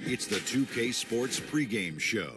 It's the 2K Sports pregame show.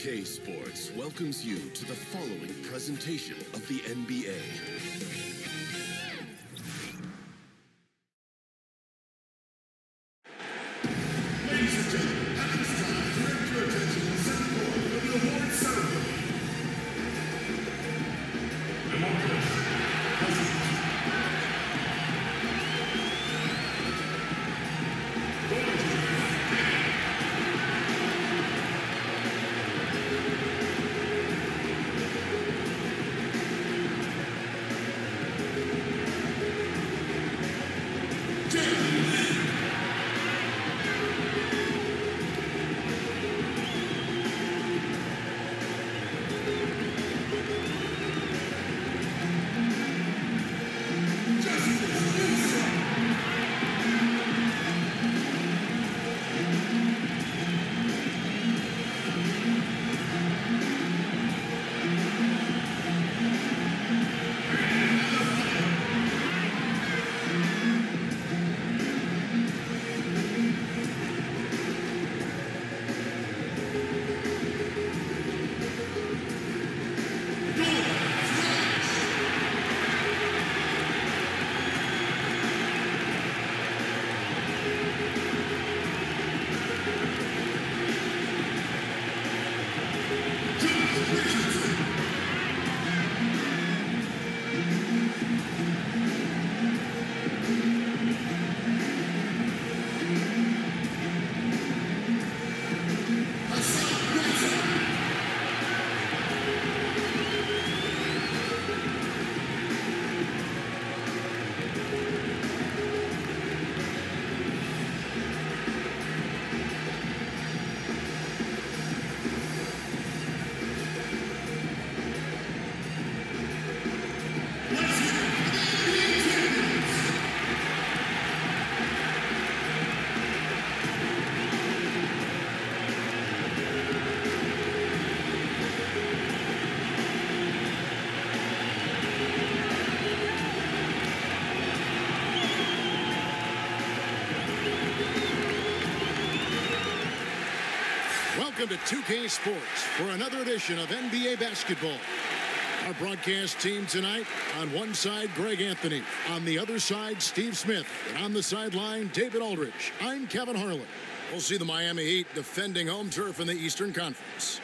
K Sports welcomes you to the following presentation of the NBA. Ladies and gentlemen, at this time, direct your attention to the second floor of the award ceremony. The Marcus Cousins. Welcome to 2K Sports for another edition of NBA basketball. Our broadcast team tonight, on one side, Greg Anthony. On the other side, Steve Smith. And on the sideline, David Aldridge. I'm Kevin Harlan. We'll see the Miami Heat defending home turf in the Eastern Conference.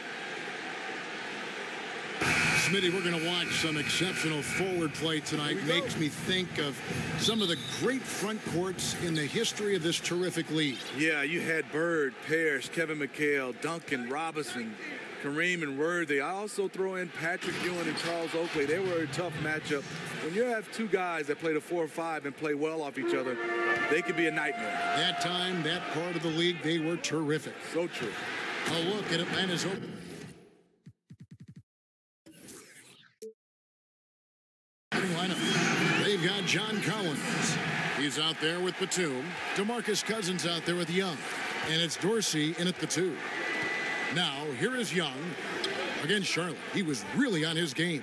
Smitty, we're going to watch some exceptional forward play tonight. Makes me think of some of the great front courts in the history of this terrific league. Yeah, you had Bird, Parrish, Kevin McHale, Duncan, Robinson, Kareem, and Worthy. I also throw in Patrick Ewing and Charles Oakley. They were a tough matchup. When you have two guys that play the 4 or 5 and play well off each other, they could be a nightmare. That time, that part of the league, they were terrific. So true. A look at Atlanta's open. Lineup. They've got John Collins. He's out there with Batum. DeMarcus Cousins out there with Young. And it's Dorsey in at the 2. Now, here is Young against Charlotte. He was really on his game.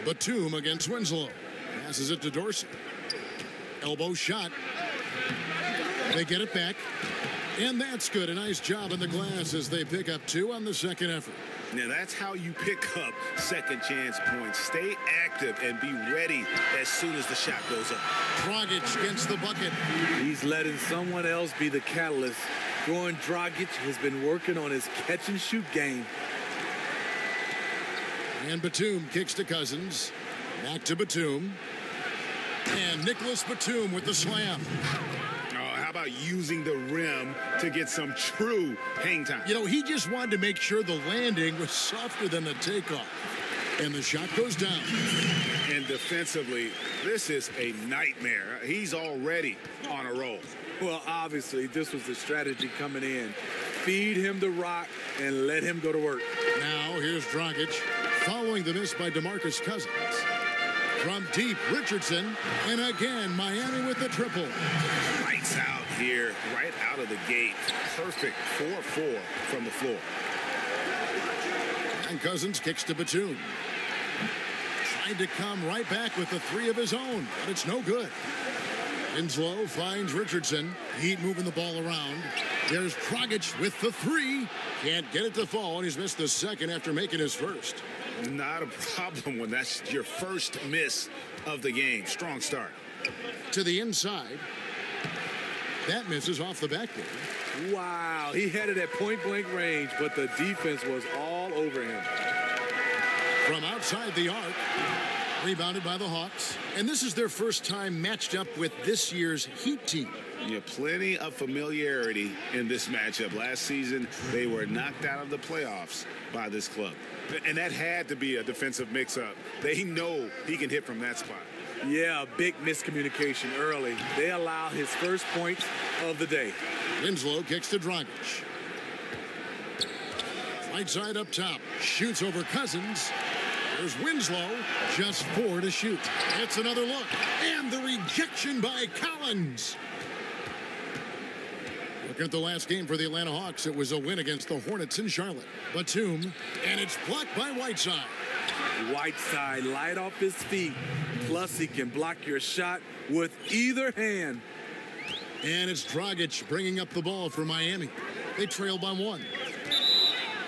Batum against Winslow. Passes it to Dorsey. Elbow shot. They get it back. And that's good. A nice job in the glass as they pick up 2 on the second effort. Now, that's how you pick up second chance points. Stay active and be ready as soon as the shot goes up. Dragic gets the bucket. He's letting someone else be the catalyst. Goran Dragic has been working on his catch-and-shoot game. And Batum kicks to Cousins. Back to Batum. And Nicholas Batum with the slam. How about using the rim to get some true hang time? You know, he just wanted to make sure the landing was softer than the takeoff. And the shot goes down. And defensively, this is a nightmare. He's already on a roll. Well, obviously, this was the strategy coming in. Feed him the rock and let him go to work. Now, here's Dragic following the miss by DeMarcus Cousins. From deep, Richardson. And again, Miami with the triple. Lights out here, right out of the gate. Perfect 4-4 from the floor. And Cousins kicks to Batum. Tried to come right back with the 3 of his own, but it's no good. Winslow finds Richardson. Heat moving the ball around. There's Dragic with the 3. Can't get it to fall, and he's missed the second after making his first. Not a problem when that's your first miss of the game. Strong start. To the inside. That misses off the backboard. Wow, he had it at point-blank range, but the defense was all over him. From outside the arc, rebounded by the Hawks. And this is their first time matched up with this year's Heat team. Yeah, plenty of familiarity in this matchup. Last season, they were knocked out of the playoffs by this club. And that had to be a defensive mix-up. They know he can hit from that spot. Yeah, big miscommunication early. They allow his first points of the day. Winslow kicks to Dragic. Right side up top. Shoots over Cousins. There's Winslow. Just 4 to shoot. It's another look. And the rejection by Collins. Look at the last game for the Atlanta Hawks. It was a win against the Hornets in Charlotte. Batum. And it's blocked by Whiteside. Whiteside light off his feet. Plus, he can block your shot with either hand. And it's Dragic bringing up the ball for Miami. They trail by 1.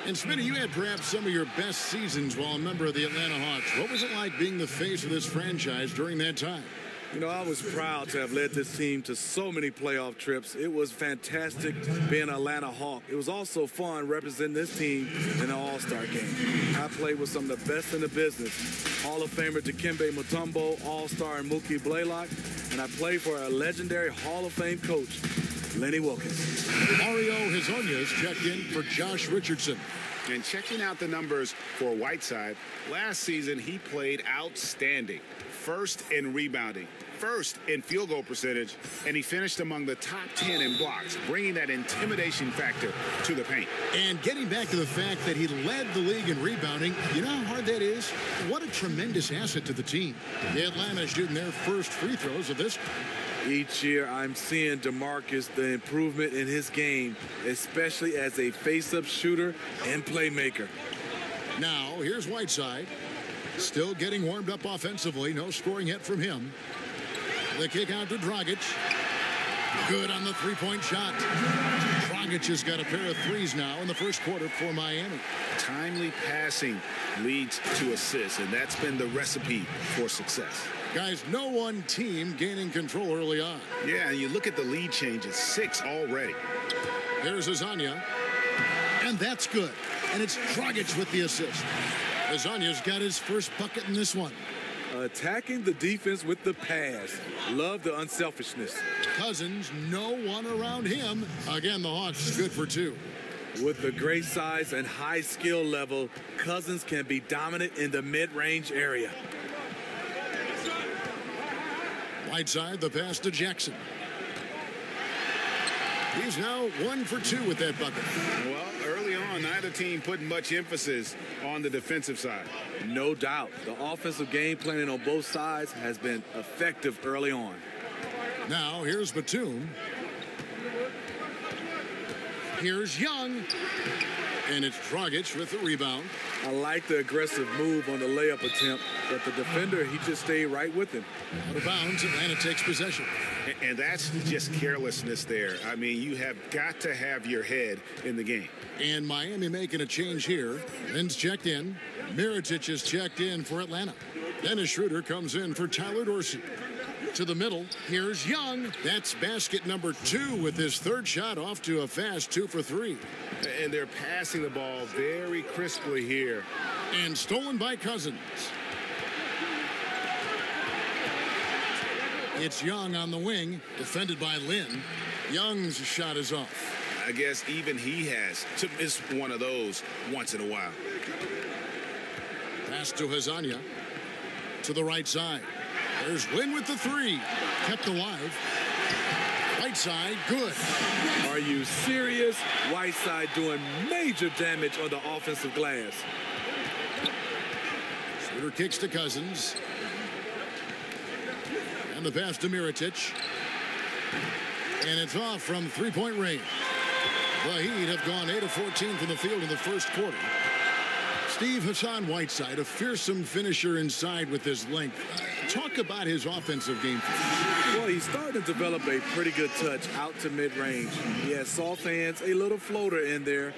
And Smitty, you had perhaps some of your best seasons while a member of the Atlanta Hawks. What was it like being the face of this franchise during that time? You know, I was proud to have led this team to so many playoff trips. It was fantastic being an Atlanta Hawk. It was also fun representing this team in the All-Star game. I played with some of the best in the business. Hall of Famer Dikembe Mutombo, All-Star and Mookie Blaylock, and I played for a legendary Hall of Fame coach, Lenny Wilkens. Mario Hezonja checked in for Josh Richardson. And checking out the numbers for Whiteside, last season he played outstanding. First in rebounding, first in field goal percentage, and he finished among the top 10 in blocks, bringing that intimidation factor to the paint. And getting back to the fact that he led the league in rebounding, you know how hard that is? What a tremendous asset to the team. Atlanta shooting their first free throws of this. Each year, I'm seeing DeMarcus the improvement in his game, especially as a face-up shooter and playmaker. Now, here's Whiteside. Still getting warmed up offensively. No scoring yet from him. The kick out to Dragic. Good on the three-point shot. Dragic has got a pair of threes now in the first quarter for Miami. Timely passing leads to assists, and that's been the recipe for success. Guys, no one team gaining control early on. Yeah, and you look at the lead changes, 6 already. There's Hezonja, and that's good. And it's Dragic with the assist. Hezonja's got his first bucket in this one. Attacking the defense with the pass. Love the unselfishness. Cousins, no one around him. Again, the Hawks good for 2. With the great size and high skill level, Cousins can be dominant in the mid-range area. Whiteside, the pass to Jackson. He's now 1 for 2 with that bucket. Well, early on, neither team put much emphasis on the defensive side. No doubt. The offensive game planning on both sides has been effective early on. Now, here's Batum. Here's Young. And it's Dragic with the rebound. I like the aggressive move on the layup attempt, but the defender, he just stayed right with him. Out of bounds, Atlanta takes possession. And that's just carelessness there. I mean, you have got to have your head in the game. And Miami making a change here. Lynn's checked in. Mirotic is checked in for Atlanta. Dennis Schroeder comes in for Tyler Dorsey. To the middle, here's Young. That's basket number 2 with his third shot off to a fast 2 for 3. And they're passing the ball very crisply here. And stolen by Cousins. It's Young on the wing, defended by Lynn. Young's shot is off. I guess even he has to miss one of those once in a while. Pass to Hezonja. To the right side. There's Lynn with the 3. Kept alive. Whiteside, good. Are you serious? Whiteside doing major damage on the offensive glass. Schroeder kicks to Cousins. And the pass to Mirotic. And it's off from three-point range. The Heat have gone 8 of 14 from the field in the first quarter. Steve, Hassan Whiteside, a fearsome finisher inside with his length. Talk about his offensive game. Well, he's starting to develop a pretty good touch out to mid-range. He has soft hands, a little floater in there.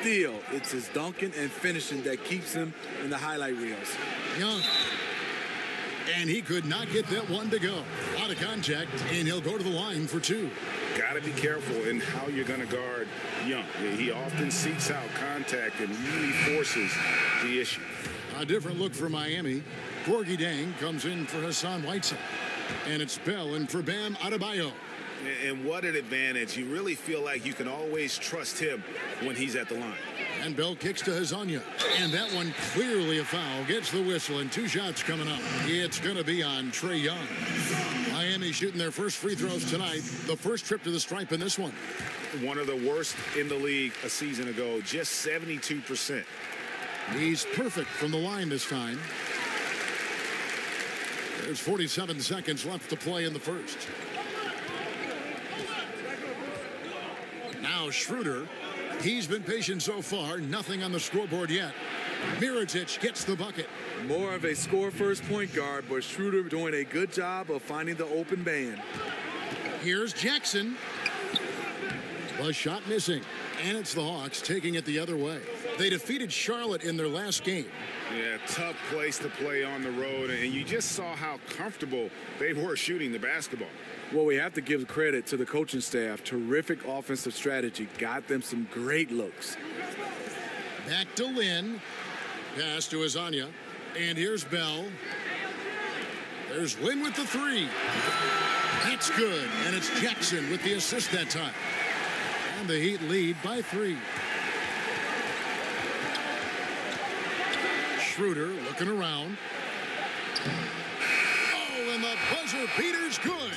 Still, it's his dunking and finishing that keeps him in the highlight reels. Young. And he could not get that one to go. Out of contact, and he'll go to the line for 2. Got to be careful in how you're going to guard Young. He often seeks out contact and really forces the issue. A different look for Miami. Gorgui Dieng comes in for Hassan Whiteside. And it's Bell in for Bam Adebayo. And what an advantage. You really feel like you can always trust him when he's at the line. And Bell kicks to Hezonja. And that one clearly a foul. Gets the whistle and 2 shots coming up. It's going to be on Trae Young. Miami shooting their first free throws tonight. The first trip to the stripe in this one. One of the worst in the league a season ago. Just 72%. He's perfect from the line this time. There's 47 seconds left to play in the first. Now Schroeder. He's been patient so far. Nothing on the scoreboard yet. Mirotic gets the bucket. More of a score-first point guard, but Schroeder doing a good job of finding the open man. Here's Jackson. The shot missing. And it's the Hawks taking it the other way. They defeated Charlotte in their last game. Yeah, tough place to play on the road, and you just saw how comfortable they were shooting the basketball. Well, we have to give credit to the coaching staff. Terrific offensive strategy. Got them some great looks. Back to Lynn. Pass to Hezonja. And here's Bell. There's Lynn with the 3. That's good. And it's Jackson with the assist that time. And the Heat lead by 3. Schroeder looking around. Oh, and the buzzer beater's good.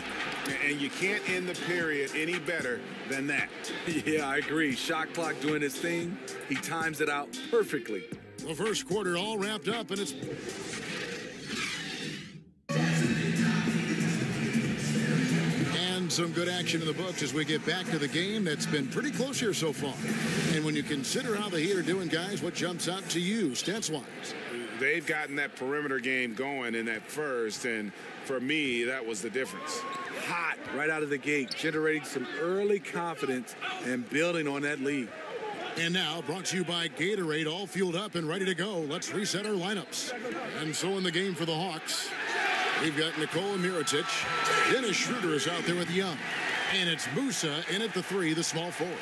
And you can't end the period any better than that. Yeah, I agree. Shot clock doing his thing. He times it out perfectly. The first quarter all wrapped up, and it's... And some good action in the books as we get back to the game that's been pretty close here so far. And when you consider how the Heat are doing, guys, what jumps out to you, stats-wise? They've gotten that perimeter game going in that first, and for me, that was the difference. Hot right out of the gate, generating some early confidence and building on that lead. And now, brought to you by Gatorade, all fueled up and ready to go. Let's reset our lineups. And so in the game for the Hawks, we've got Nikola Mirotic. Dennis Schroeder is out there with Young. And it's Musa in at the 3, the small forward.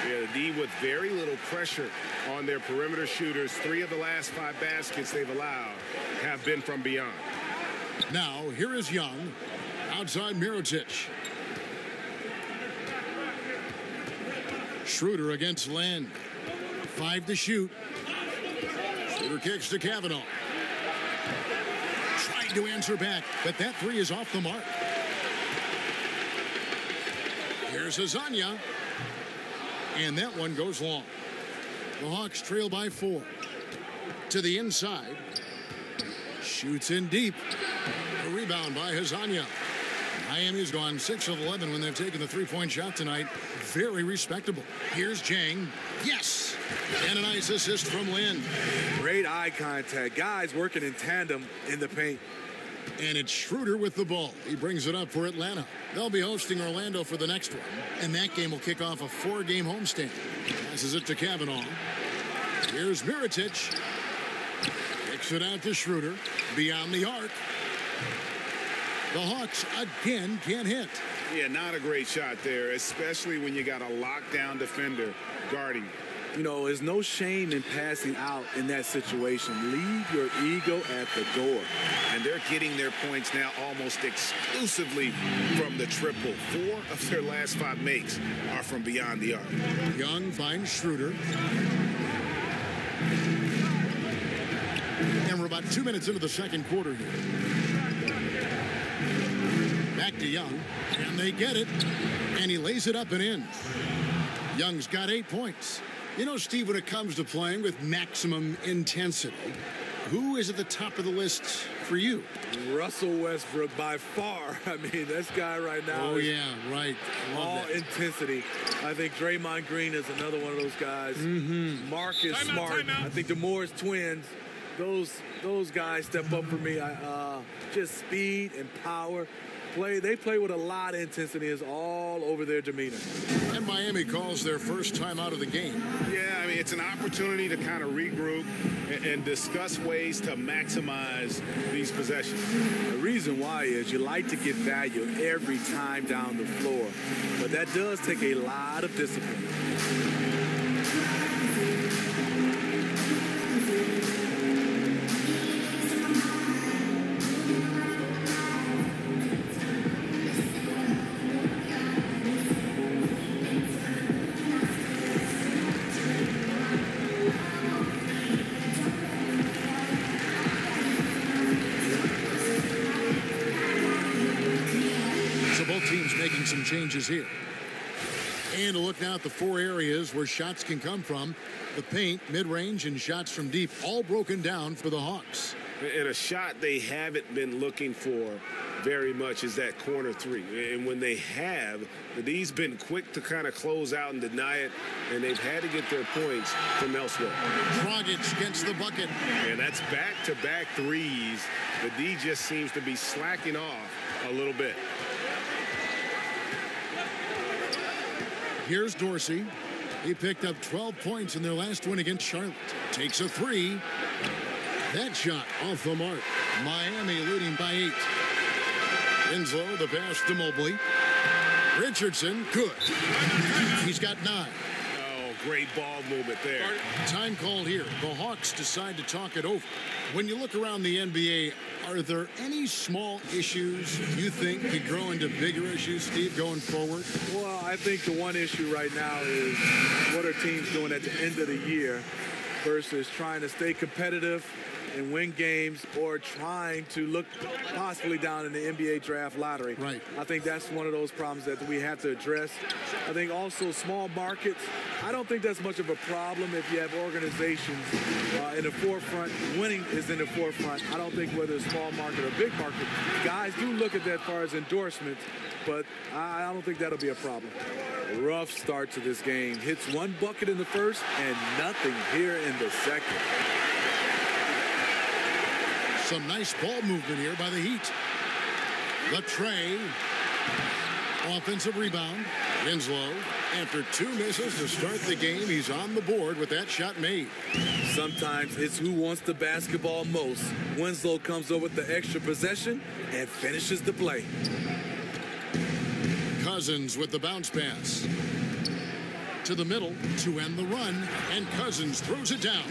Yeah, the D with very little pressure on their perimeter shooters. 3 of the last 5 baskets they've allowed have been from beyond. Now, here is Young. Outside Mirotic. Schroeder against Len. 5 to shoot. Schroeder kicks to Kavanaugh. Tried to answer back, but that 3 is off the mark. Here's Hezonja. And that one goes long. The Hawks trail by 4. To the inside. Shoots in deep. A rebound by Hezonja. Miami's gone 6 of 11 when they've taken the 3-point shot tonight. Very respectable. Here's Jang. Yes! And a nice assist from Lin. Great eye contact. Guys working in tandem in the paint. And it's Schroeder with the ball. He brings it up for Atlanta. They'll be hosting Orlando for the next one. And that game will kick off a 4-game homestand. Passes it to Kavanaugh. Here's Mirotic. Kicks it out to Schroeder. Beyond the arc. The Hawks again can't hit. Yeah, not a great shot there, especially when you got a lockdown defender guarding. You know, there's no shame in passing out in that situation. Leave your ego at the door. And they're getting their points now almost exclusively from the triple. 4 of their last 5 makes are from beyond the arc. Young finds Schroeder. And we're about 2 minutes into the second quarter here. Back to Young, and they get it, and he lays it up and in. Young's got 8 points. You know, Steve, when it comes to playing with maximum intensity, who is at the top of the list for you? Russell Westbrook by far. I mean, this guy right now. Oh, yeah, right. All intensity. I think Draymond Green is another one of those guys. Marcus Smart. I think the Morris twins, those guys step up for me. Just speed and power. They play with a lot of intensity. Is all over their demeanor. And Miami calls their first time out of the game. Yeah, I mean, it's an opportunity to kind of regroup and discuss ways to maximize these possessions. The reason why is you like to get value every time down the floor. But that does take a lot of discipline. Some changes here. And a look now at the 4 areas where shots can come from. The paint, mid-range, and shots from deep, all broken down for the Hawks. And a shot they haven't been looking for very much is that corner 3. And when they have, the D's been quick to kind of close out and deny it, and they've had to get their points from elsewhere. Dragic gets the bucket. And that's back-to-back threes. The D just seems to be slacking off a little bit. Here's Dorsey. He picked up 12 points in their last win against Charlotte. Takes a 3. That shot off the mark. Miami leading by 8. Winslow, the pass to Mobley. Richardson, good. He's got 9. Oh, great ball movement there. Time called here. The Hawks decide to talk it over. When you look around the NBA, are there any small issues you think could grow into bigger issues, Steve, going forward? Well, I think the one issue right now is what are teams doing at the end of the year versus trying to stay competitive and win games or trying to look possibly down in the NBA draft lottery. Right. I think that's one of those problems that we have to address. I think also small markets, I don't think that's much of a problem if you have organizations in the forefront. Winning is in the forefront. I don't think whether it's small market or big market, guys do look at that as far as endorsements, but I don't think that'll be a problem. Rough start to this game. Hits 1 bucket in the first and nothing here in the second. Some nice ball movement here by the Heat. The tray. Offensive rebound. Winslow, after 2 misses to start the game, he's on the board with that shot made. Sometimes it's who wants the basketball most. Winslow comes up with the extra possession and finishes the play. Cousins with the bounce pass. To the middle to end the run, and Cousins throws it down.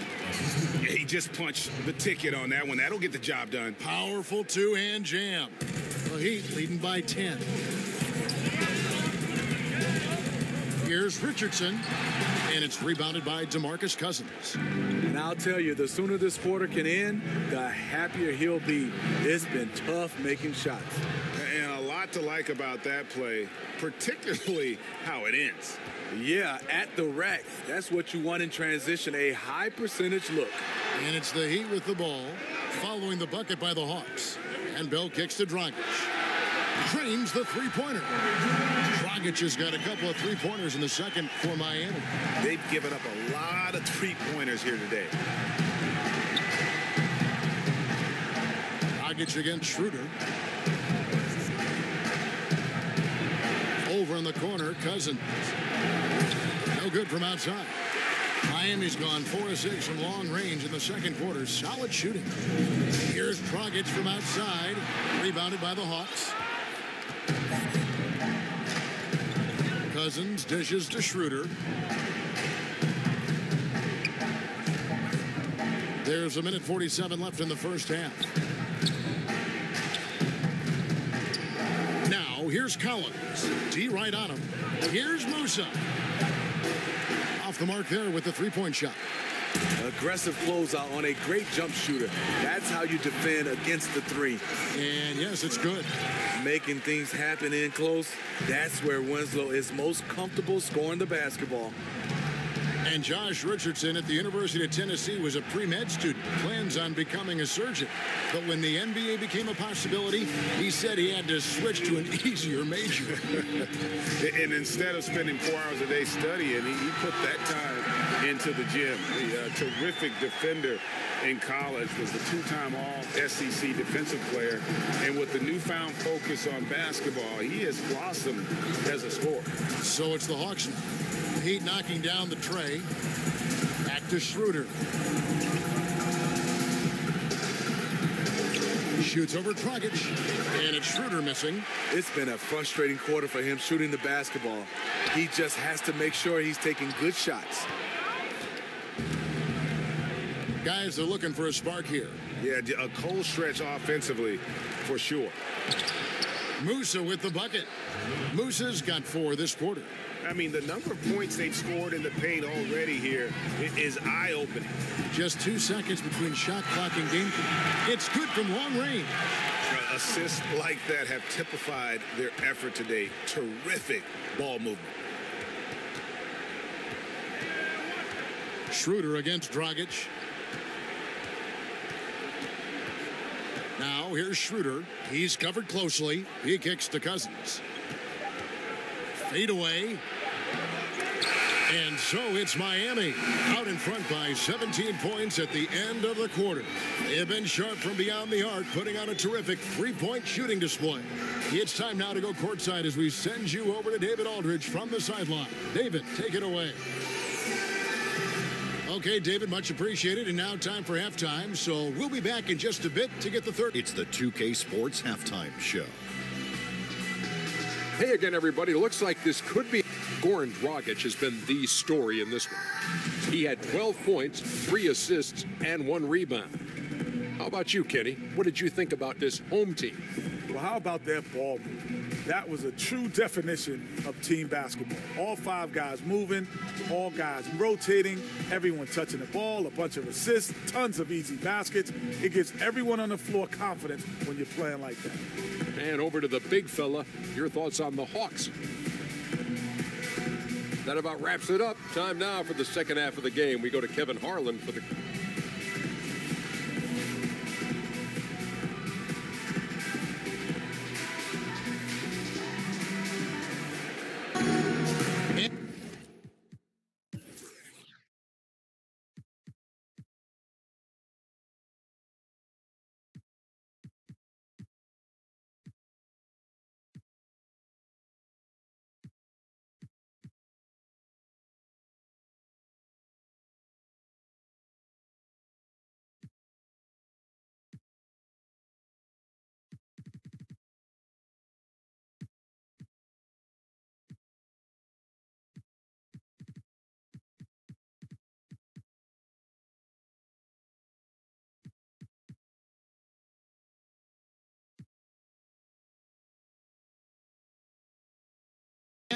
Yeah, he just punched the ticket on that one. That'll get the job done. Powerful two-hand jam. The Heat leading by 10. Here's Richardson, and it's rebounded by DeMarcus Cousins. And I'll tell you, the sooner this quarter can end, the happier he'll be. It's been tough making shots. And a lot to like about that play, particularly how it ends. Yeah, at the rack. That's what you want in transition, a high percentage look. And it's the Heat with the ball, following the bucket by the Hawks. And Bell kicks to Dragic. Drains the three-pointer. Dragic has got a couple of three-pointers in the second for Miami. They've given up a lot of three-pointers here today. Dragic against Schroeder. Over in the corner, Cousins. No good from outside. Miami's gone 4 of 6 from long range in the second quarter. Solid shooting. Here's Dragic from outside. Rebounded by the Hawks. Cousins dishes to Schroeder. There's a minute 47 left in the first half. Now, here's Collins. D right on him. Here's Musa. Off the mark there with the three-point shot. Aggressive closeout on a great jump shooter. That's how you defend against the three. And yes, it's good. Making things happen in close, that's where Winslow is most comfortable scoring the basketball. And Josh Richardson at the University of Tennessee was a pre-med student, plans on becoming a surgeon. But when the NBA became a possibility, he said he had to switch to an easier major. And instead of spending 4 hours a day studying, he put that time into the gym. The terrific defender in college, was the 2-time All-SEC defensive player. And with the newfound focus on basketball, he has blossomed as a scorer. So it's the Hawks. Heat knocking down the tray. Back to Schroeder. Shoots over Dragic. And it's Schroeder missing. It's been a frustrating quarter for him shooting the basketball. He just has to make sure he's taking good shots. Guys are looking for a spark here. Yeah, a cold stretch offensively for sure. Musa with the bucket. Musa's got 4 this quarter. I mean, the number of points they've scored in the paint already here is eye-opening. Just 2 seconds between shot clock and game clock. It's good from long range. Assists like that have typified their effort today. Terrific ball movement. Schroeder against Dragic. Now here's Schroeder. He's covered closely. He kicks to Cousins. Fade away. And so it's Miami out in front by 17 points at the end of the quarter. They have been sharp from beyond the arc, putting on a terrific three-point shooting display. It's time now to go courtside as we send you over to David Aldridge from the sideline. David, take it away. Okay, David, much appreciated. And now time for halftime. So we'll be back in just a bit to get the third. It's the 2K Sports Halftime Show. Hey again, everybody. Looks like this could be. Goran Dragic has been the story in this one. He had 12 points, 3 assists, and 1 rebound. How about you, Kenny? What did you think about this home team? Well, how about that ball movement? That was a true definition of team basketball. All 5 guys moving, all guys rotating, everyone touching the ball, a bunch of assists, tons of easy baskets. It gives everyone on the floor confidence when you're playing like that. And over to the big fella, your thoughts on the Hawks. That about wraps it up. Time now for the second half of the game. We go to Kevin Harlan for the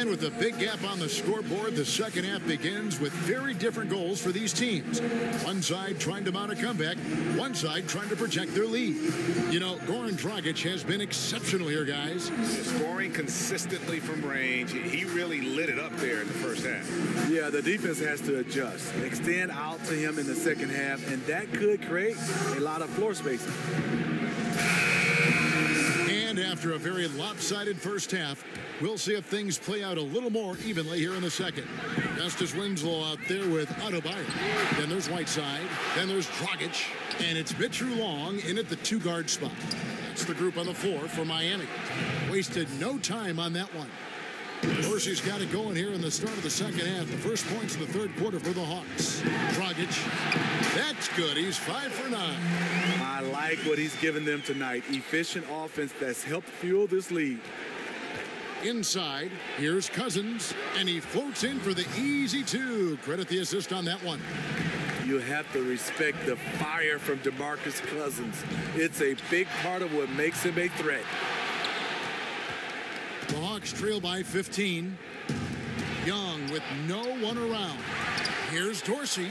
And with a big gap on the scoreboard, the second half begins with very different goals for these teams. One side trying to mount a comeback, one side trying to protect their lead. You know, Goran Dragic has been exceptional here, guys. Scoring consistently from range. He really lit it up there in the first half. Yeah, the defense has to adjust, extend out to him in the second half, and that could create a lot of floor spacing. And after a very lopsided first half, we'll see if things play out a little more evenly here in the second. Justice Winslow out there with Adebayo. Then there's Whiteside. Then there's Dragic. And it's Mitchell Long in at the two-guard spot. That's the group on the floor for Miami. Wasted no time on that one. Dorsey's got it going here in the start of the second half. The first points in the third quarter for the Hawks. Dragic. That's good. He's 5 for 9. I like what he's given them tonight. Efficient offense that's helped fuel this lead. Inside, here's Cousins, and he floats in for the easy two. Credit the assist on that one. You have to respect the fire from DeMarcus Cousins. It's a big part of what makes him a threat. The Hawks trail by 15. Young with no one around. Here's Dorsey,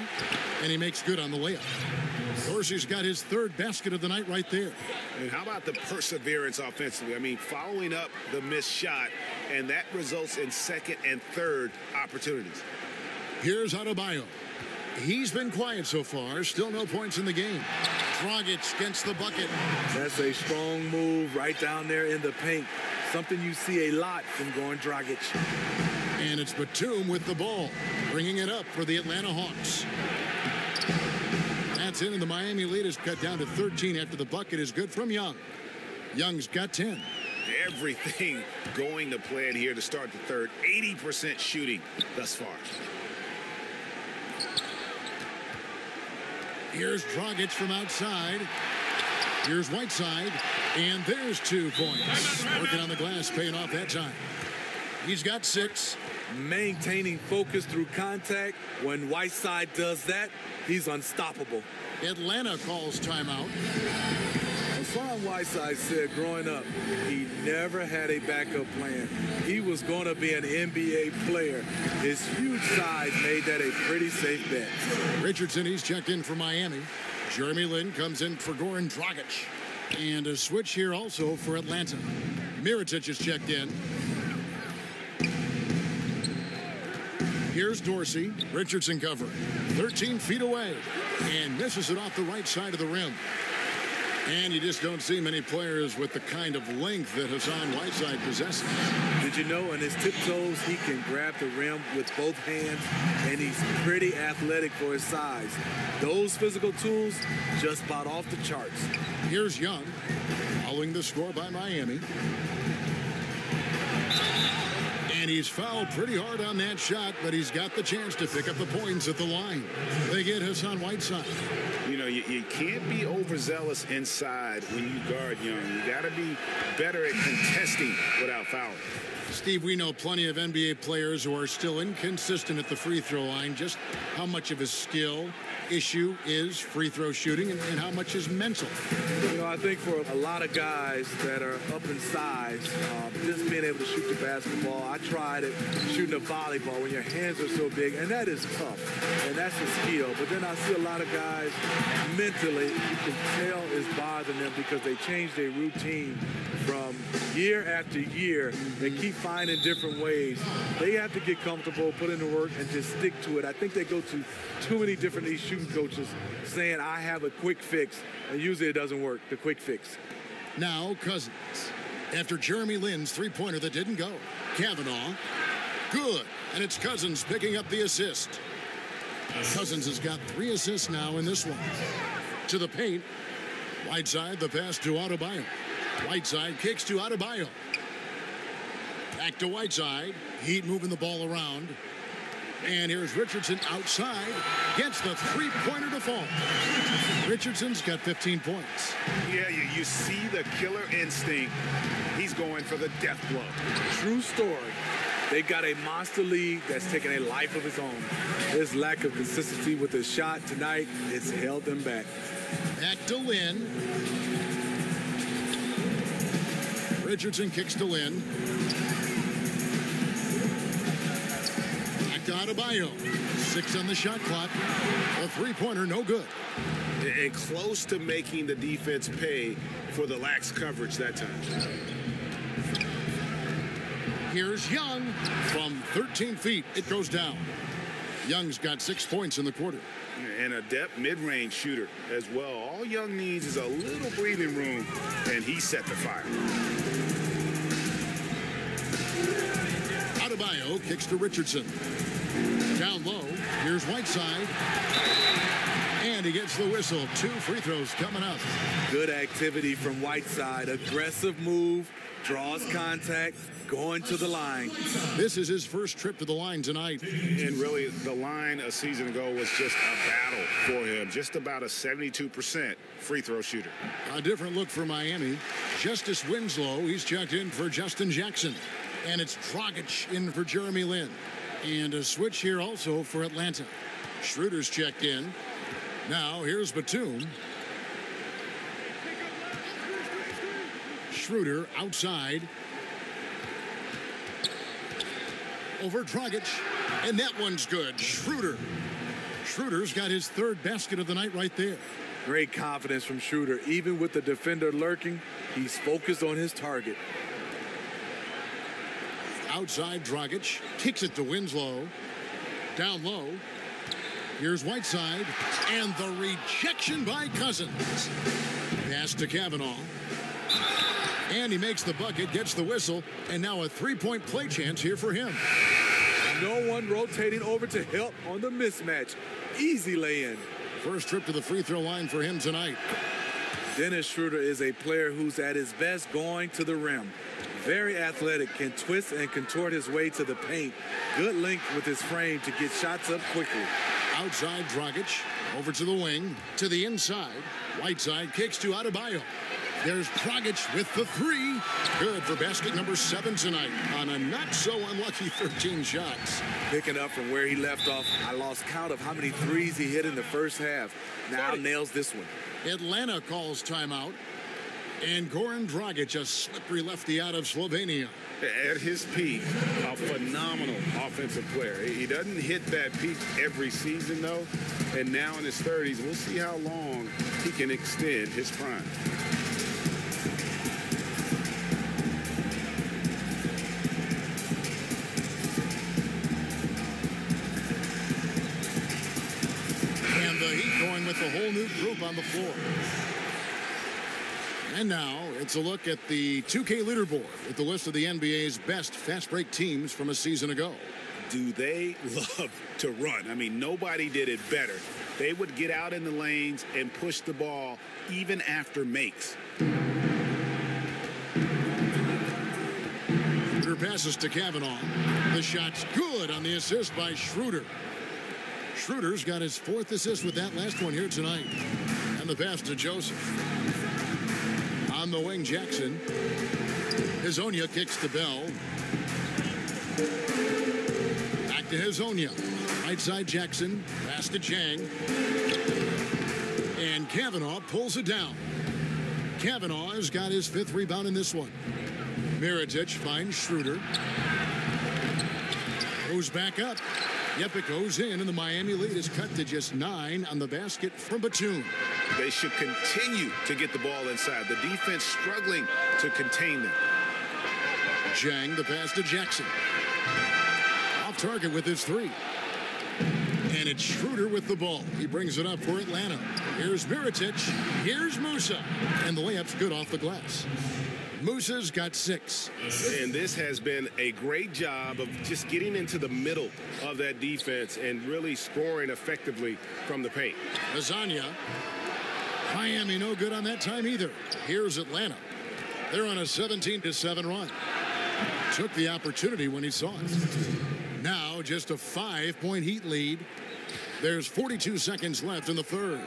and he makes good on the layup. Dorsey's got his third basket of the night right there. And how about the perseverance offensively? I mean, following up the missed shot, and that results in second and third opportunities. Here's Adebayo. He's been quiet so far. Still no points in the game. Dragic against the bucket. That's a strong move right down there in the paint. Something you see a lot from Goran Dragic. And it's Batum with the ball, bringing it up for the Atlanta Hawks. That's in, and the Miami lead is cut down to 13 after the bucket is good from Young. Young's got 10. Everything going to plan here to start the third. 80% shooting thus far. Here's Dragic from outside. Here's Whiteside. And there's 2 points. Working on the glass, paying off that time. He's got 6. Maintaining focus through contact. When Whiteside does that, he's unstoppable. Atlanta calls timeout. Hassan Whiteside said growing up, he never had a backup plan. He was going to be an NBA player. His huge size made that a pretty safe bet. Richardson, he's checked in for Miami. Jeremy Lin comes in for Goran Dragic. And a switch here also for Atlanta. Mirotic is checked in. Here's Dorsey. Richardson covering. 13 feet away. And misses it off the right side of the rim. And you just don't see many players with the kind of length that Hassan Whiteside possesses. Did you know on his tiptoes, he can grab the rim with both hands, and he's pretty athletic for his size. Those physical tools just about off the charts. Here's Young, following the score by Miami. And he's fouled pretty hard on that shot, but he's got the chance to pick up the points at the line. They get Hassan Whiteside. You know, you can't be overzealous inside when you guard Young. You got to be better at contesting without fouling. Steve, we know plenty of NBA players who are still inconsistent at the free throw line. Just how much of a skill issue is free throw shooting and how much is mental? You know, I think for a lot of guys that are up in size, just being able to shoot the basketball, I tried it shooting a volleyball when your hands are so big, and that is tough, and that's a skill. But then I see a lot of guys mentally, you can tell is bothering them because they change their routine from year after year. They keep finding different ways. They have to get comfortable, put in the work, and just stick to it. I think they go to too many different shooting coaches saying, I have a quick fix, and usually it doesn't work, the quick fix. Now Cousins. After Jeremy Lin's three-pointer that didn't go. Kavanaugh. Good. And it's Cousins picking up the assist. Cousins has got 3 assists now in this one. To the paint. Whiteside, the pass to Adebayo. Whiteside kicks to Adebayo. Back to Whiteside. Heat moving the ball around. And here's Richardson outside. Gets the three-pointer to fall. Richardson's got 15 points. Yeah, you see the killer instinct. He's going for the death blow. True story. They got a monster lead that's taken a life of its own. His lack of consistency with his shot tonight has held them back. Back to Lin. Richardson kicks to Lin. Back to Adebayo. 6 on the shot clock. A three-pointer, no good. And close to making the defense pay for the lax coverage that time. Here's Young from 13 feet. It goes down. Young's got 6 points in the quarter. And a depth mid-range shooter as well. All Young needs is a little breathing room, and he set the fire. Adebayo kicks to Richardson. Down low, here's Whiteside. And he gets the whistle. 2 free throws coming up. Good activity from Whiteside. Aggressive move, draws contact, going to the line. This is his first trip to the line tonight. And really, the line a season ago was just a battle for him. Just about a 72% free throw shooter. A different look for Miami. Justice Winslow, he's checked in for Justin Jackson. And it's Dragic in for Jeremy Lin. And a switch here also for Atlanta. Schroeder's checked in. Now, here's Batum. Schroeder outside. Over Dragic. And that one's good. Schroeder. Schroeder's got his 3rd basket of the night right there. Great confidence from Schroeder. Even with the defender lurking, he's focused on his target. Outside, Dragic kicks it to Winslow. Down low. Here's Whiteside. And the rejection by Cousins. Pass to Kavanaugh. And he makes the bucket, gets the whistle, and now a 3-point play chance here for him. No one rotating over to help on the mismatch. Easy lay-in. First trip to the free throw line for him tonight. Dennis Schroeder is a player who's at his best going to the rim. Very athletic, can twist and contort his way to the paint. Good length with his frame to get shots up quickly. Outside, Dragic. Over to the wing. To the inside. Whiteside kicks to Adebayo. There's Dragic with the 3. Good for basket number 7 tonight on a not-so-unlucky 13 shots. Picking up from where he left off, I lost count of how many threes he hit in the first half. Now nails this one. Atlanta calls timeout. And Goran Dragic, a slippery lefty out of Slovenia. At his peak, a phenomenal offensive player. He doesn't hit that peak every season, though. And now in his 30s, we'll see how long he can extend his prime. And the Heat going with the whole new group on the floor. And now it's a look at the 2K leaderboard with the list of the NBA's best fast break teams from a season ago. Do they love to run? I mean, nobody did it better. They would get out in the lanes and push the ball even after makes. Schroeder passes to Kavanaugh. The shot's good on the assist by Schroeder. Schroeder's got his 4th assist with that last one here tonight. And the pass to Joseph. On the wing, Jackson. Hezonja kicks to Bell. Back to Hezonja. Right side, Jackson. Pass to Chang. And Kavanaugh pulls it down. Kavanaugh has got his 5th rebound in this one. Mirotic finds Schroeder. Goes back up. Yep, it goes in, and the Miami lead is cut to just 9 on the basket from Batum. They should continue to get the ball inside. The defense struggling to contain them. Jang, the pass to Jackson. Off target with his 3. And it's Schroeder with the ball. He brings it up for Atlanta. Here's Mirotic. Here's Musa. And the layup's good off the glass. Musa's got 6. And this has been a great job of just getting into the middle of that defense and really scoring effectively from the paint. Hezonja. Miami no good on that time either. Here's Atlanta. They're on a 17-7 run. Took the opportunity when he saw it. Now just a 5-point Heat lead. There's 42 seconds left in the 3rd.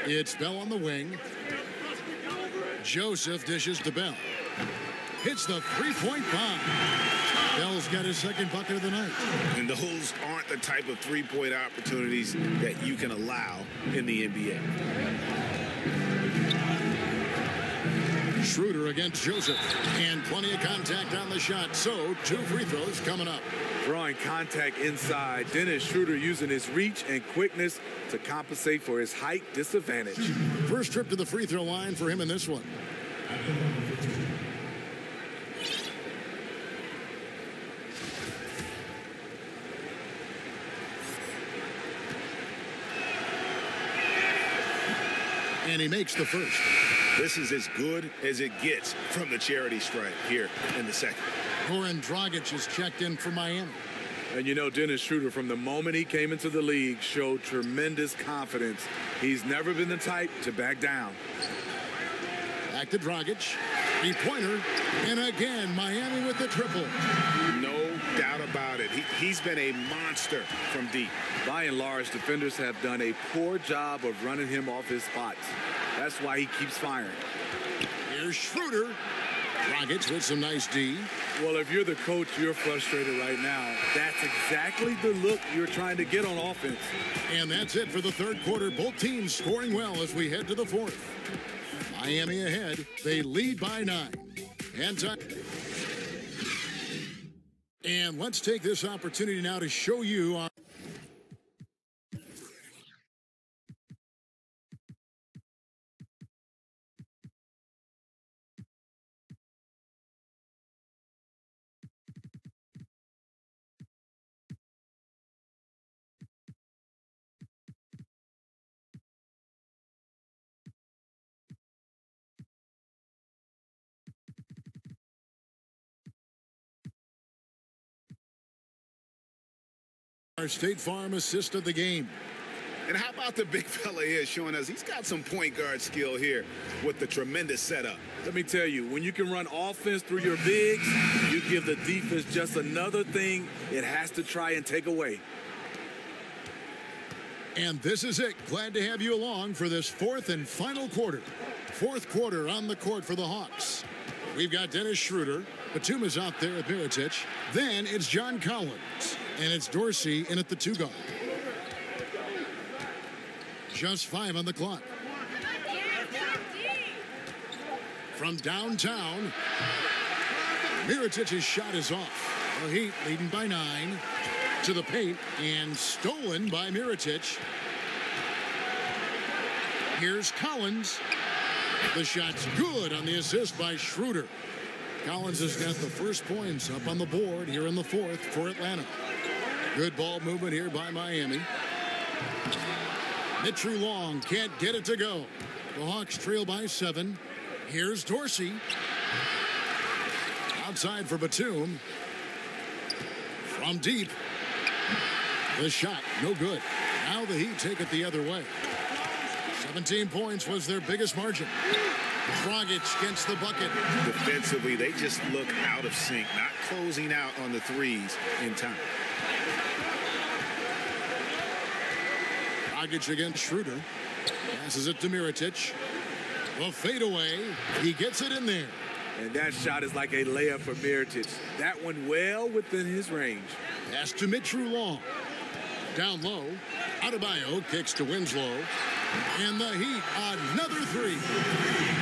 It's Bell on the wing. Joseph dishes to Bell. Hits the 3-point bomb. Bell's got his 2nd bucket of the night. And those aren't the type of 3-point opportunities that you can allow in the NBA. Schroeder against Joseph. And plenty of contact on the shot. So 2 free throws coming up. Drawing contact inside. Dennis Schroeder using his reach and quickness to compensate for his height disadvantage. First trip to the free throw line for him in this one. And he makes the first. This is as good as it gets from the charity stripe here in the second. Goran Dragic is checked in for Miami. And you know, Dennis Schroeder, from the moment he came into the league, showed tremendous confidence. He's never been the type to back down. Back to Dragic. Three-pointer. And again, Miami with the triple. No doubt about it. He's been a monster from deep. By and large, defenders have done a poor job of running him off his spots. That's why he keeps firing. Here's Schroeder. Dragic with some nice D. Well, if you're the coach, you're frustrated right now. That's exactly the look you're trying to get on offense. And that's it for the third quarter. Both teams scoring well as we head to the fourth. Miami ahead. They lead by 9. And let's take this opportunity now to show you our State Farm assist of the game. And how about the big fella here showing us he's got some point guard skill here with the tremendous setup. Let me tell you, when you can run offense through your bigs, you give the defense just another thing it has to try and take away. And this is it. Glad to have you along for this fourth and final quarter. Fourth quarter on the court for the Hawks. We've got Dennis Schroeder. Batum is out there at Mirotic. Then it's John Collins. And it's Dorsey in at the 2 guard. Just 5 on the clock. From downtown, Mirotic's shot is off. The Heat leading by 9 to the paint and stolen by Mirotic. Here's Collins. The shot's good on the assist by Schroeder. Collins has got the first points up on the board here in the fourth for Atlanta. Good ball movement here by Miami. Mitchell Long can't get it to go. The Hawks trail by 7. Here's Dorsey. Outside for Batum. From deep. The shot, no good. Now the Heat take it the other way. 17 points was their biggest margin. Dragic gets the bucket. Defensively, they just look out of sync, not closing out on the threes in time. Dragic against Schroeder. Passes it to Mirotic. A fadeaway. He gets it in there. And that shot is like a layup for Mirotic. That one well within his range. Pass to Mitchell Long. Down low. Adebayo kicks to Winslow. And the Heat, another 3.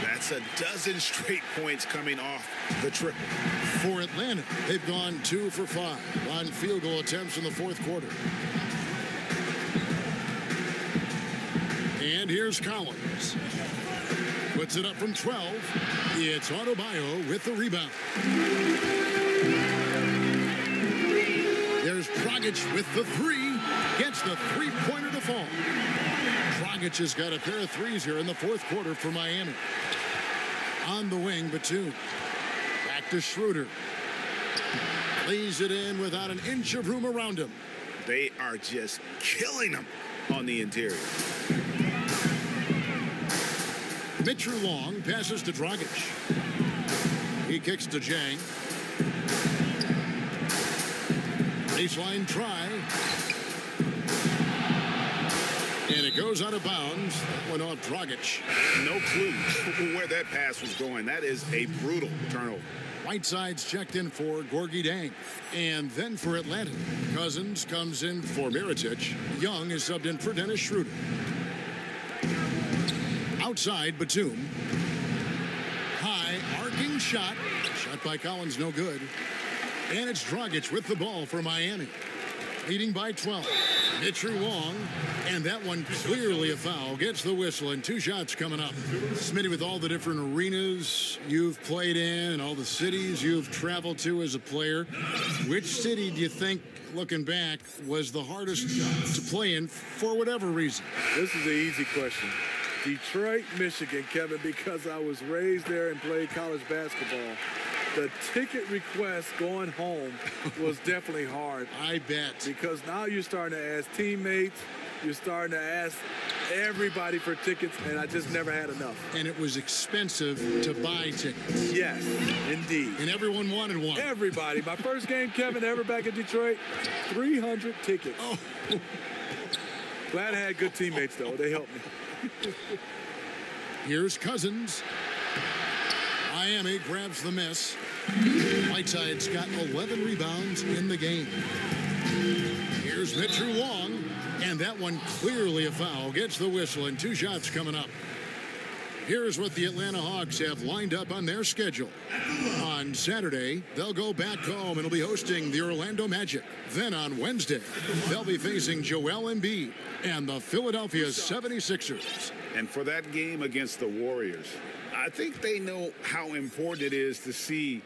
That's a dozen straight points coming off the triple. For Atlanta, they've gone 2 for 5 on field goal attempts in the fourth quarter. And here's Collins. Puts it up from 12. It's Adebayo with the rebound. There's Dragic with the 3. Gets the three-pointer to fall. Dragic has got a pair of threes here in the fourth quarter for Miami. On the wing, Batum. Back to Schroeder. Lays it in without an inch of room around him. They are just killing them on the interior. Mitchell Long passes to Dragic. He kicks to Jang. Baseline try. And it goes out of bounds. That went off Dragic. No clue where that pass was going. That is a brutal turnover. Whiteside's checked in for Gorgui Dieng. And then for Atlanta, Cousins comes in for Mirotic. Young is subbed in for Dennis Schroeder. Outside, Batum. High Arcing shot. Shot by Collins, no good. And it's Dragic with the ball for Miami. Leading by 12. Mitchell Wong. And that one clearly a foul. Gets the whistle and 2 shots coming up. Smitty, with all the different arenas you've played in and all the cities you've traveled to as a player, which city do you think, looking back, was the hardest to play in for whatever reason? This is an easy question. Detroit, Michigan, Kevin, because I was raised there and played college basketball. The ticket request going home was definitely hard. I bet. Because now you're starting to ask teammates, you're starting to ask everybody for tickets, and I just never had enough. And it was expensive to buy tickets. Yes, indeed. And everyone wanted one. Everybody. My first game, Kevin, ever back in Detroit, 300 tickets. Oh. Glad I had good teammates, though. They helped me. Here's Cousins. Miami grabs the miss. Whiteside's got 11 rebounds in the game. Here's Mitchell Wong. And that one clearly a foul. Gets the whistle and 2 shots coming up. Here's what the Atlanta Hawks have lined up on their schedule. On Saturday, they'll go back home and will be hosting the Orlando Magic. Then on Wednesday, they'll be facing Joel Embiid and the Philadelphia 76ers. And for that game against the Warriors, I think they know how important it is to see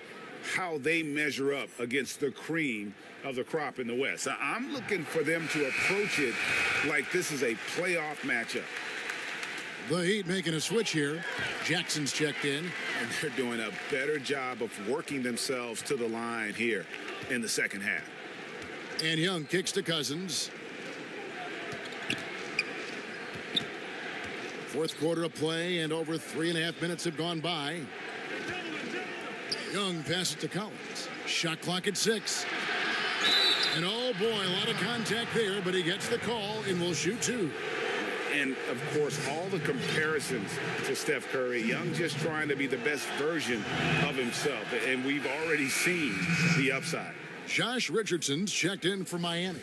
how they measure up against the cream of the crop in the West. I'm looking for them to approach it like this is a playoff matchup. The Heat making a switch here. Jackson's checked in. And they're doing a better job of working themselves to the line here in the second half. And Young kicks to Cousins. Fourth quarter of play, and over 3.5 minutes have gone by. Young passes to Collins. Shot clock at 6. And oh boy, a lot of contact there, but he gets the call and will shoot 2. And, of course, all the comparisons to Steph Curry. Young just trying to be the best version of himself. And we've already seen the upside. Josh Richardson's checked in for Miami.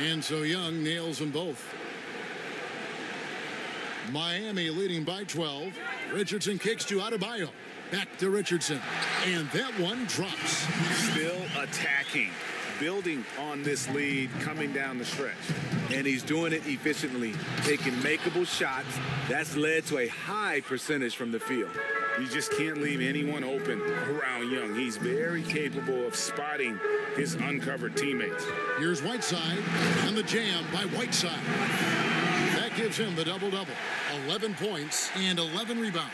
And so Young nails them both. Miami leading by 12. Richardson kicks to Adebayo. Back to Richardson. And that one drops. Still attacking, building on this lead coming down the stretch. And he's doing it efficiently, taking makeable shots. That's led to a high percentage from the field. You just can't leave anyone open around Young. He's very capable of spotting his uncovered teammates. Here's Whiteside on the jam by Whiteside. That gives him the double-double. 11 points and 11 rebounds.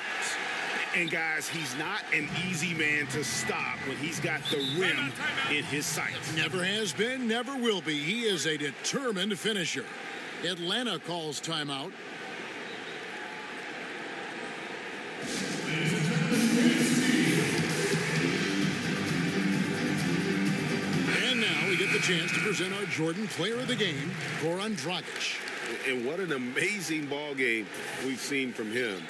And guys, he's not an easy man to stop when he's got the rim in his sights. Never has been, never will be. He is a determined finisher. Atlanta calls timeout. And now we get the chance to present our Jordan Player of the Game, Goran Dragic. And what an amazing ball game we've seen from him.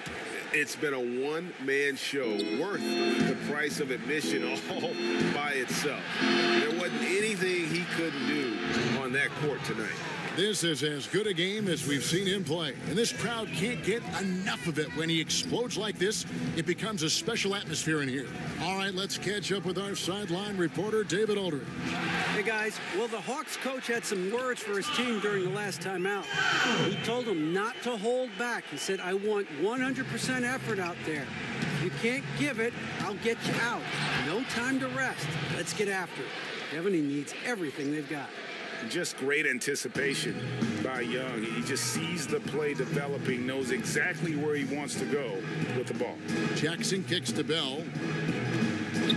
It's been a one-man show worth the price of admission all by itself. There wasn't anything he couldn't do on that court tonight. This is as good a game as we've seen him play. And this crowd can't get enough of it. When he explodes like this, it becomes a special atmosphere in here. All right, let's catch up with our sideline reporter, David Aldridge. Hey, guys. Well, the Hawks coach had some words for his team during the last time out. He told them not to hold back. He said, I want 100% effort out there. If you can't give it, I'll get you out. No time to rest. Let's get after it. Kevin, he needs everything they've got. Just great anticipation by Young. He just sees the play developing, knows exactly where he wants to go with the ball. Jackson kicks to Bell.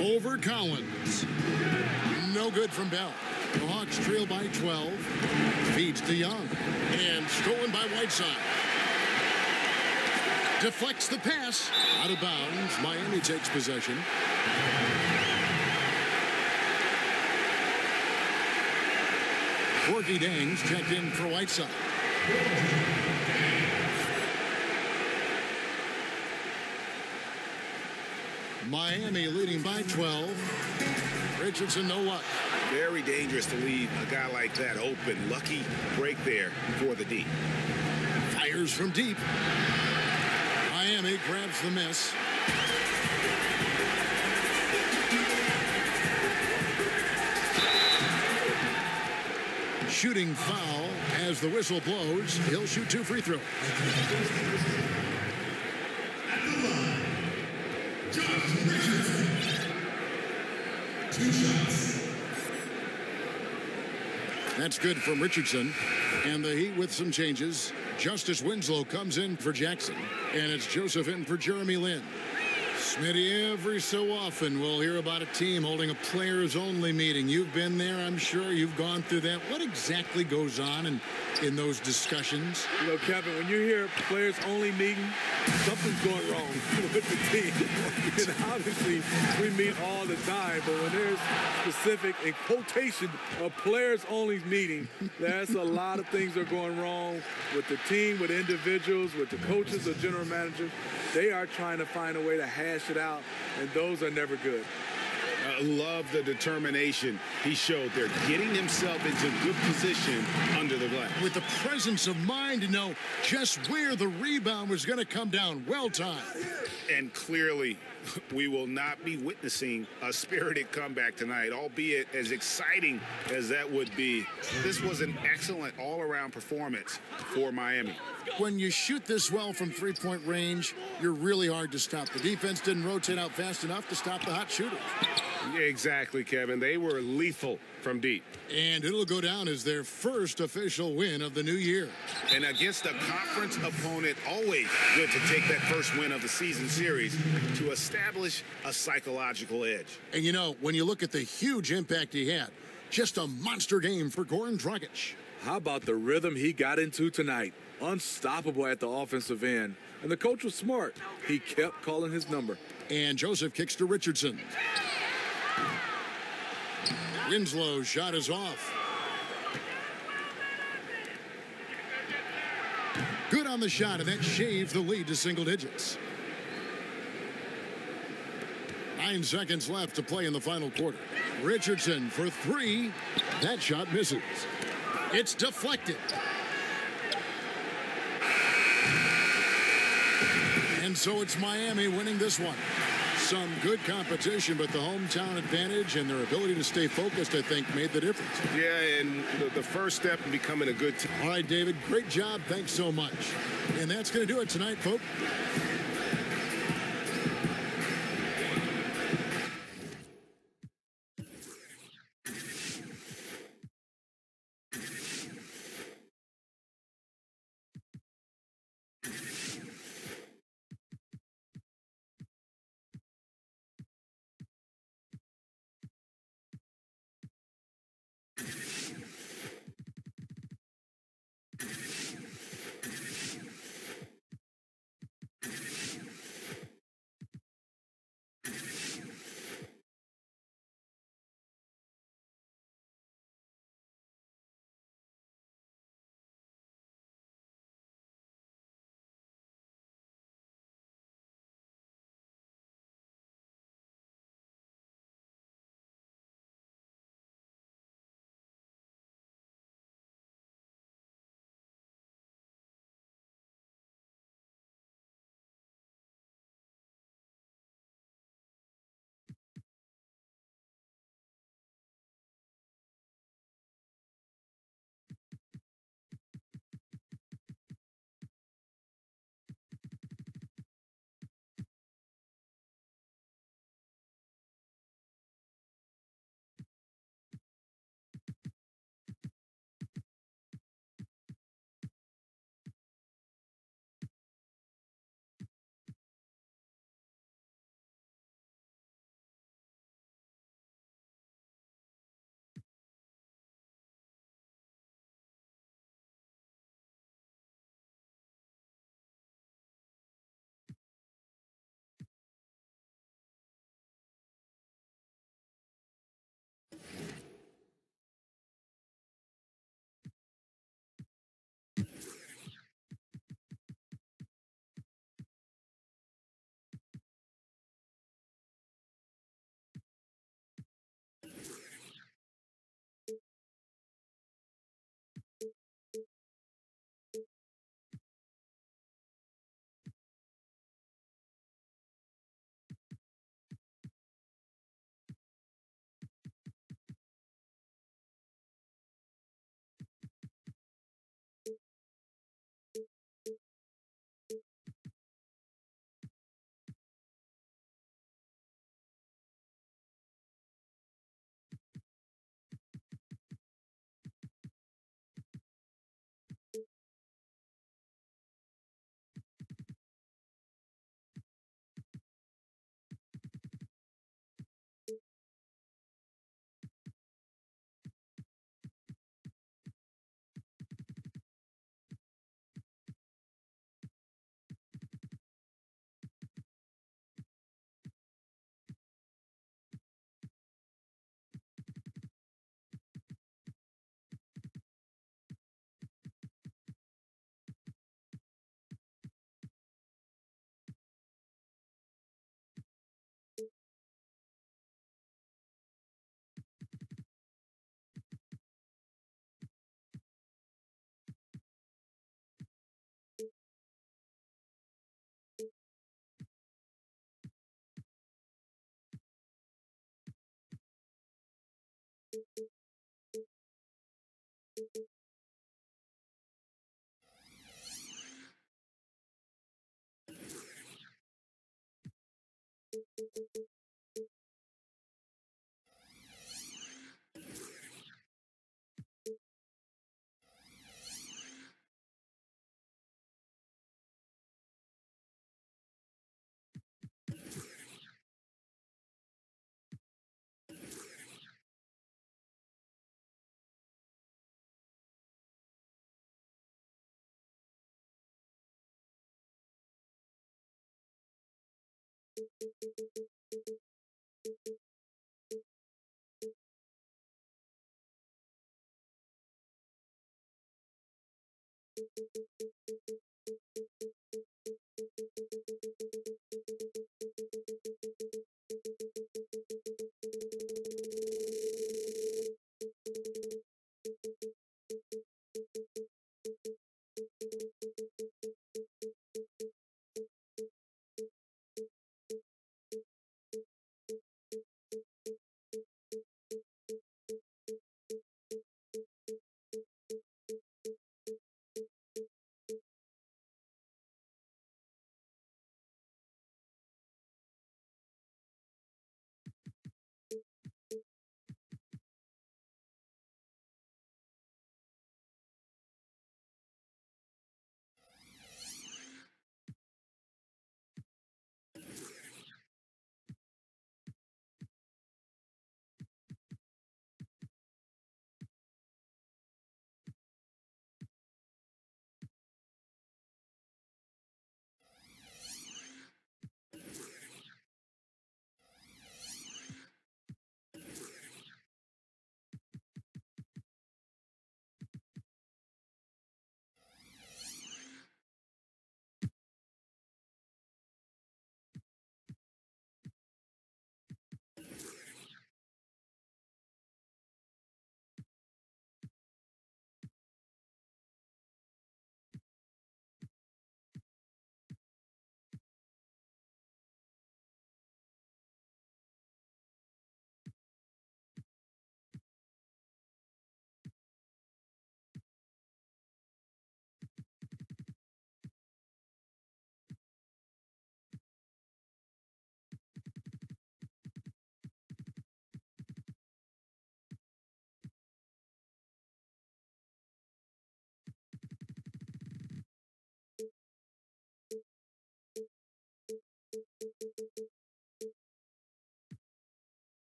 Over Collins. No good from Bell. The Hawks trail by 12. Feeds to Young. And stolen by Whiteside. Deflects the pass. Out of bounds. Miami takes possession. Corky Dangs checked in for Whiteside. Miami leading by 12. Richardson, no luck. Very dangerous to leave a guy like that open. Lucky break there for the D. Fires from deep. Miami grabs the miss. Shooting foul as the whistle blows. He'll shoot 2 free throws. At the line, Josh Richardson. 2 shots. That's good from Richardson. And the Heat with some changes. Justice Winslow comes in for Jackson. And it's Joseph in for Jeremy Lin. Smitty, every so often we'll hear about a team holding a players-only meeting. You've been there, I'm sure. You've gone through that. What exactly goes on in those discussions? You know, Kevin, when you hear players-only meeting, something's going wrong with the team. And obviously, we meet all the time, but when there's specific, in quotation, a players-only meeting, that's a lot of things are going wrong with the team, with individuals, with the coaches or general managers. They are trying to find a way to hash it out, and those are never good. I love the determination he showed there, getting himself into good position under the glass. With the presence of mind to know just where the rebound was going to come down. Well timed. And clearly, we will not be witnessing a spirited comeback tonight, albeit as exciting as that would be. This was an excellent all-around performance for Miami. When you shoot this well from three-point range, you're really hard to stop. The defense didn't rotate out fast enough to stop the hot shooters. Exactly, Kevin. They were lethal from deep. And it'll go down as their first official win of the new year. And against a conference opponent, always good to take that first win of the season series to establish a psychological edge. And, you know, when you look at the huge impact he had, just a monster game for Goran Dragic. How about the rhythm he got into tonight? Unstoppable at the offensive end. And the coach was smart. He kept calling his number. And Joseph kicks to Richardson. Winslow's shot is off. Good on the shot, and that shaves the lead to single digits. 9 seconds left to play in the final quarter. Richardson for 3. That shot misses. It's deflected. And so it's Miami winning this one. Some good competition, but the hometown advantage and their ability to stay focused, I think, made the difference. Yeah, and the first step in becoming a good team. All right, David, great job. Thanks so much. And that's going to do it tonight, folks.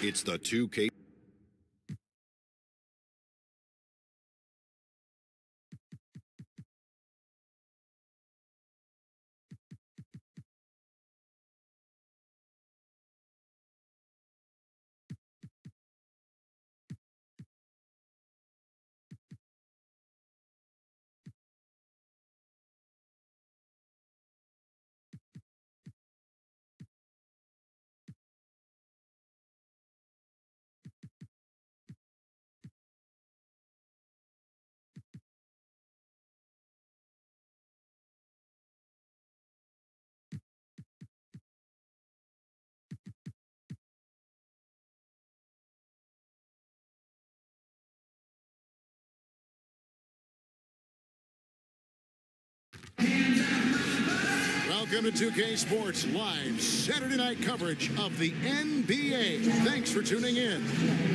It's the 2K. Welcome to 2K Sports Live Saturday night coverage of the NBA. Thanks for tuning in.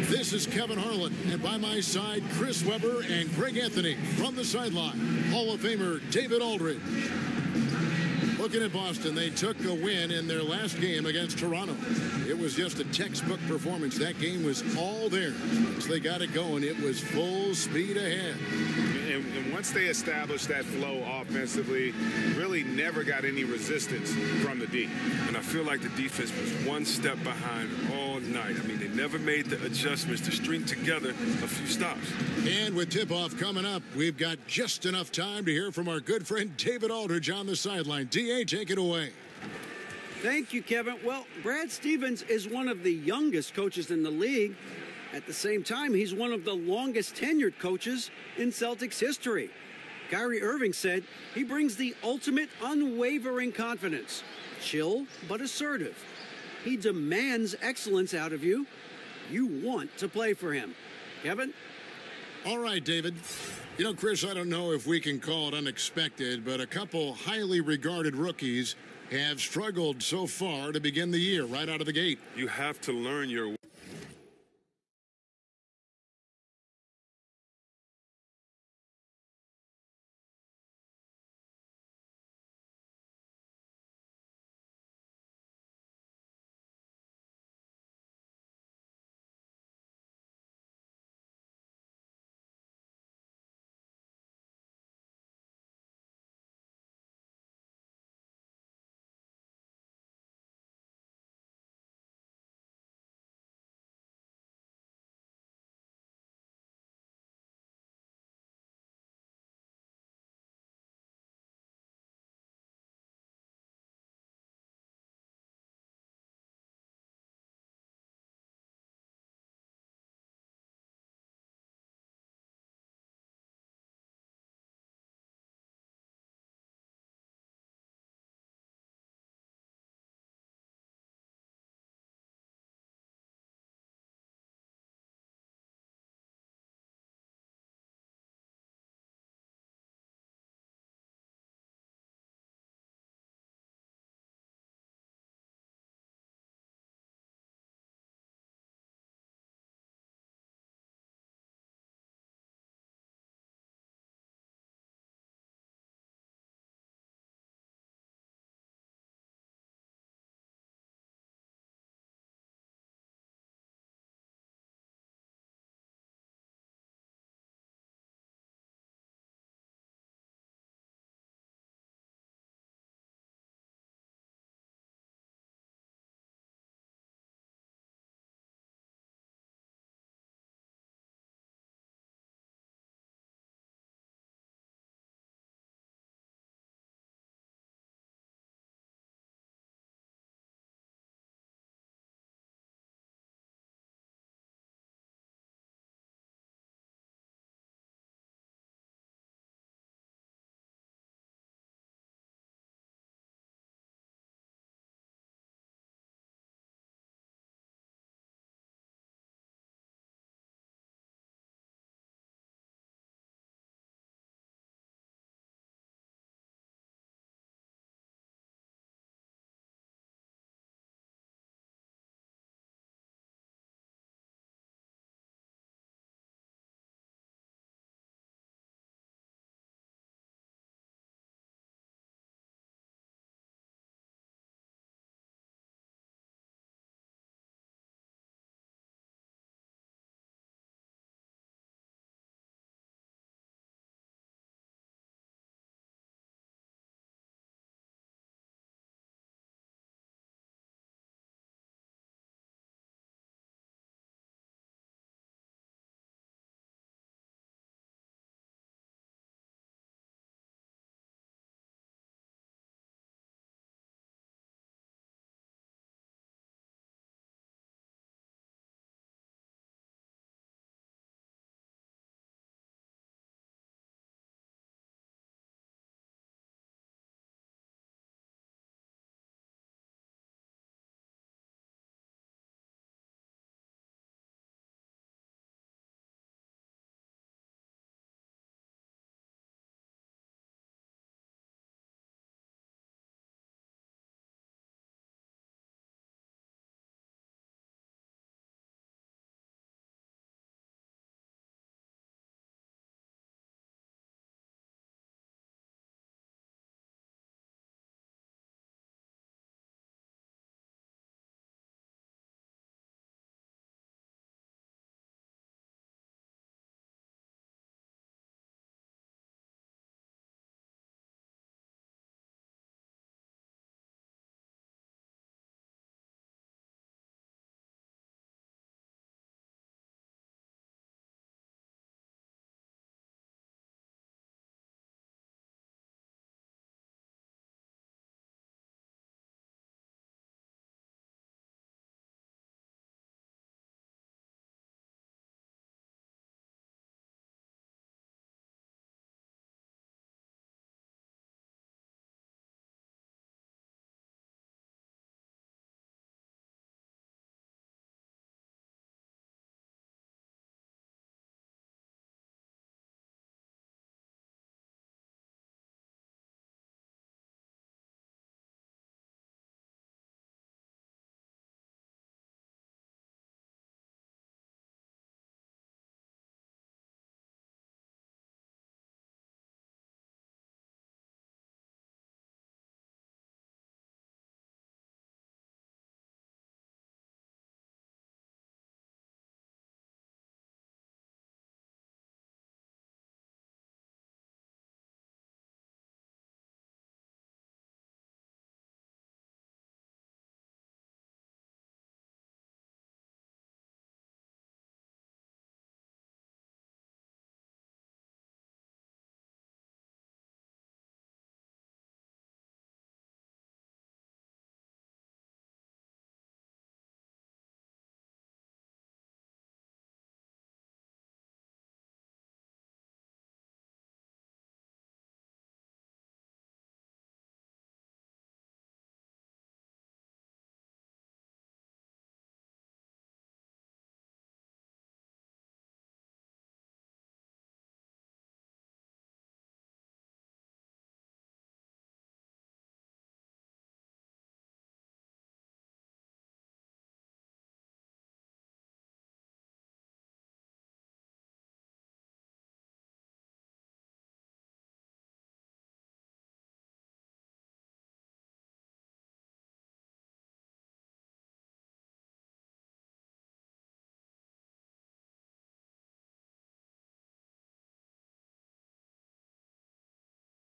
This is Kevin Harlan, and by my side, Chris Webber and Greg Anthony. From the sideline, Hall of Famer David Aldridge. Looking at Boston, they took a win in their last game against Toronto. It was just a textbook performance. That game was all there. Once they got it going, it was full speed ahead. And once they established that flow offensively, really never got any resistance from the D. And I feel like the defense was one step behind all night. I mean, they never made the adjustments to string together a few stops. And with tip-off coming up, we've got just enough time to hear from our good friend David Aldridge on the sideline. DA, take it away. Thank you, Kevin. Well, Brad Stevens is one of the youngest coaches in the league. At the same time, he's one of the longest tenured coaches in Celtics history. Kyrie Irving said he brings the ultimate unwavering confidence. Chill, but assertive. He demands excellence out of you. You want to play for him. Kevin? All right, David. You know, Chris, I don't know if we can call it unexpected, but a couple highly regarded rookies have struggled so far to begin the year right out of the gate. You have to learn your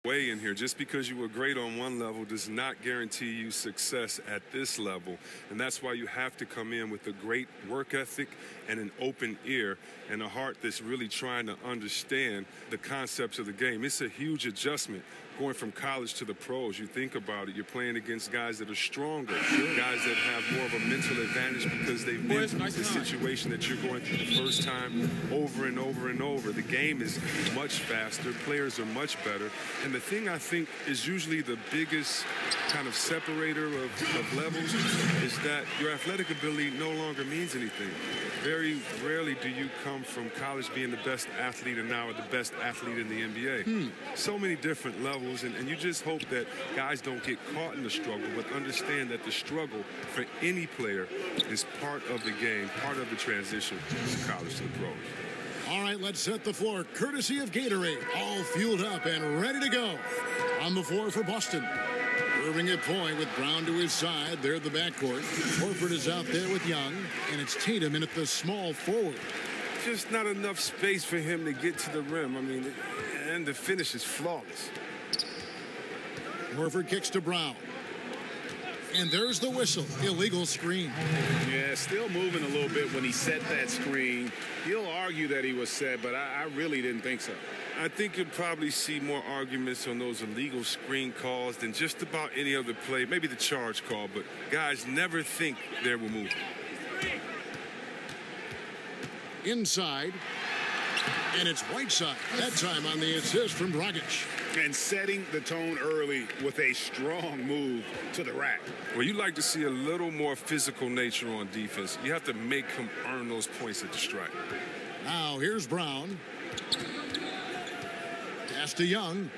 Way in here, just because you were great on one level does not guarantee you success at this level, and that's why you have to come in with a great work ethic and an open ear and a heart that's really trying to understand the concepts of the game. It's a huge adjustment going from college to the pros. You think about it, you're playing against guys that are stronger, guys that have more of a mental advantage because they've been through the situation that you're going through the first time over and over and over. The game is much faster, players are much better, and the thing I think is usually the biggest kind of separator of levels is that your athletic ability no longer means anything. Very rarely do you come from college being the best athlete and now the best athlete in the NBA. So many different levels, and you just hope that guys don't get caught in the struggle, but understand that the struggle for any player is part of the game, part of the transition from college to the pros. All right, let's set the floor. Courtesy of Gatorade, all fueled up and ready to go. On the floor for Boston. Irving at point with Brown to his side. There at the backcourt. Horford is out there with Young, and it's Tatum in at the small forward. Just not enough space for him to get to the rim. I mean, and the finish is flawless. Horford kicks to Brown. And there's the whistle. Illegal screen. Yeah, still moving a little bit when he set that screen. He'll argue that he was set, but I really didn't think so. I think you'll probably see more arguments on those illegal screen calls than just about any other play. Maybe the charge call, but guys never think they will move. Inside. And it's Whiteside. That time on the assist from Dragic. And setting the tone early with a strong move to the rack. Well, you like to see a little more physical nature on defense. You have to make him earn those points at the strike. Now here's Brown. Pass to Young.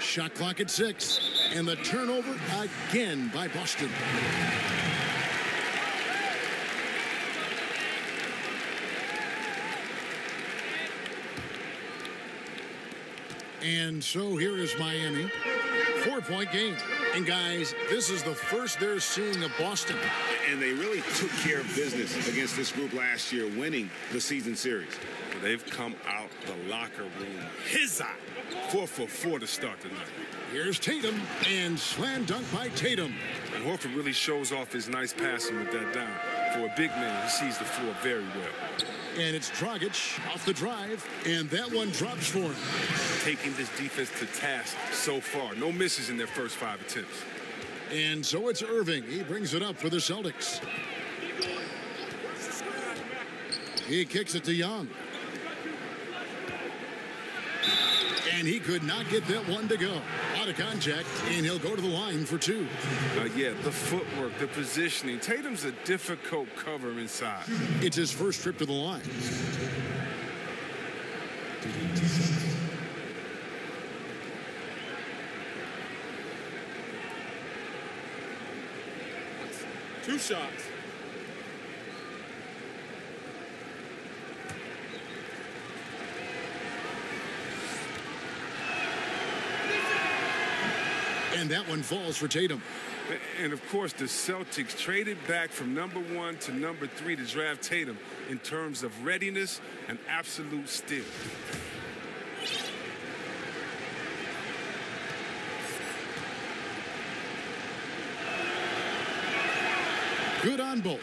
Shot clock at 6. And the turnover again by Boston. And so here is Miami. 4-point game. And guys, this is the first they're seeing of Boston. And they really took care of business against this group last year, winning the season series. They've come out the locker room his eye. 4 for 4 to start the night. Here's Tatum, and slam dunk by Tatum. And Horford really shows off his nice passing with that down. For a big man, he sees the floor very well. And it's Dragic off the drive, and that one drops for him. Taking this defense to task so far. No misses in their first 5 attempts. And so it's Irving. He brings it up for the Celtics. He kicks it to Young. And he could not get that one to go. Out of contact, and he'll go to the line for 2. Yeah, the footwork, the positioning. Tatum's a difficult cover inside. It's his first trip to the line. Two shots. And that one falls for Tatum. And, of course, the Celtics traded back from number 1 to number 3 to draft Tatum in terms of readiness and absolute steal. Good on both.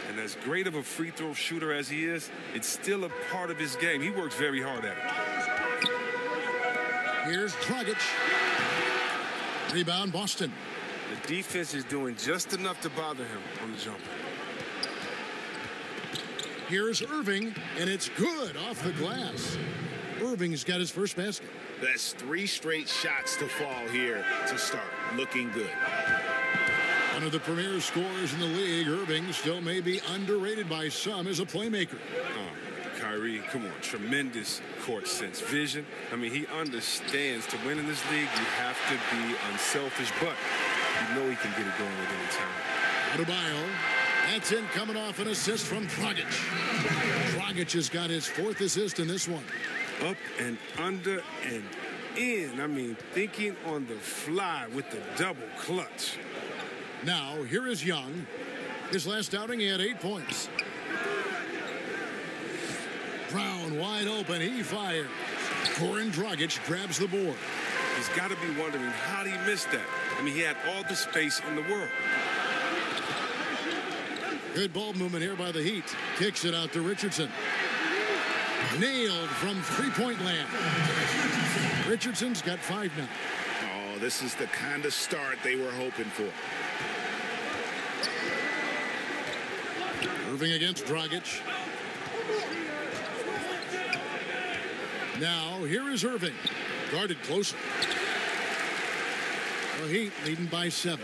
And as great of a free throw shooter as he is, it's still a part of his game. He works very hard at it. Here's Dragic. Rebound, Boston. The defense is doing just enough to bother him on the jumper. Here's Irving, and it's good off the glass. Irving's got his first basket. That's 3 straight shots to fall here to start. Looking good. One of the premier scorers in the league, Irving still may be underrated by some as a playmaker. Kyrie, come on, tremendous court sense, vision. I mean, he understands to win in this league, you have to be unselfish, but you know he can get it going at any time. Adebayo, that's in coming off an assist from Dragic. Dragic has got his 4th assist in this one. Up and under and in. I mean, thinking on the fly with the double clutch. Now, here is Young. His last outing, he had 8 points. Brown wide open. He fires. Goran Dragic grabs the board. He's got to be wondering how did he miss that. I mean, he had all the space in the world. Good ball movement here by the Heat. Kicks it out to Richardson. Nailed from three-point land. Richardson's got 5 now. Oh, this is the kind of start they were hoping for. Irving against Dragic. Now, here is Irving. Guarded closer. The Heat leading by 7.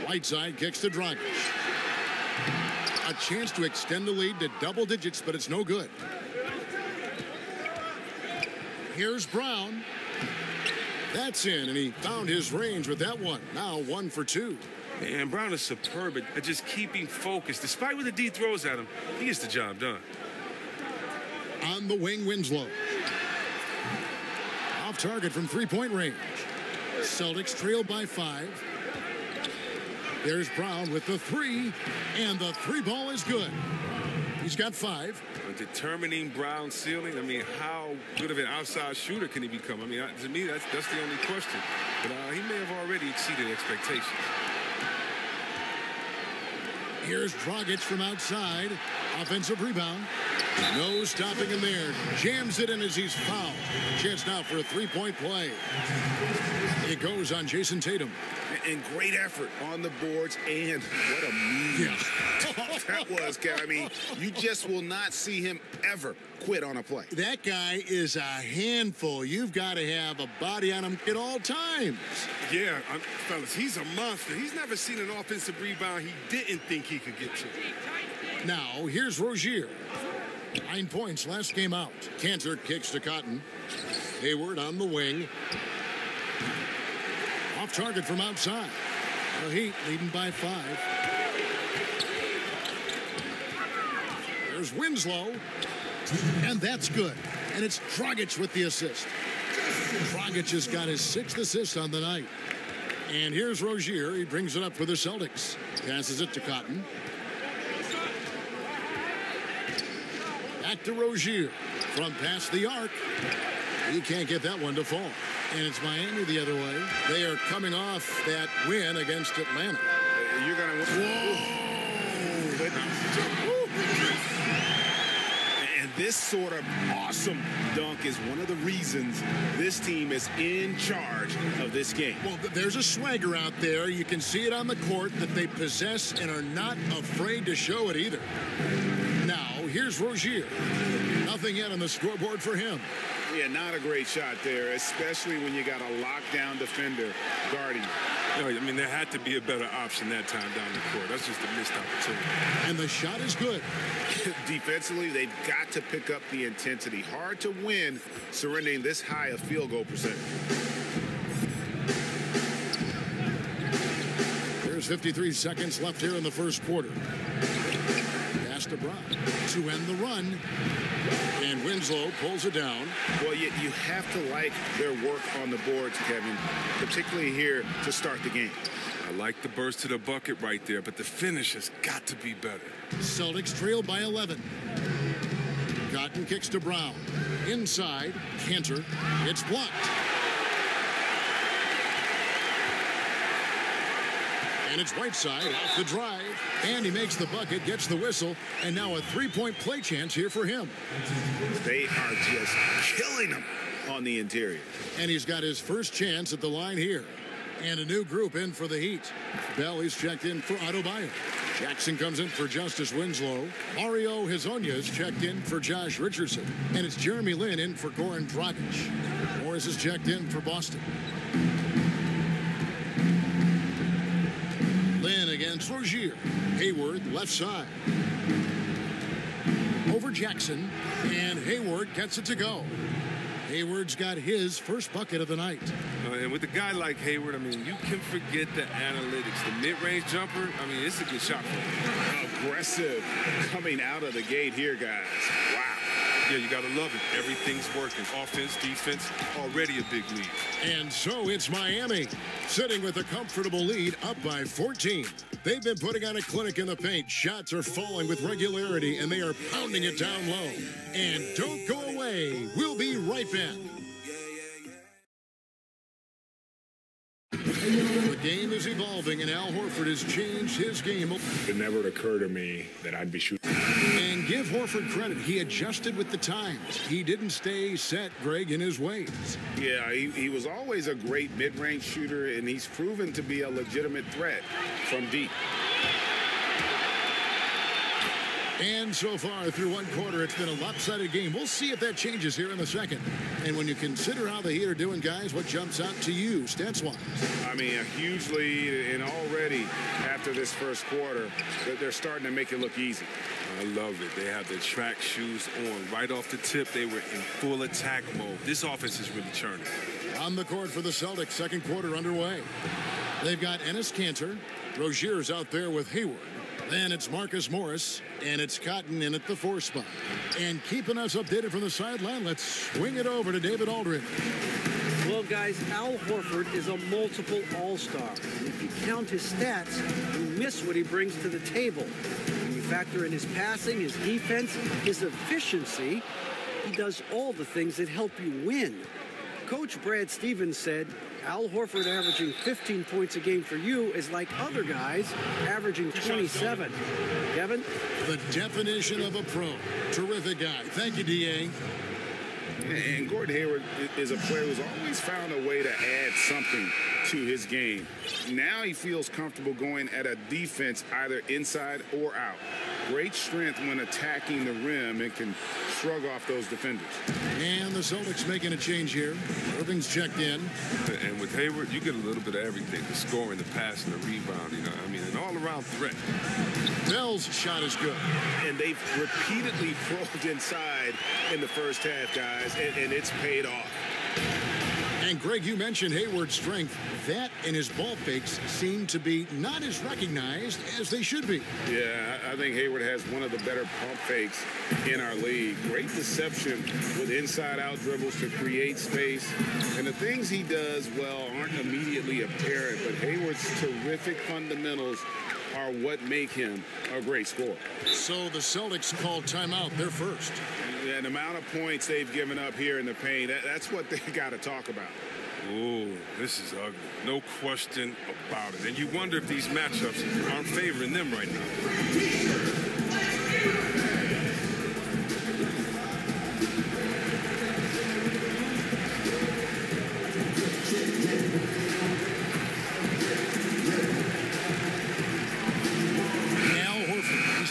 Whiteside kicks to Dragic. A chance to extend the lead to double digits, but it's no good. Here's Brown. That's in, and he found his range with that one. Now 1 for 2. And Brown is superb at just keeping focused. Despite what the D throws at him, he gets the job done. On the wing, Winslow. Off target from three-point range. Celtics trail by 5. There's Brown with the 3, and the 3 ball is good. He's got 5. Determining Brown's ceiling, I mean, how good of an outside shooter can he become? I mean, to me, that's the only question. But he may have already exceeded expectations. Here's Dragic from outside. Offensive rebound. No stopping him there. Jams it in as he's fouled. Chance now for a 3-point play. It goes on Jason Tatum. And great effort on the boards, and what a move that was, Kev. I mean, you just will not see him ever quit on a play. That guy is a handful. You've got to have a body on him at all times. Yeah, fellas, he's a monster. He's never seen an offensive rebound he didn't think he could get to. Now, here's Rozier. 9 points last game out. Cantor kicks to Cotton. Hayward on the wing. Off target from outside. The Heat leading by 5. There's Winslow. And that's good. And it's Dragic with the assist. Dragic has got his 6th assist on the night. And here's Rozier. He brings it up for the Celtics. Passes it to Cotton. Back to Rozier. From past the arc. He can't get that one to fall. And it's Miami the other way. They are coming off that win against Atlanta. You're going to... And this sort of awesome dunk is one of the reasons this team is in charge of this game. Well, there's a swagger out there. You can see it on the court that they possess and are not afraid to show it either. Now, here's Rozier. Nothing yet on the scoreboard for him. Yeah, not a great shot there, especially when you got a lockdown defender guarding. No, I mean, there had to be a better option that time down the court. That's just a missed opportunity. And the shot is good. Defensively, they've got to pick up the intensity. Hard to win surrendering this high a field goal percentage. There's 53 seconds left here in the first quarter. Pass to Brown to end the run. And Winslow pulls it down. Well, you have to like their work on the boards, Kevin, particularly here to start the game. I like the burst to the bucket right there, but the finish has got to be better. Celtics trail by 11. Cotton kicks to Brown. Inside, Cantor. It's blocked. And it's Whiteside off the drive. And he makes the bucket, gets the whistle, and now a 3-point play chance here for him. They are just killing him on the interior. And he's got his first chance at the line here. And a new group in for the Heat. Bell is checked in for Adebayo. Jackson comes in for Justice Winslow. Mario Hezonja is checked in for Josh Richardson. And it's Jeremy Lin in for Goran Dragic. Morris is checked in for Boston. Lin against Rozier. Hayward left side. Over Jackson. And Hayward gets it to go. Hayward's got his first bucket of the night. And with a guy like Hayward, I mean, you can forget the analytics. The mid-range jumper, I mean, it's a good shot for him. Aggressive coming out of the gate here, guys. Wow. Yeah, you got to love it. Everything's working. Offense, defense, already a big lead. And so it's Miami, sitting with a comfortable lead up by 14. They've been putting on a clinic in the paint. Shots are falling with regularity, and they are pounding it down low. And don't go away. We'll be right back. The game is evolving, and Al Horford has changed his game. It never occurred to me that I'd be shooting. And give Horford credit. He adjusted with the times. He didn't stay set, Greg, in his ways. Yeah, he was always a great mid-range shooter, and he's proven to be a legitimate threat from deep. And so far, through one quarter, it's been a lopsided game. We'll see if that changes here in the second. And when you consider how the Heat are doing, guys, what jumps out to you, stats-wise? I mean, a huge lead, and already after this first quarter, they're starting to make it look easy. I love it. They have the track shoes on. Right off the tip, they were in full attack mode. This offense is really churning. On the court for the Celtics, second quarter underway. They've got Enes Kanter. Rozier's out there with Hayward. Then it's Marcus Morris, and it's Cotton in at the 4 spot. And keeping us updated from the sideline, let's swing it over to David Aldridge. Well, guys, Al Horford is a multiple all-star. And if you count his stats, you miss what he brings to the table. When you factor in his passing, his defense, his efficiency, he does all the things that help you win. Coach Brad Stevens said, Al Horford averaging 15 points a game for you is like other guys averaging 27. Kevin? The definition of a pro. Terrific guy. Thank you, D.A. And Gordon Hayward is a player who's always found a way to add something to his game. Now he feels comfortable going at a defense either inside or out. Great strength when attacking the rim and can shrug off those defenders. And the Celtics making a change here. Irving's checked in. And with Hayward, you get a little bit of everything. The scoring, the passing, the rebounding. I mean, an all-around threat. Bell's shot is good. And they've repeatedly probed inside in the first half, guys, and it's paid off. And, Greg, you mentioned Hayward's strength. That and his ball fakes seem to be not as recognized as they should be. Yeah, I think Hayward has one of the better pump fakes in our league. Great deception with inside-out dribbles to create space. And the things he does well aren't immediately apparent, but Hayward's terrific fundamentals are what make him a great scorer. So the Celtics call timeout. They're first. And the amount of points they've given up here in the paint, that's what they got to talk about. Oh, this is ugly. No question about it. And you wonder if these matchups aren't favoring them right now.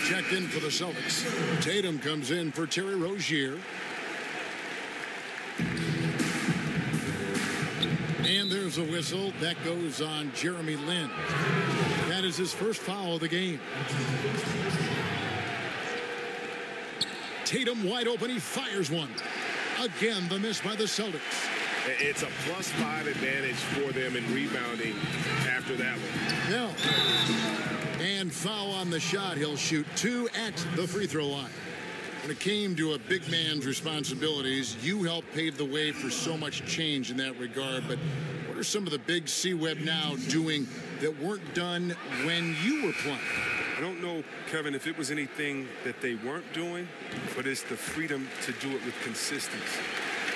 Checked in for the Celtics. Tatum comes in for Terry Rozier. And there's a whistle. That goes on Jeremy Lin. That is his first foul of the game. Tatum wide open. He fires one. Again, the miss by the Celtics. It's a +5 advantage for them in rebounding after that one. Yeah. And foul on the shot. He'll shoot 2 at the free throw line. When it came to a big man's responsibilities, you helped pave the way for so much change in that regard. But what are some of the big C-Web now doing that weren't done when you were playing? I don't know, Kevin, if it was anything that they weren't doing, but it's the freedom to do it with consistency.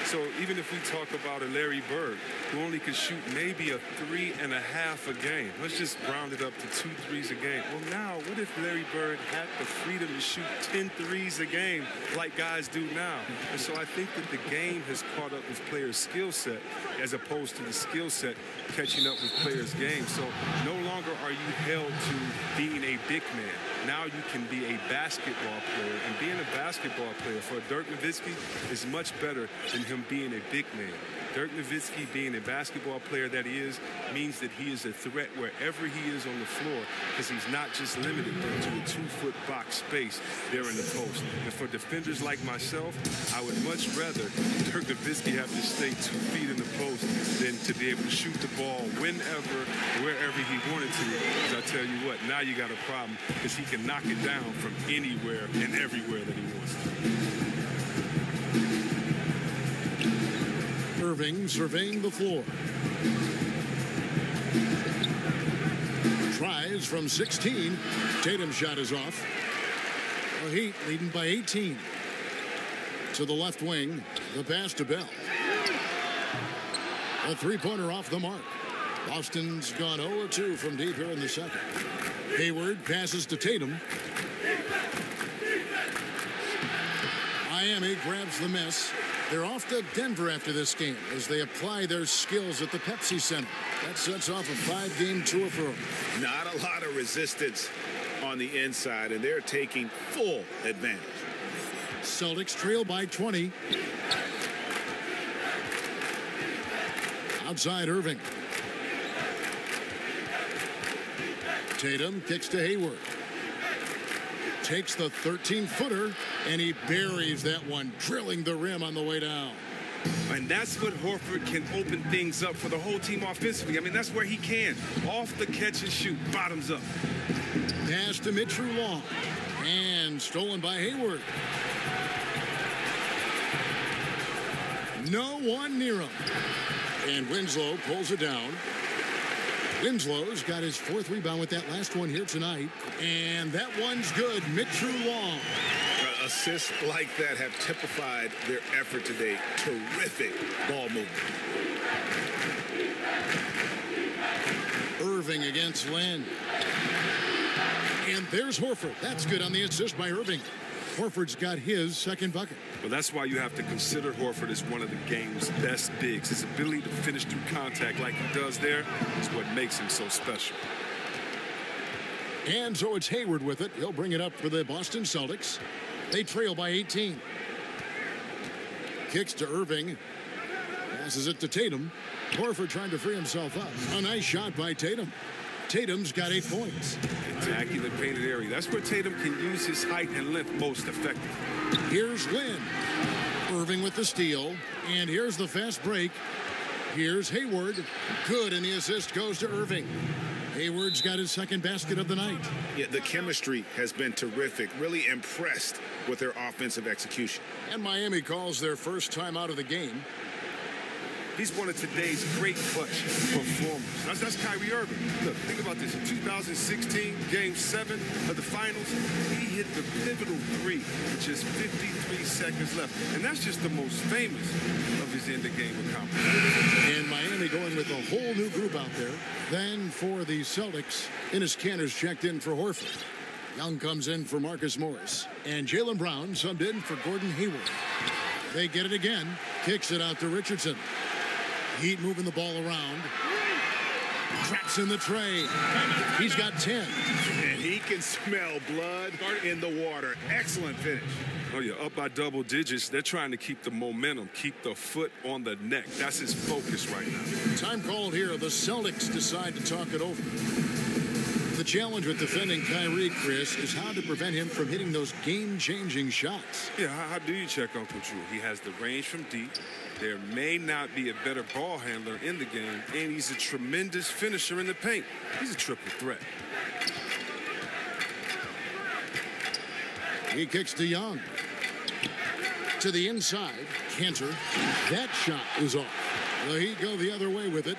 So even if we talk about a Larry Bird, who only could shoot maybe a 3.5 a game, let's just round it up to 2 threes a game. Well, now, what if Larry Bird had the freedom to shoot 10 threes a game like guys do now? And so I think that the game has caught up with players' skill set as opposed to the skill set catching up with players' game. So no longer are you held to being a big man. Now you can be a basketball player, and being a basketball player for Dirk Nowitzki is much better than him being a big man. Dirk Nowitzki, being a basketball player that he is, means that he is a threat wherever he is on the floor, because he's not just limited to a 2-foot box space there in the post. And for defenders like myself, I would much rather Dirk Nowitzki have to stay 2 feet in the post than to be able to shoot the ball whenever, wherever he wanted to. Because I tell you what, now you got a problem, because he can knock it down from anywhere and everywhere that he wants to. Irving surveying the floor. Tries from 16. Tatum's shot is off. The Heat leading by 18. To the left wing, the pass to Bell. A three-pointer off the mark. Boston's gone 0-2 from deep here in the second. Hayward passes to Tatum. Miami grabs the miss. They're off to Denver after this game as they apply their skills at the Pepsi Center. That sets off a 5-game tour for them. Not a lot of resistance on the inside, and they're taking full advantage. Celtics trail by 20. Outside Irving. Tatum kicks to Hayward. Takes the 13-footer, and he buries that one, drilling the rim on the way down. And that's what Horford can open things up for the whole team offensively. I mean, that's where he can. Off the catch and shoot, bottoms up. Pass to Mitchell Long, and stolen by Hayward. No one near him. And Winslow pulls it down. Winslow's got his 4th rebound with that last one here tonight. And that one's good. Mitchell Long. Assists like that have typified their effort today. Terrific ball movement. Irving against Lynn. And there's Horford. That's good on the assist by Irving. Horford's got his second bucket. Well, that's why you have to consider Horford as one of the game's best bigs. His ability to finish through contact like he does there is what makes him so special. And so it's Hayward with it. He'll bring it up for the Boston Celtics. They trail by 18. Kicks to Irving. Passes it to Tatum. Horford trying to free himself up. A nice shot by Tatum. Tatum's got 8 points. Attacking the painted area. That's where Tatum can use his height and length most effectively. Here's Lynn. Irving with the steal. And here's the fast break. Here's Hayward. Good, and the assist goes to Irving. Hayward's got his second basket of the night. Yeah, the chemistry has been terrific. Really impressed with their offensive execution. And Miami calls their first time out of the game. He's one of today's great clutch performers. That's Kyrie Irving. Look, think about this. In 2016, Game 7 of the Finals, he hit the pivotal 3 with just 53 seconds left. And that's just the most famous of his end-of-game accomplishments. And Miami going with a whole new group out there. Then for the Celtics, Enes Kanter's checked in for Horford. Young comes in for Marcus Morris. And Jaylen Brown subbed in for Gordon Hayward. They get it again. Kicks it out to Richardson. Heat moving the ball around. Traps in the tray. He's got 10. And he can smell blood in the water. Excellent finish. Oh, yeah, up by double digits. They're trying to keep the momentum, keep the foot on the neck. That's his focus right now. Time called here. The Celtics decide to talk it over. The challenge with defending Kyrie, Chris, is how to prevent him from hitting those game-changing shots. Yeah, how do you check Uncle Drew? He has the range from deep. There may not be a better ball handler in the game, and he's a tremendous finisher in the paint. He's a triple threat. He kicks to Young. To the inside, Kanter. That shot is off. The Heat go the other way with it.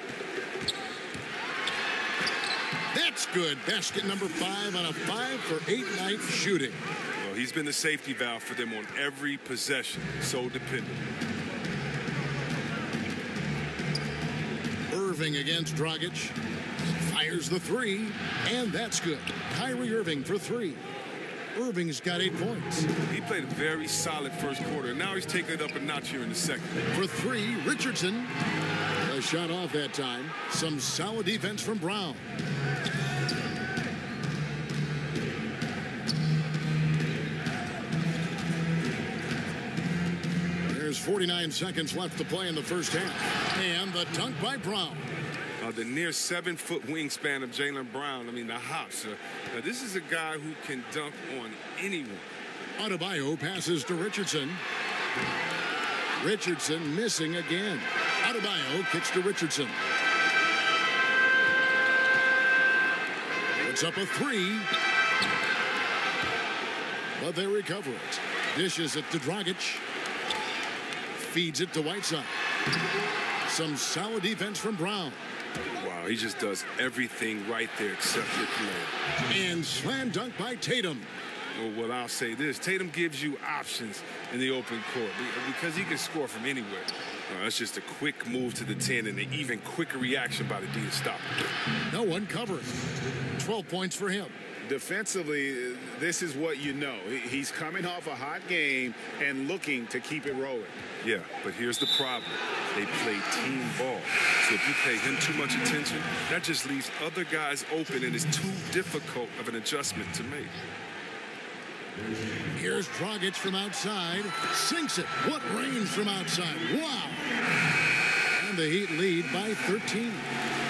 That's good. Basket number 5 on a 5-for-8 night shooting. Well, he's been the safety valve for them on every possession. So dependent. Irving against Dragic. Fires the 3, and that's good. Kyrie Irving for 3. Irving's got 8 points. He played a very solid first quarter. Now he's taking it up a notch here in the second. For 3, Richardson. A shot off that time. Some solid defense from Brown. There's 49 seconds left to play in the first half. And the dunk by Brown. The near 7-foot wingspan of Jaylen Brown. I mean, the hops. Now, this is a guy who can dunk on anyone. Adebayo passes to Richardson. Richardson missing again. Adebayo kicks to Richardson. It's up a 3. But they recover it. Dishes it to Dragic. Feeds it to Whiteside. Some solid defense from Brown. Wow, he just does everything right there except hit play. And slam dunk by Tatum. Well, I'll say this. Tatum gives you options in the open court because he can score from anywhere. That's just a quick move to the 10 and an even quicker reaction by the D to stop him. No one covering. 12 points for him. Defensively, this is what you know. He's coming off a hot game and looking to keep it rolling. Yeah, but here's the problem. They play team ball. So if you pay him too much attention, that just leaves other guys open and it's too difficult of an adjustment to make. Here's Dragic from outside. Sinks it. What range from outside. Wow. And the Heat lead by 13.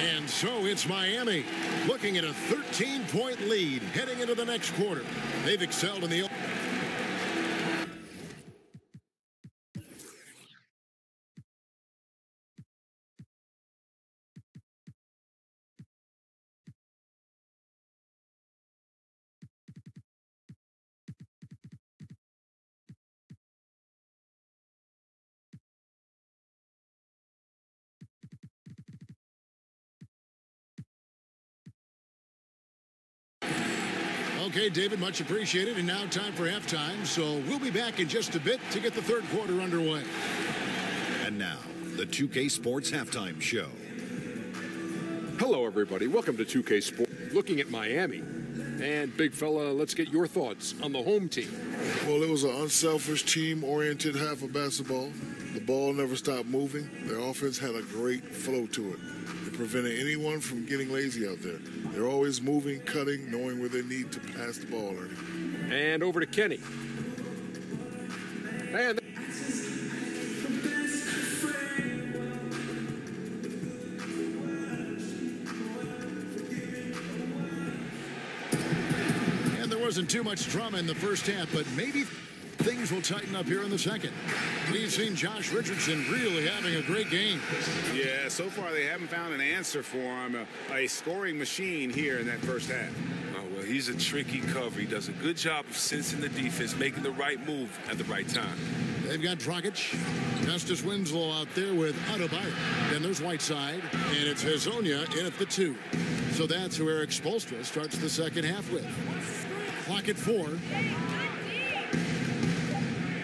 And so it's Miami looking at a 13-point lead heading into the next quarter. They've excelled in the Okay, David, much appreciated. And now time for halftime. So we'll be back in just a bit to get the third quarter underway. And now, the 2K Sports Halftime Show. Hello, everybody. Welcome to 2K Sports. Looking at Miami. And, big fella, let's get your thoughts on the home team. Well, it was an unselfish, team-oriented half of basketball. The ball never stopped moving. Their offense had a great flow to it. It prevented anyone from getting lazy out there. They're always moving, cutting, knowing where they need to pass the ball, Ernie. And over to Kenny. And there wasn't too much drama in the first half, but maybe things will tighten up here in the second. We've seen Josh Richardson really having a great game. Yeah, so far they haven't found an answer for him. A scoring machine here in that first half. Oh, well, he's a tricky cover. He does a good job of sensing the defense, making the right move at the right time. They've got Dragic, Justice Winslow out there with Adebayo. Then there's Whiteside, and it's Hezonja in at the 2. So that's who Eric Spoelstra starts the second half with. Clock at 4.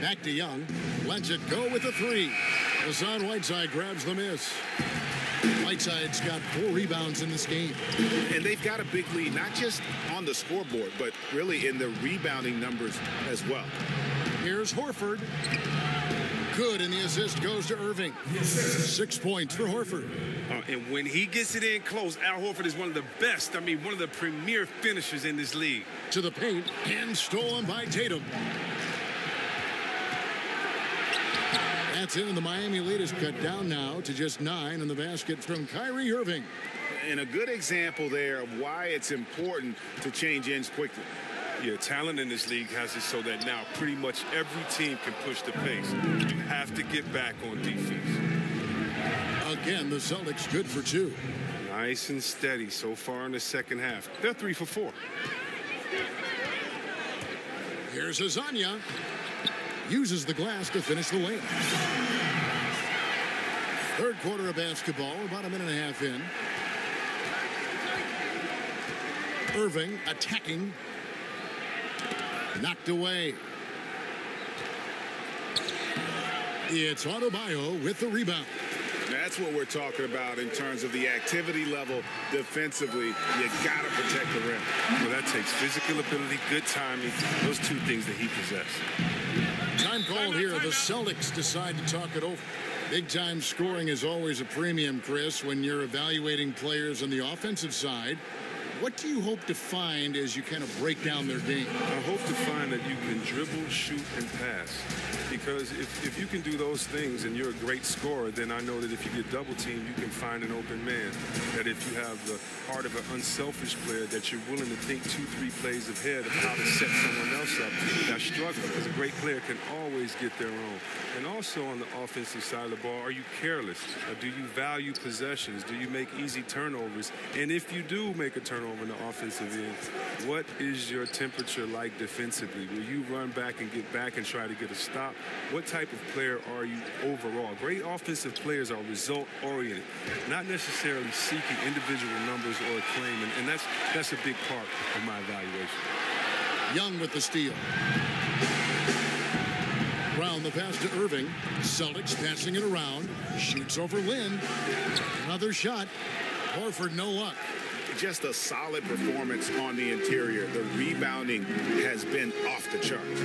Back to Young. Lets it go with a 3. Hassan Whiteside grabs the miss. Whiteside's got 4 rebounds in this game. And they've got a big lead, not just on the scoreboard, but really in the rebounding numbers as well. Here's Horford. Good, and the assist goes to Irving. 6 points for Horford. And when he gets it in close, Al Horford is one of the best, one of the premier finishers in this league. To the paint, and stolen by Tatum. That's in, and the Miami lead is cut down now to just 9 in the basket from Kyrie Irving. And a good example there of why it's important to change ends quickly. Yeah, talent in this league has it so that now pretty much every team can push the pace. You have to get back on defense. Again, the Celtics good for 2. Nice and steady so far in the second half. They're 3 for 4. Here's Hezonja. Uses the glass to finish the layup. Third quarter of basketball, about a minute and a half in. Irving attacking. Knocked away. It's Adebayo with the rebound. That's what we're talking about in terms of the activity level defensively. You got to protect the rim. Well, that takes physical ability, good timing, those 2 things that he possesses. Time called here. The Celtics decide to talk it over. Big-time scoring is always a premium, Chris, when you're evaluating players on the offensive side. What do you hope to find as you kind of break down their game? I hope to find that you can dribble, shoot, and pass. Because if you can do those things and you're a great scorer, then I know that if you get double-teamed, you can find an open man. That if you have the heart of an unselfish player, that you're willing to think 2-3 plays ahead of how to set someone else up that's struggling. Because a great player can always get their own. And also on the offensive side of the ball, are you careless? Do you value possessions? Do you make easy turnovers? And if you do make a turnover, turnover in the offensive end. What is your temperature like defensively? Will you run back and get back and try to get a stop? What type of player are you overall? Great offensive players are result-oriented, not necessarily seeking individual numbers or acclaim, and that's a big part of my evaluation. Young with the steal. Brown the pass to Irving. Celtics passing it around. Shoots over Lynn. Another shot. Horford no luck. Just a solid performance on the interior. The rebounding has been off the charts.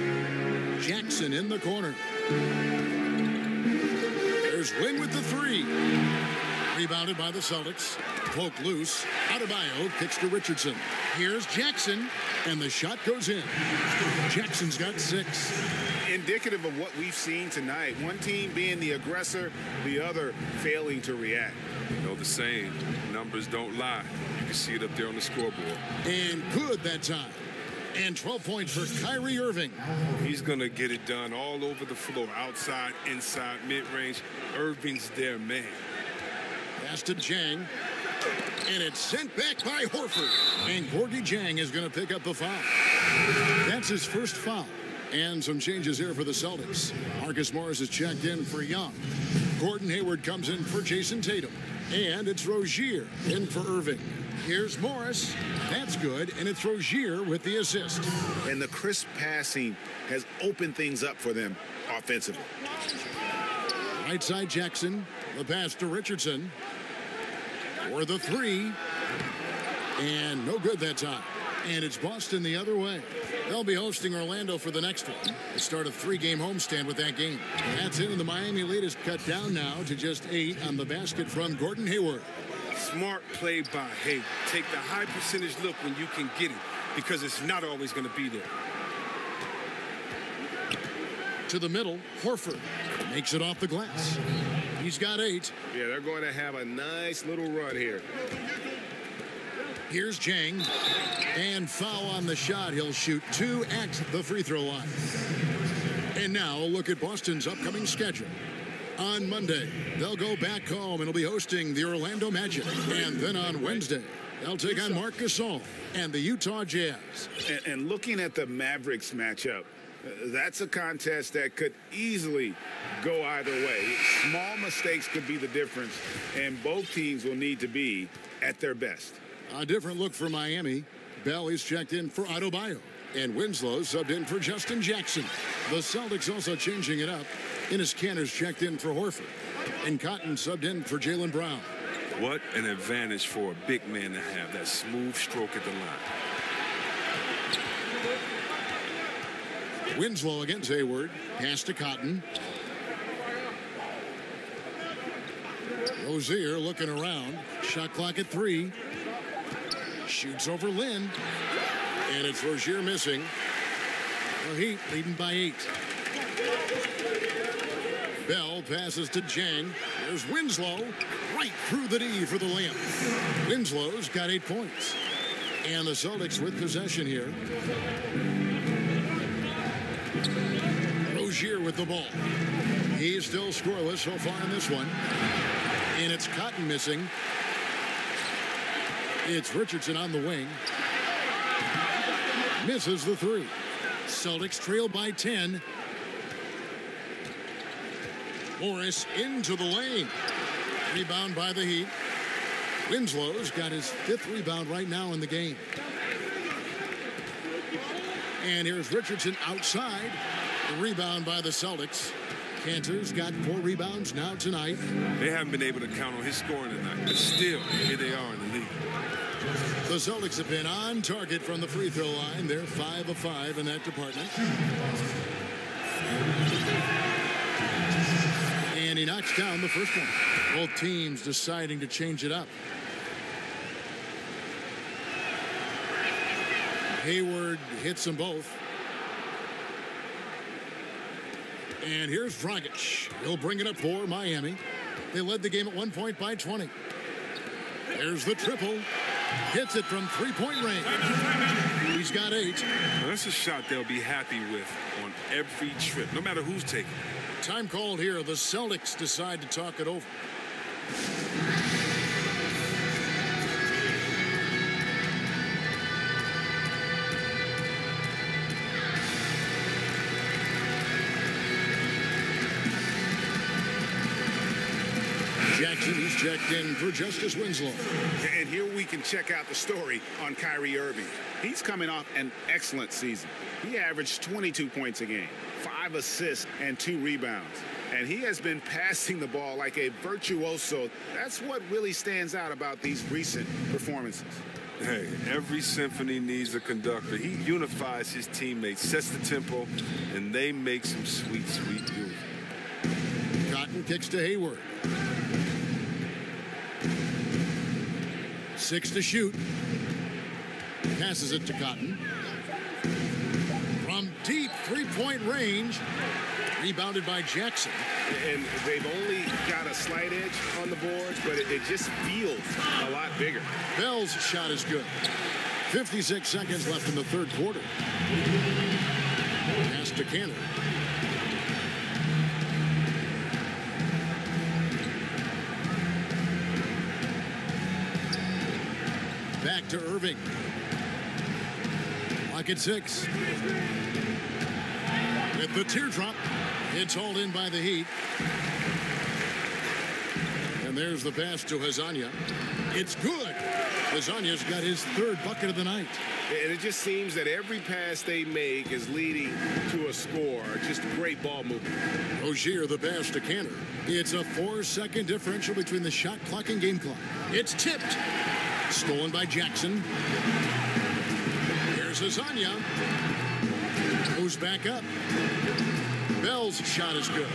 Jackson in the corner. There's Lynn with the three. Rebounded by the Celtics. Poke loose. Adebayo kicks to Richardson. Here's Jackson, and the shot goes in. Jackson's got 6. Indicative of what we've seen tonight. One team being the aggressor, the other failing to react. You know the saying, numbers don't lie. You can see it up there on the scoreboard. And good that time. And 12 points for Kyrie Irving. He's going to get it done all over the floor, outside, inside, mid-range. Irving's their man. Pass to Jang. And it's sent back by Horford. And Gorgie Jang is going to pick up the foul. That's his first foul. And some changes here for the Celtics. Marcus Morris is checked in for Young. Gordon Hayward comes in for Jason Tatum. And it's Rozier in for Irving. Here's Morris. That's good. And it's Rozier with the assist. And the crisp passing has opened things up for them offensively. Right side Jackson. The pass to Richardson. For the three. And no good that time. And it's Boston the other way. They'll be hosting Orlando for the next one. They start a 3-game homestand with that game. That's it, and the Miami lead is cut down now to just 8 on the basket from Gordon Hayward. Smart play by Hayward. Take the high percentage look when you can get it, because it's not always going to be there. To the middle, Horford makes it off the glass. He's got 8. Yeah, they're going to have a nice little run here. Here's Jang. And foul on the shot. He'll shoot 2 at the free throw line. And now a look at Boston's upcoming schedule. On Monday, they'll go back home and will be hosting the Orlando Magic. And then on Wednesday, they'll take on Marc Gasol and the Utah Jazz. And looking at the Mavericks matchup, that's a contest that could easily go either way. Small mistakes could be the difference, and both teams will need to be at their best. A different look for Miami. Bell is checked in for Adebayo. And Winslow subbed in for Justin Jackson. The Celtics also changing it up. Enes Kanter's checked in for Horford. And Cotton subbed in for Jaylen Brown. What an advantage for a big man to have, that smooth stroke at the line. Winslow against Hayward. Pass to Cotton. Rozier looking around. Shot clock at 3. Shoots over Lynn. And it's Rozier missing. The Heat leading by 8. Bell passes to Jang. There's Winslow. Right through the D for the layup. Winslow's got 8 points. And the Celtics with possession here. Rozier with the ball. He's still scoreless so far in this one. And it's Cotton missing. It's Richardson on the wing. Misses the 3. Celtics trail by 10. Morris into the lane. Rebound by the Heat. Winslow's got his 5th rebound right now in the game. And here's Richardson outside. The rebound by the Celtics. Kanter's got 4 rebounds now tonight. They haven't been able to count on his scoring tonight, but still, here they are in the lead. The Celtics have been on target from the free throw line. They're 5 of 5 in that department. And he knocks down the first one. Both teams deciding to change it up. Hayward hits them both. And here's Dragic. He'll bring it up for Miami. They led the game at 1 point by 20. There's the triple. Hits it from 3-point range. He's got 8. Well, that's a shot they'll be happy with on every trip, no matter who's taking it. Time called here. The Celtics decide to talk it over. Jackson, he's checked in for Justice Winslow. And here we can check out the story on Kyrie Irving. He's coming off an excellent season. He averaged 22 points a game, 5 assists, and 2 rebounds. And he has been passing the ball like a virtuoso. That's what really stands out about these recent performances. Hey, every symphony needs a conductor. He unifies his teammates, sets the tempo, and they make some sweet, sweet music. Cotton kicks to Hayward. 6 to shoot. Passes it to Cotton. From deep three-point range. Rebounded by Jackson. And they've only got a slight edge on the boards, but it just feels a lot bigger. Bell's shot is good. 56 seconds left in the third quarter. Pass to Canner. Back to Irving. Clock at 6. With the teardrop, it's hauled in by the Heat. And there's the pass to Hezonja. It's good. Hezonja's got his 3rd bucket of the night. And it just seems that every pass they make is leading to a score. Just great ball movement. Rozier, the pass to Canner. It's a 4-second differential between the shot clock and game clock. It's tipped. Stolen by Jackson. Here's Hezonja. Goes back up. Bell's shot is good.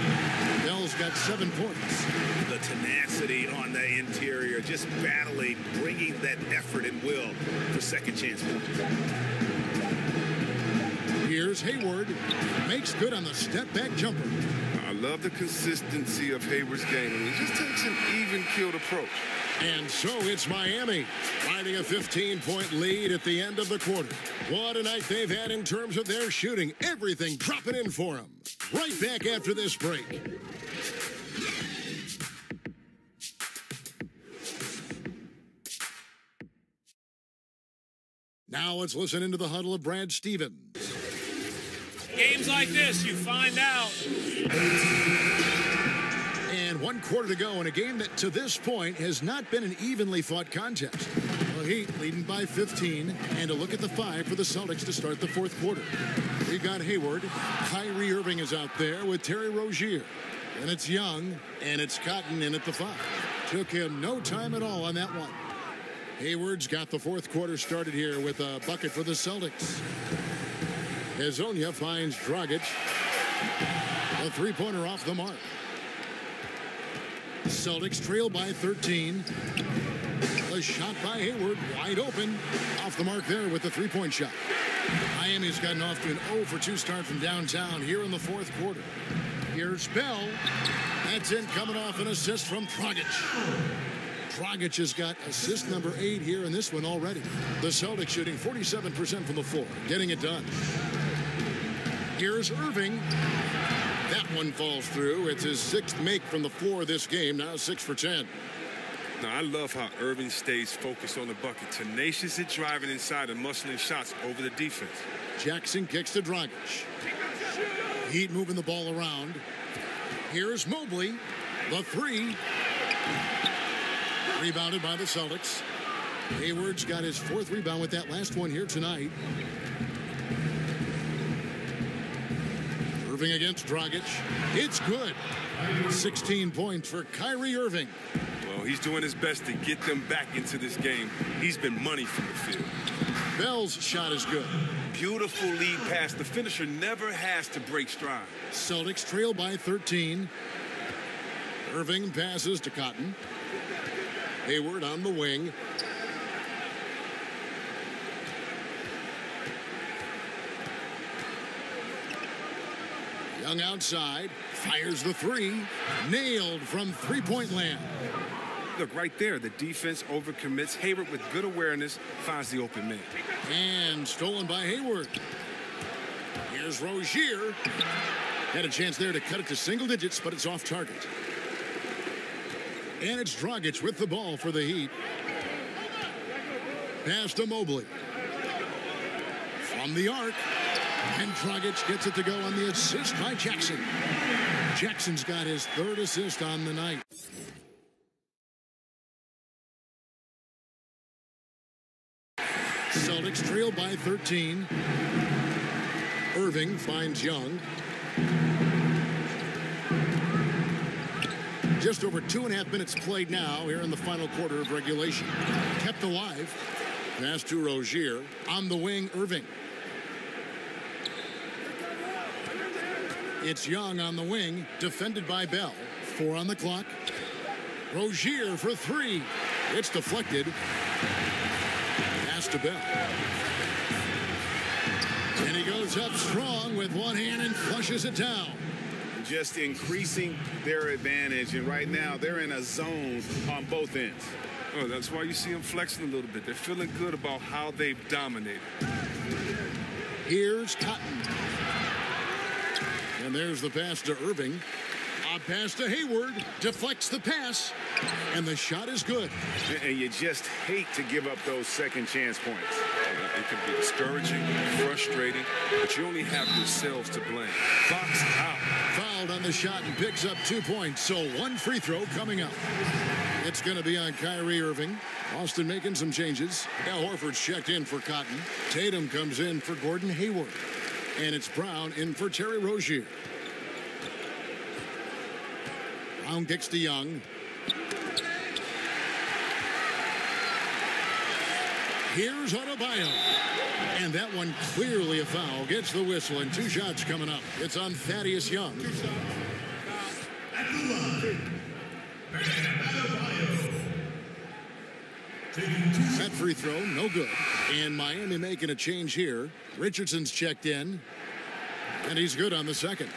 Bell's got 7 points. The tenacity on the interior, just battling, bringing that effort and will for second chance points. Here's Hayward. Makes good on the step-back jumper. I love the consistency of Hayward's game. I mean, he just takes an even-keeled approach. And so it's Miami riding a 15-point lead at the end of the quarter. What a night they've had in terms of their shooting. Everything dropping in for them. Right back after this break. Now let's listen into the huddle of Brad Stevens. Games like this, you find out. And 1 quarter to go in a game that to this point has not been an evenly fought contest. The Heat leading by 15, and a look at the 5 for the Celtics to start the 4th quarter. We've got Hayward. Kyrie Irving is out there with Terry Rozier. And it's Young, and it's Cotton in at the 5. Took him no time at all on that one. Hayward's got the 4th quarter started here with a bucket for the Celtics. Hezonja finds Dragic. A 3-pointer off the mark. Celtics trail by 13. A shot by Hayward, wide open. Off the mark there with the 3-point shot. Miami's gotten off to an 0-for-2 start from downtown here in the 4th quarter. Here's Bell. That's in, coming off an assist from Dragic. Dragic has got assist number 8 here in this one already. The Celtics shooting 47% from the floor, getting it done. Here's Irving. That one falls through. It's his 6th make from the floor this game, now 6 for 10. Now, I love how Irving stays focused on the bucket. Tenacious at driving inside and muscling shots over the defense. Jackson kicks to Dragic. Heat moving the ball around. Here's Mobley. The 3. Rebounded by the Celtics. Hayward's got his 4th rebound with that last one here tonight. Irving against Dragic. It's good. 16 points for Kyrie Irving. Well, he's doing his best to get them back into this game. He's been money from the field. Bell's shot is good. Beautiful lead pass. The finisher never has to break stride. Celtics trail by 13. Irving passes to Cotton. Hayward on the wing. Young outside, fires the 3, nailed from 3-point land. Look, right there, the defense overcommits. Hayward, with good awareness, finds the open man. And stolen by Hayward. Here's Rozier. Had a chance there to cut it to single digits, but it's off target. And it's Dragic with the ball for the Heat. Pass to Mobley. From the arc. And Dragic gets it to go on the assist by Jackson. Jackson's got his 3rd assist on the night. Celtics trail by 13. Irving finds Young. Just over 2.5 minutes played now here in the final quarter of regulation. Kept alive. Pass to Rozier. On the wing, Irving. It's Young on the wing, defended by Bell. 4 on the clock. Rozier for 3. It's deflected. Pass to Bell. And he goes up strong with one hand and flushes it down. Just increasing their advantage, and right now they're in a zone on both ends. Oh, that's why you see them flexing a little bit. They're feeling good about how they've dominated. Here's Cotton. And there's the pass to Irving. A pass to Hayward. Deflects the pass. And the shot is good. And you just hate to give up those second chance points. It can be discouraging, frustrating, but you only have yourselves to blame. Box out. Fouled on the shot and picks up 2 points. So 1 free throw coming up. It's going to be on Kyrie Irving. Austin making some changes. Al Horford's checked in for Cotton. Tatum comes in for Gordon Hayward. And it's Brown in for Terry Rozier. Brown kicks to Young. Here's Adebayo. And that one clearly a foul. Gets the whistle and 2 shots coming up. It's on Thaddeus Young. That free throw, no good. And Miami making a change here. Richardson's checked in. And he's good on the second.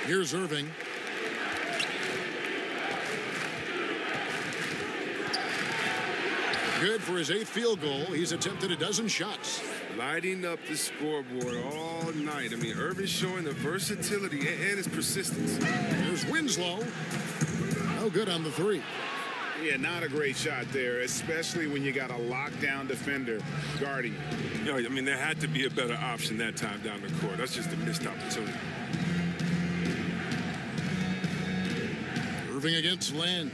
Here's Irving. Good for his 8th field goal. He's attempted a dozen shots. Lighting up the scoreboard all night. I mean, Irving's showing the versatility and his persistence. There's Winslow. No good on the 3. Yeah, not a great shot there, especially when you got a lockdown defender guarding you. You know, I mean, there had to be a better option that time down the court. That's just a missed opportunity. Irving against Lynn.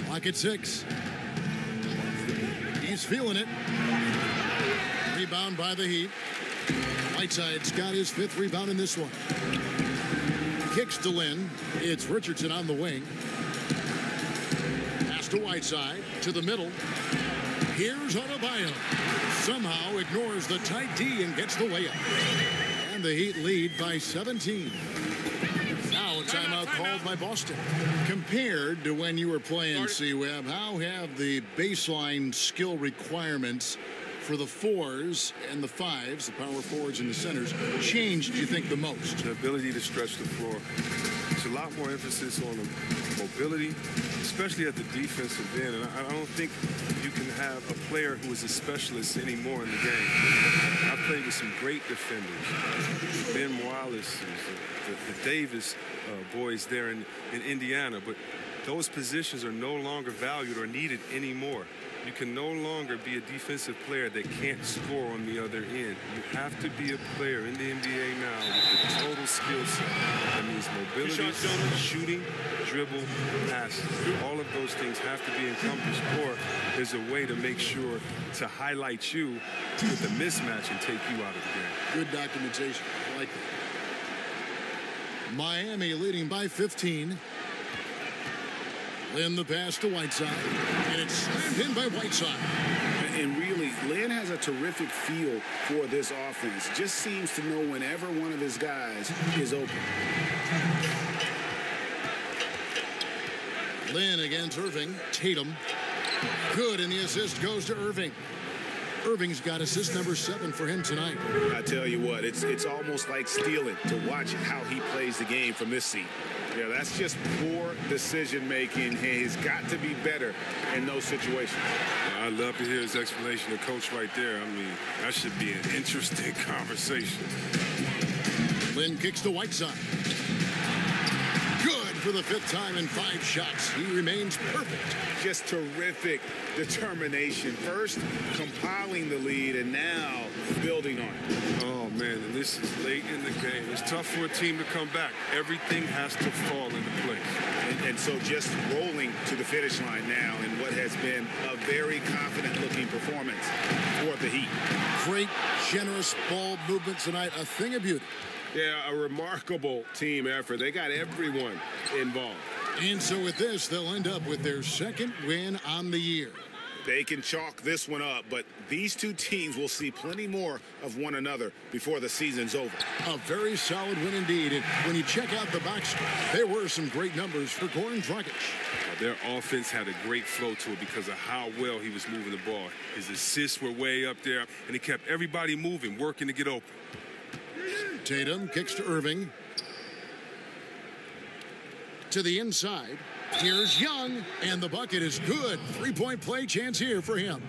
Clock at 6. He's feeling it. Rebound by the Heat. Whiteside's got his 5th rebound in this one. Kicks to Lynn. It's Richardson on the wing. Pass to Whiteside. To the middle. Here's Adebayo. Somehow ignores the tight D and gets the layup. And the Heat lead by 17. Now a timeout called by Boston. Compared to when you were playing, C-Web, how have the baseline skill requirements for the 4s and the 5s, the power forwards and the centers, changed, do you think, the most? The ability to stretch the floor. There's a lot more emphasis on the mobility, especially at the defensive end. And I don't think you can have a player who is a specialist anymore in the game. I played with some great defenders. Ben Wallace, the Davis boys there in Indiana. But those positions are no longer valued or needed anymore. You can no longer be a defensive player that can't score on the other end. You have to be a player in the NBA now with the total skill set. That means mobility, shooting, dribble, passing. All of those things have to be encompassed, or there's a way to make sure to highlight you with a mismatch and take you out of the game. Good documentation. I like that. Miami leading by 15. Lynn the pass to Whiteside, and it's slammed in by Whiteside. And really, Lynn has a terrific feel for this offense. Just seems to know whenever one of his guys is open. Lynn against Irving. Tatum. Good, and the assist goes to Irving. Irving's got assist number 7 for him tonight. I tell you what, it's almost like stealing to watch how he plays the game from this seat. Yeah, that's just poor decision-making. He's got to be better in those situations. I'd love to hear his explanation of Coach right there. I mean, that should be an interesting conversation. Lynn kicks to Whiteside. Good for the 5th time in 5 shots. He remains perfect. Just terrific determination. First, compiling the lead, and now building on it. Oh, man, and this is late in the game. It's tough for a team to come back. Everything has to fall into place. And so just rolling to the finish line now in what has been a very confident-looking performance for the Heat. Great, generous ball movement tonight. A thing of beauty. Yeah, a remarkable team effort. They got everyone involved. And so with this, they'll end up with their 2nd win on the year. They can chalk this one up, but these two teams will see plenty more of one another before the season's over. A very solid win indeed. And when you check out the box score, there were some great numbers for Goran Dragic. Their offense had a great flow to it because of how well he was moving the ball. His assists were way up there, and he kept everybody moving, working to get open. Tatum kicks to Irving. To the inside. Here's Young, and the bucket is good. 3-point play chance here for him.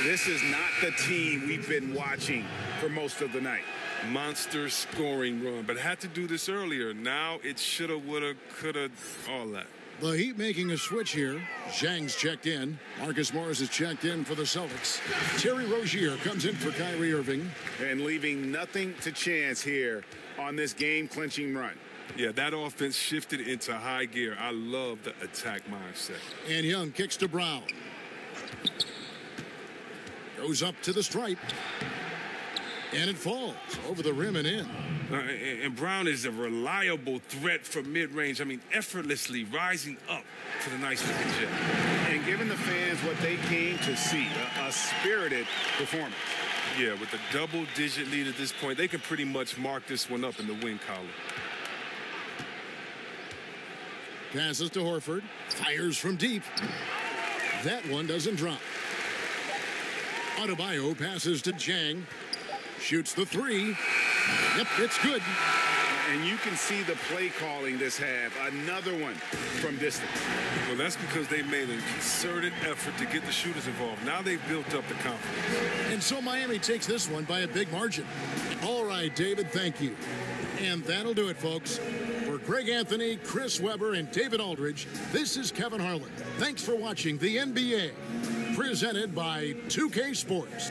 This is not the team we've been watching for most of the night. Monster scoring run, but had to do this earlier. Now it shoulda, woulda, coulda, all that. The Heat making a switch here. Zhang's checked in. Marcus Morris is checked in for the Celtics. Terry Rozier comes in for Kyrie Irving. And leaving nothing to chance here on this game-clinching run. Yeah, that offense shifted into high gear. I love the attack mindset. And Young kicks to Brown. Goes up to the stripe. And it falls over the rim and in. And Brown is a reliable threat from mid-range. I mean, effortlessly rising up for the nice-looking jet. And giving the fans what they came to see, a spirited performance. Yeah, with a double-digit lead at this point, they can pretty much mark this one up in the win column. Passes to Horford. Fires from deep. That one doesn't drop. Adebayo passes to Zhang. Shoots the 3. Yep, it's good. And you can see the play calling this half. Another one from distance. Well, that's because they made a concerted effort to get the shooters involved. Now they've built up the confidence. And so Miami takes this one by a big margin. All right, David, thank you. And that'll do it, folks. For Greg Anthony, Chris Webber, and David Aldridge, this is Kevin Harlan. Thanks for watching the NBA, presented by 2K Sports.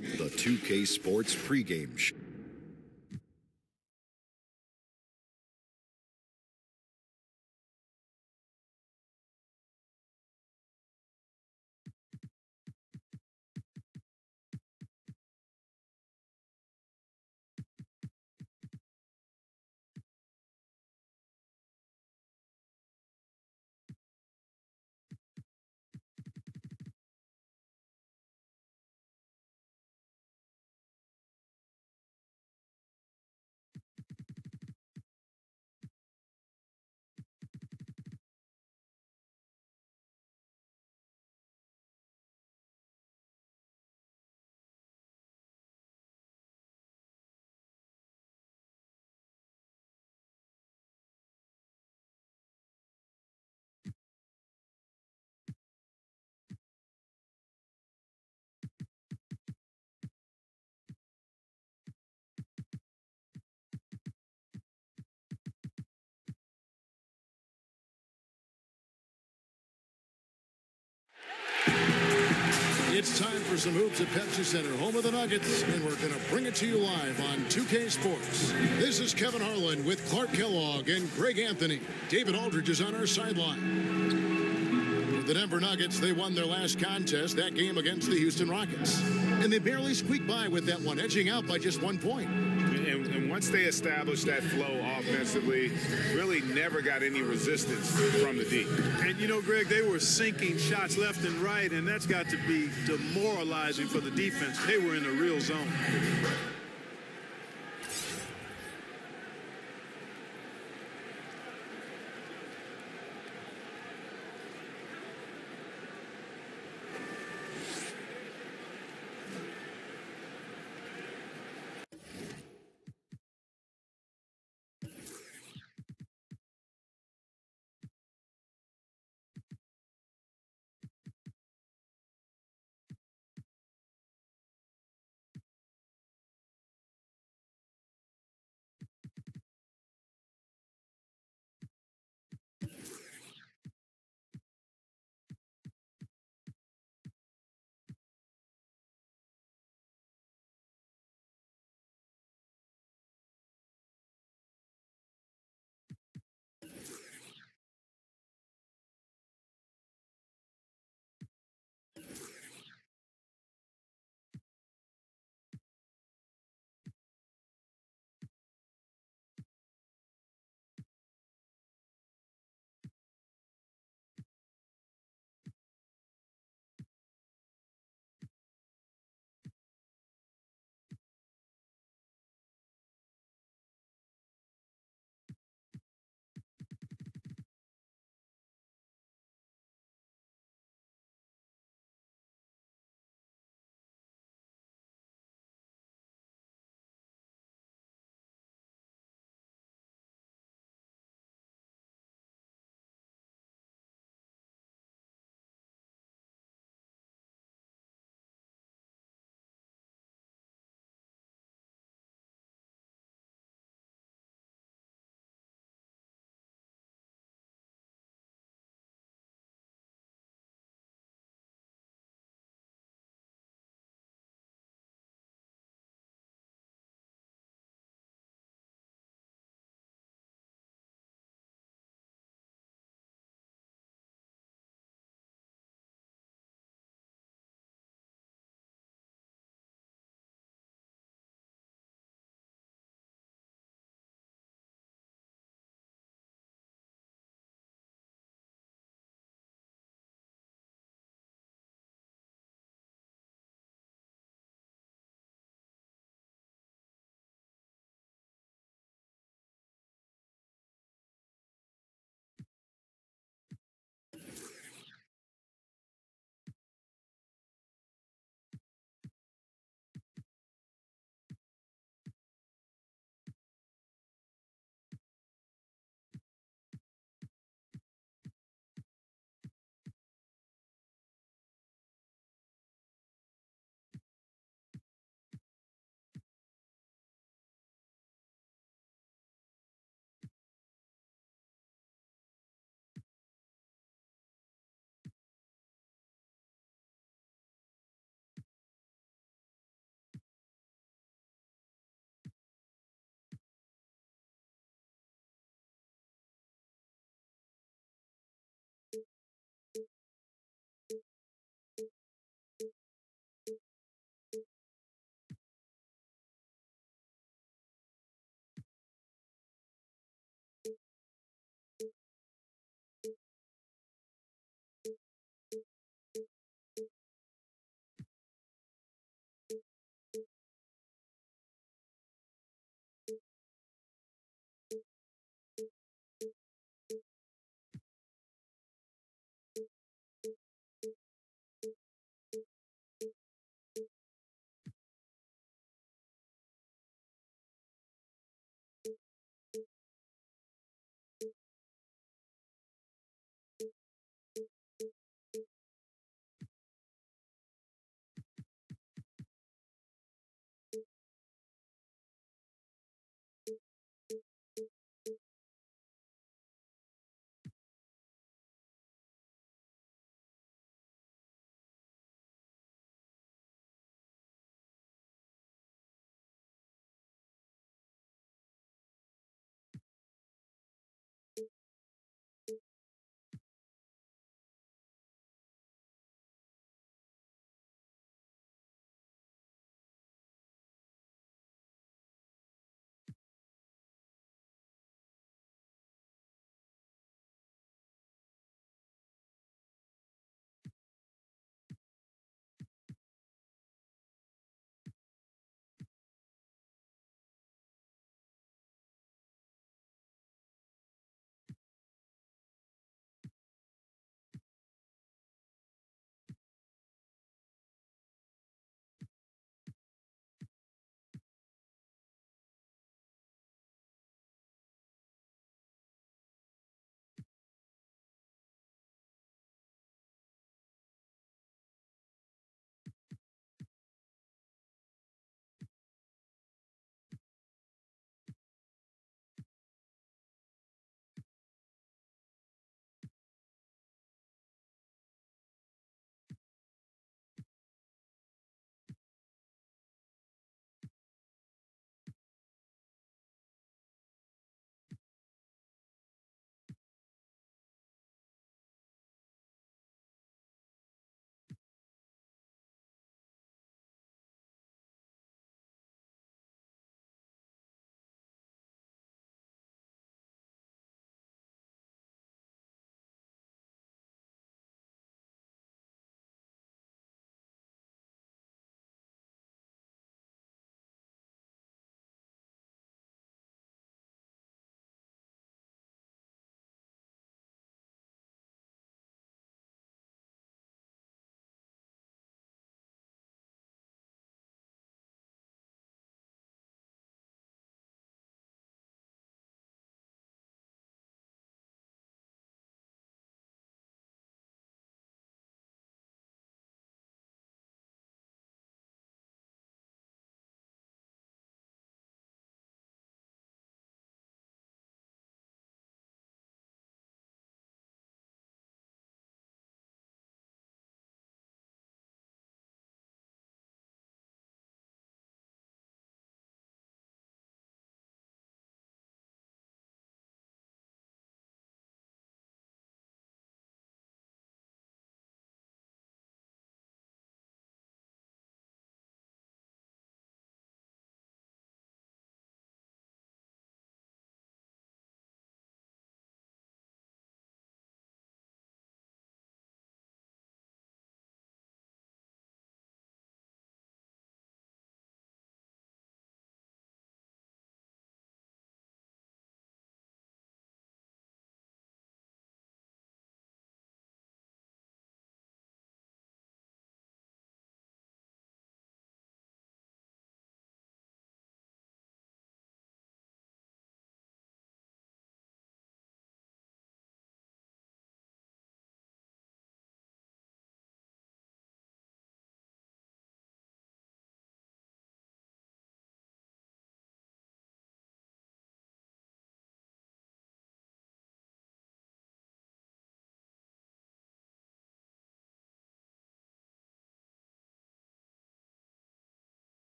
The 2K Sports pregame show. It's time for some hoops at Pepsi Center, home of the Nuggets, and we're going to bring it to you live on 2K Sports. This is Kevin Harlan with Clark Kellogg and Greg Anthony. David Aldridge is on our sideline. With the Denver Nuggets, they won their last contest, that game against the Houston Rockets. And they barely squeaked by with that one, edging out by just 1 point. And once they established that flow offensively, really never got any resistance from the deep. And, you know, Greg, they were sinking shots left and right, and that's got to be demoralizing for the defense. They were in a real zone.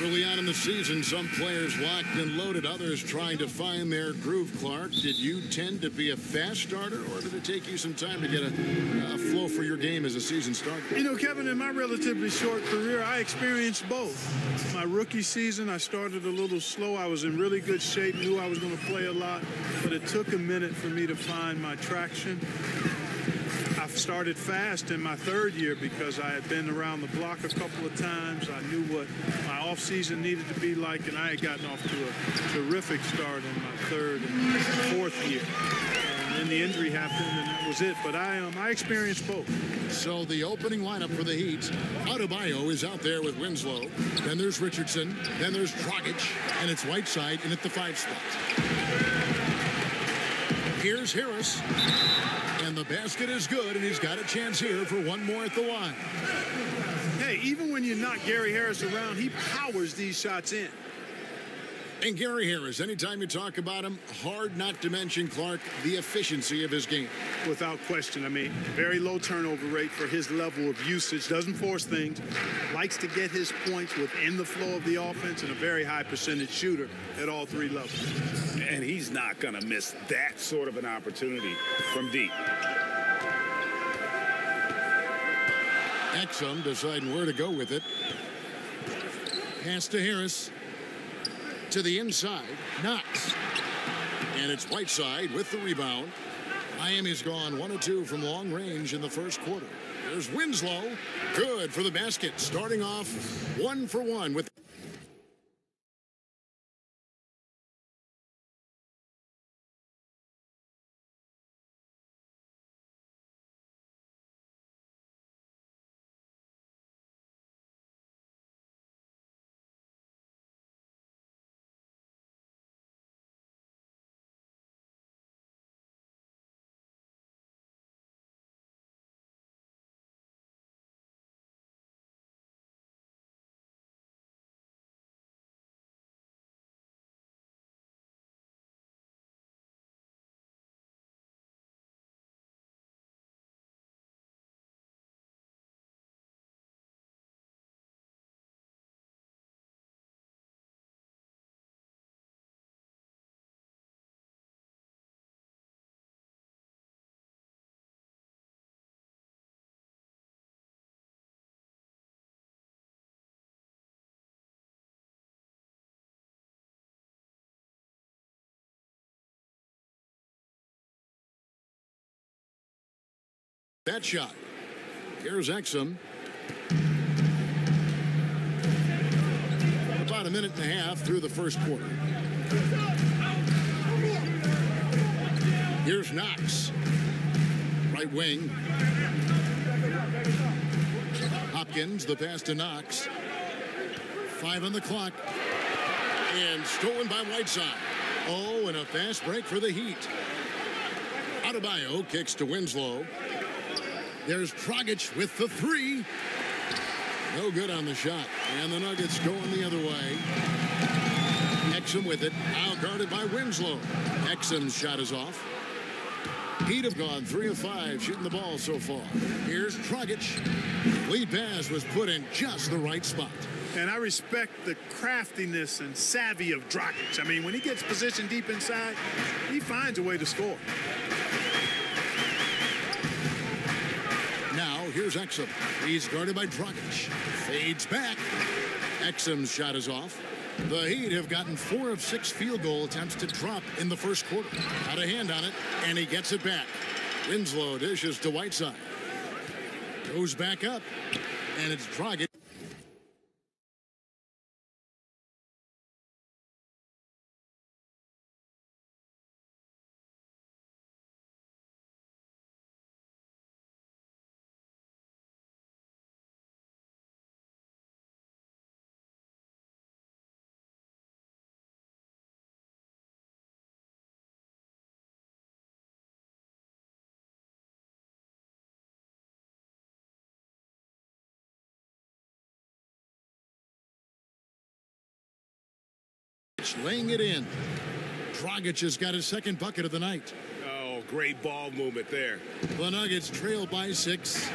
Early on in the season, some players locked and loaded, others trying to find their groove. Clark, did you tend to be a fast starter, or did it take you some time to get a flow for your game as a season starter? You know, Kevin, in my relatively short career, I experienced both. My rookie season, I started a little slow. I was in really good shape, knew I was going to play a lot, but it took a minute for me to find my traction. I started fast in my third year because I had been around the block a couple of times. I knew what my offseason needed to be like, and I had gotten off to a terrific start in my third and fourth year. And then the injury happened, and that was it. But I experienced both. So the opening lineup for the Heat, Adebayo is out there with Winslow. Then there's Richardson. Then there's Dragic, and it's Whiteside in at the 5 spot. Here's Harris. And the basket is good, and he's got a chance here for one more at the line. Hey, even when you knock Gary Harris around, he powers these shots in. And Gary Harris, anytime you talk about him, hard not to mention, Clark, the efficiency of his game. Without question. I mean, very low turnover rate for his level of usage. Doesn't force things. Likes to get his points within the flow of the offense, and a very high percentage shooter at all 3 levels. And he's not going to miss that sort of an opportunity from deep. Exum deciding where to go with it. Pass to Harris. To the inside, Knox. And it's Whiteside with the rebound. Miami's gone 1 of 2 from long range in the first quarter. There's Winslow. Good for the basket. Starting off 1 for 1 with that shot. Here's Exum. About a minute and a half through the first quarter. Here's Knox. Right wing. Hopkins, the pass to Knox. 5 on the clock. And stolen by Whiteside. Oh, and a fast break for the Heat. Adebayo kicks to Winslow. There's Dragic with the 3. No good on the shot. And the Nuggets going the other way. Exum with it. Now guarded by Winslow. Exum's shot is off. Heat have gone 3 of 5 shooting the ball so far. Here's Dragic. Lead pass was put in just the right spot. And I respect the craftiness and savvy of Dragic. I mean, when he gets positioned deep inside, he finds a way to score. Here's Exum. He's guarded by Dragic. Fades back. Exum's shot is off. The Heat have gotten 4 of 6 field goal attempts to drop in the first quarter. Got a hand on it, and he gets it back. Winslow dishes to Whiteside. Goes back up, and it's Dragic. Laying it in. Dragic has got his second bucket of the night. Oh, great ball movement there. The Nuggets trail by 6.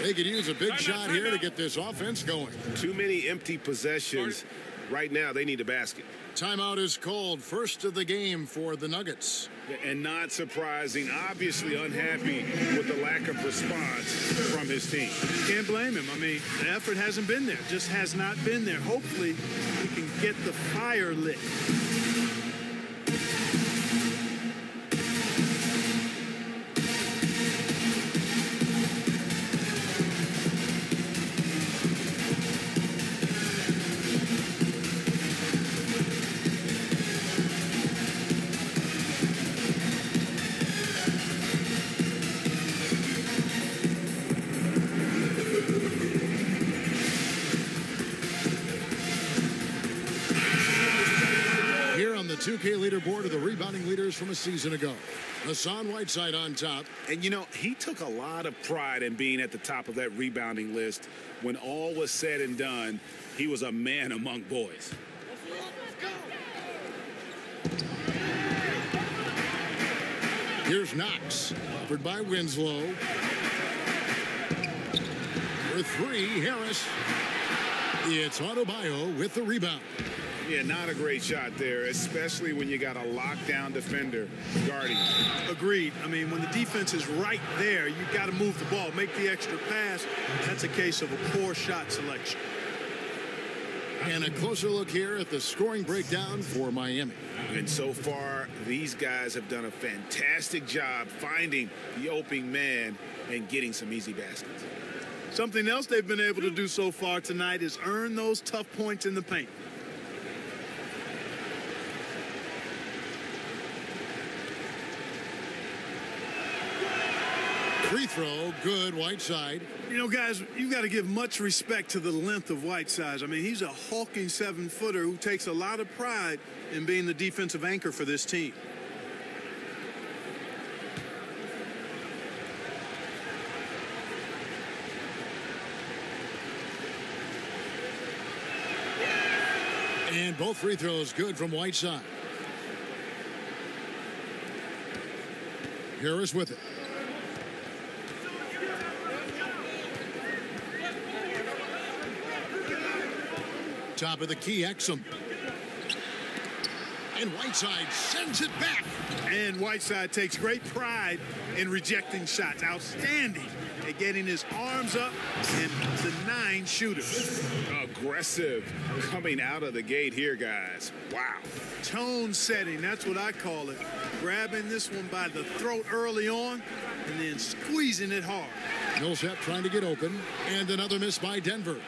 They could use a big shot here to get this offense going. Too many empty possessions. Right now, they need a basket. Timeout is called. First of the game for the Nuggets. And not surprising, obviously unhappy with the lack of response from his team. Can't blame him. I mean, the effort hasn't been there. Just has not been there. Hopefully, he can get the fire lit. On the 2K leaderboard of the rebounding leaders from a season ago. Hassan Whiteside on top. And, you know, he took a lot of pride in being at the top of that rebounding list. When all was said and done, he was a man among boys. Here's Knox, covered by Winslow. For three, Harris. It's Adebayo with the rebound. Yeah, not a great shot there, especially when you got a lockdown defender guarding. Agreed. I mean, when the defense is right there, you got to move the ball, make the extra pass. That's a case of a poor shot selection. And a closer look here at the scoring breakdown for Miami. And so far, these guys have done a fantastic job finding the opening man and getting some easy baskets. Something else they've been able to do so far tonight is earn those tough points in the paint. Free throw, good, Whiteside. You know, guys, you've got to give much respect to the length of Whiteside. I mean, he's a hulking 7-footer who takes a lot of pride in being the defensive anchor for this team. And both free throws good from Whiteside. Harris with it. Top of the key, Exum. And Whiteside sends it back. And Whiteside takes great pride in rejecting shots. Outstanding at getting his arms up and denying shooters. Aggressive coming out of the gate here, guys. Wow. Tone setting, that's what I call it. Grabbing this one by the throat early on and then squeezing it hard. Millsap trying to get open. And another miss by Denver.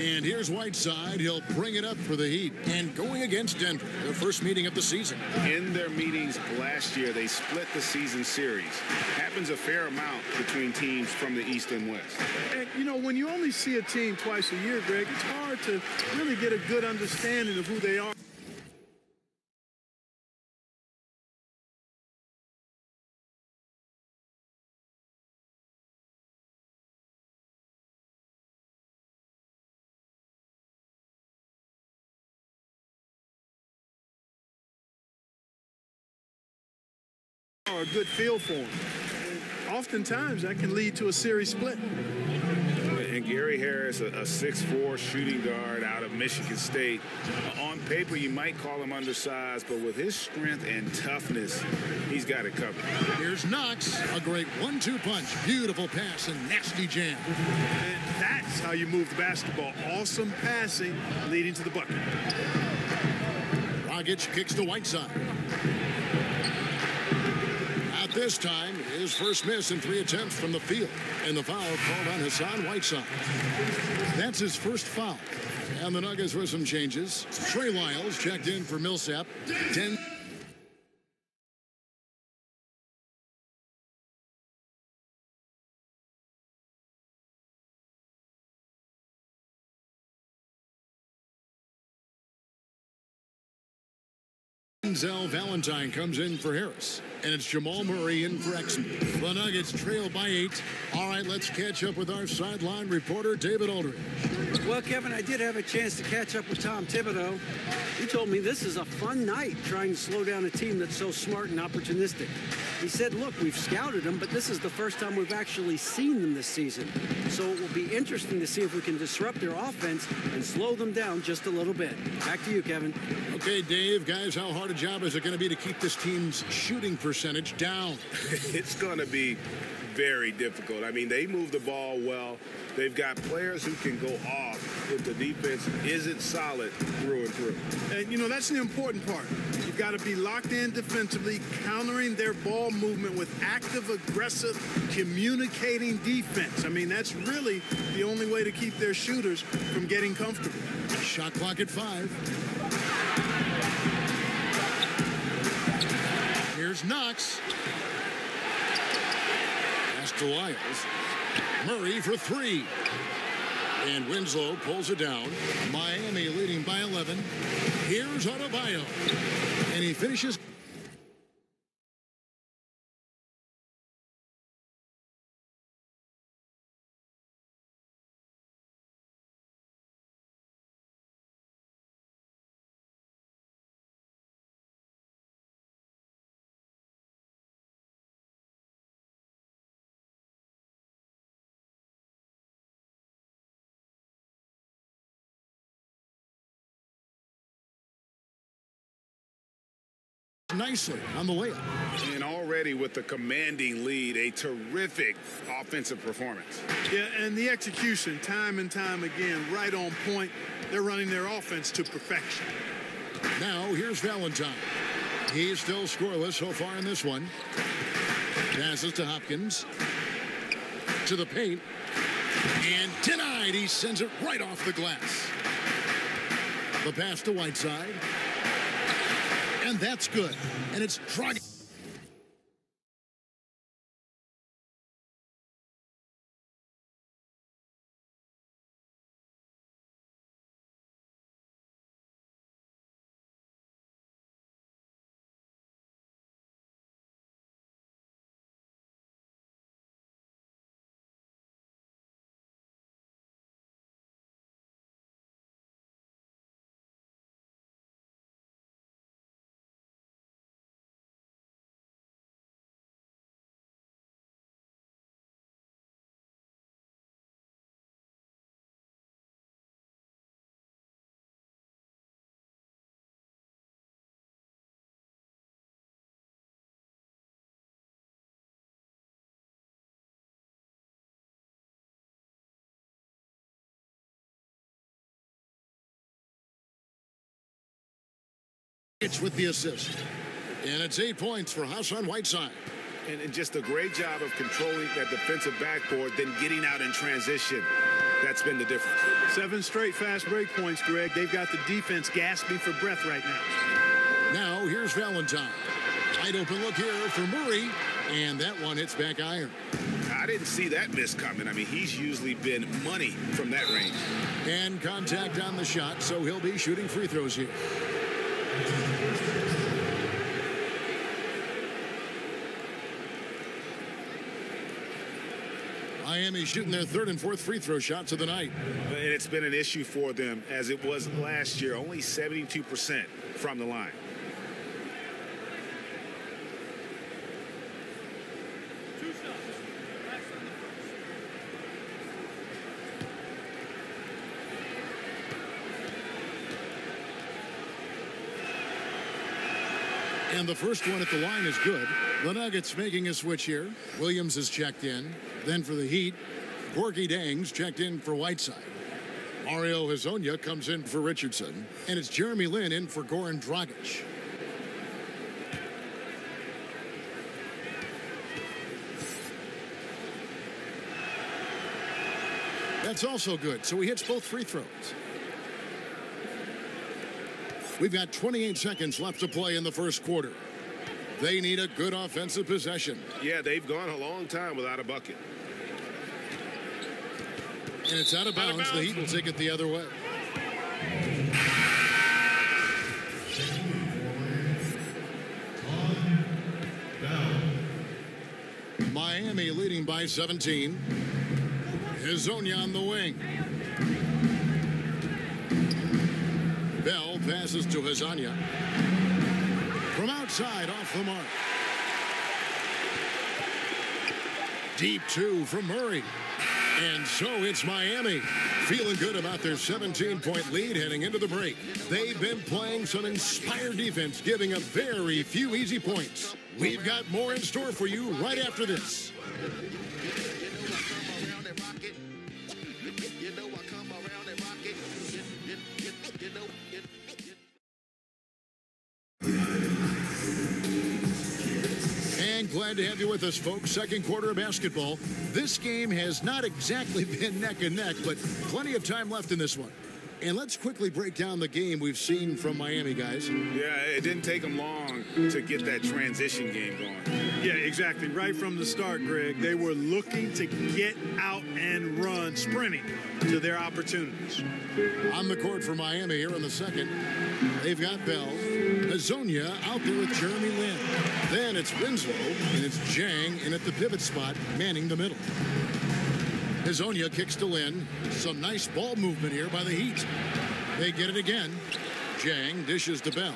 And here's Whiteside. He'll bring it up for the Heat. And going against Denver, their first meeting of the season. In their meetings last year, they split the season series. Happens a fair amount between teams from the East and West. And, you know, when you only see a team twice a year, Greg, it's hard to really get a good understanding of who they are. A good feel for him. Oftentimes, that can lead to a series split. And Gary Harris, a 6'4" shooting guard out of Michigan State. On paper, you might call him undersized, but with his strength and toughness, he's got it covered. Here's Knox, a great 1-2 punch. Beautiful pass and nasty jam. And that's how you move the basketball. Awesome passing, leading to the bucket. Dragic kicks to Whiteside. This time, his first miss in 3 attempts from the field. And the foul called on Hassan Whiteside. That's his first foul. And the Nuggets with some changes. Trey Lyles checked in for Millsap. 10. Denzel Valentine comes in for Harris. And it's Jamal Murray in for Exum. The Nuggets trail by 8. All right, let's catch up with our sideline reporter, David Aldridge. Well, Kevin, I did have a chance to catch up with Tom Thibodeau. He told me this is a fun night trying to slow down a team that's so smart and opportunistic. He said, look, we've scouted them, but this is the first time we've actually seen them this season. So it will be interesting to see if we can disrupt their offense and slow them down just a little bit. Back to you, Kevin. Okay, Dave, guys, how hard a job is it going to be to keep this team's shooting percentage down? It's going to be very difficult. I mean, they move the ball well. They've got players who can go off if the defense isn't solid through and through. And, you know, that's the important part. You've got to be locked in defensively, countering their ball movement with active, aggressive, communicating defense. I mean, that's really the only way to keep their shooters from getting comfortable. Shot clock at 5. Here's Knox. Pass to Lyles. Murray for 3. And Winslow pulls it down. Miami leading by 11. Here's Adebayo. And he finishes. Nicely on the layup. And already with the commanding lead, a terrific offensive performance. Yeah, and the execution, time and time again, right on point. They're running their offense to perfection. Now, here's Valentine. He's still scoreless so far in this one. Passes to Hopkins. To the paint. And denied. He sends it right off the glass. The pass to Whiteside. And that's good. And it's Dragic. With the assist. And it's 8 points for Hassan Whiteside. And just a great job of controlling that defensive backboard, then getting out in transition. That's been the difference. 7 straight fast break points, Greg. They've got the defense gasping for breath right now. Now, here's Valentine. Wide open look here for Murray. And that one hits back iron. I didn't see that miss coming. I mean, he's usually been money from that range. And contact on the shot, so he'll be shooting free throws here. Miami shooting their 3rd and 4th free throw shots of the night. And it's been an issue for them as it was last year, only 72% from the line. And the first one at the line is good. The Nuggets making a switch here. Williams is checked in. Then for the Heat, Gorgui Dieng's checked in for Whiteside. Mario Hezonja comes in for Richardson. And it's Jeremy Lin in for Goran Dragic. That's also good. So he hits both free throws. We've got 28 seconds left to play in the first quarter. They need a good offensive possession. Yeah, they've gone a long time without a bucket. And it's out of bounds. The Heat will take it the other way. Miami leading by 17. Hezonja on the wing. Bell passes to Hezonja. From outside, off the mark. Deep two from Murray. And so it's Miami, feeling good about their 17-point lead heading into the break. They've been playing some inspired defense, giving up very few easy points. We've got more in store for you right after this. Glad to have you with us, folks. Second quarter of basketball. This game has not exactly been neck and neck, but plenty of time left in this one. And let's quickly break down the game we've seen from Miami, guys. Yeah, it didn't take them long to get that transition game going. Yeah, exactly. Right from the start, Greg, they were looking to get out and run, sprinting to their opportunities. On the court for Miami here in the second, they've got Bell. Hezonja out there with Jeremy Lin. Then it's Winslow, and it's Jang in at the pivot spot, manning the middle. Hezonja kicks to Lin. Some nice ball movement here by the Heat. They get it again. Jang dishes to Bell.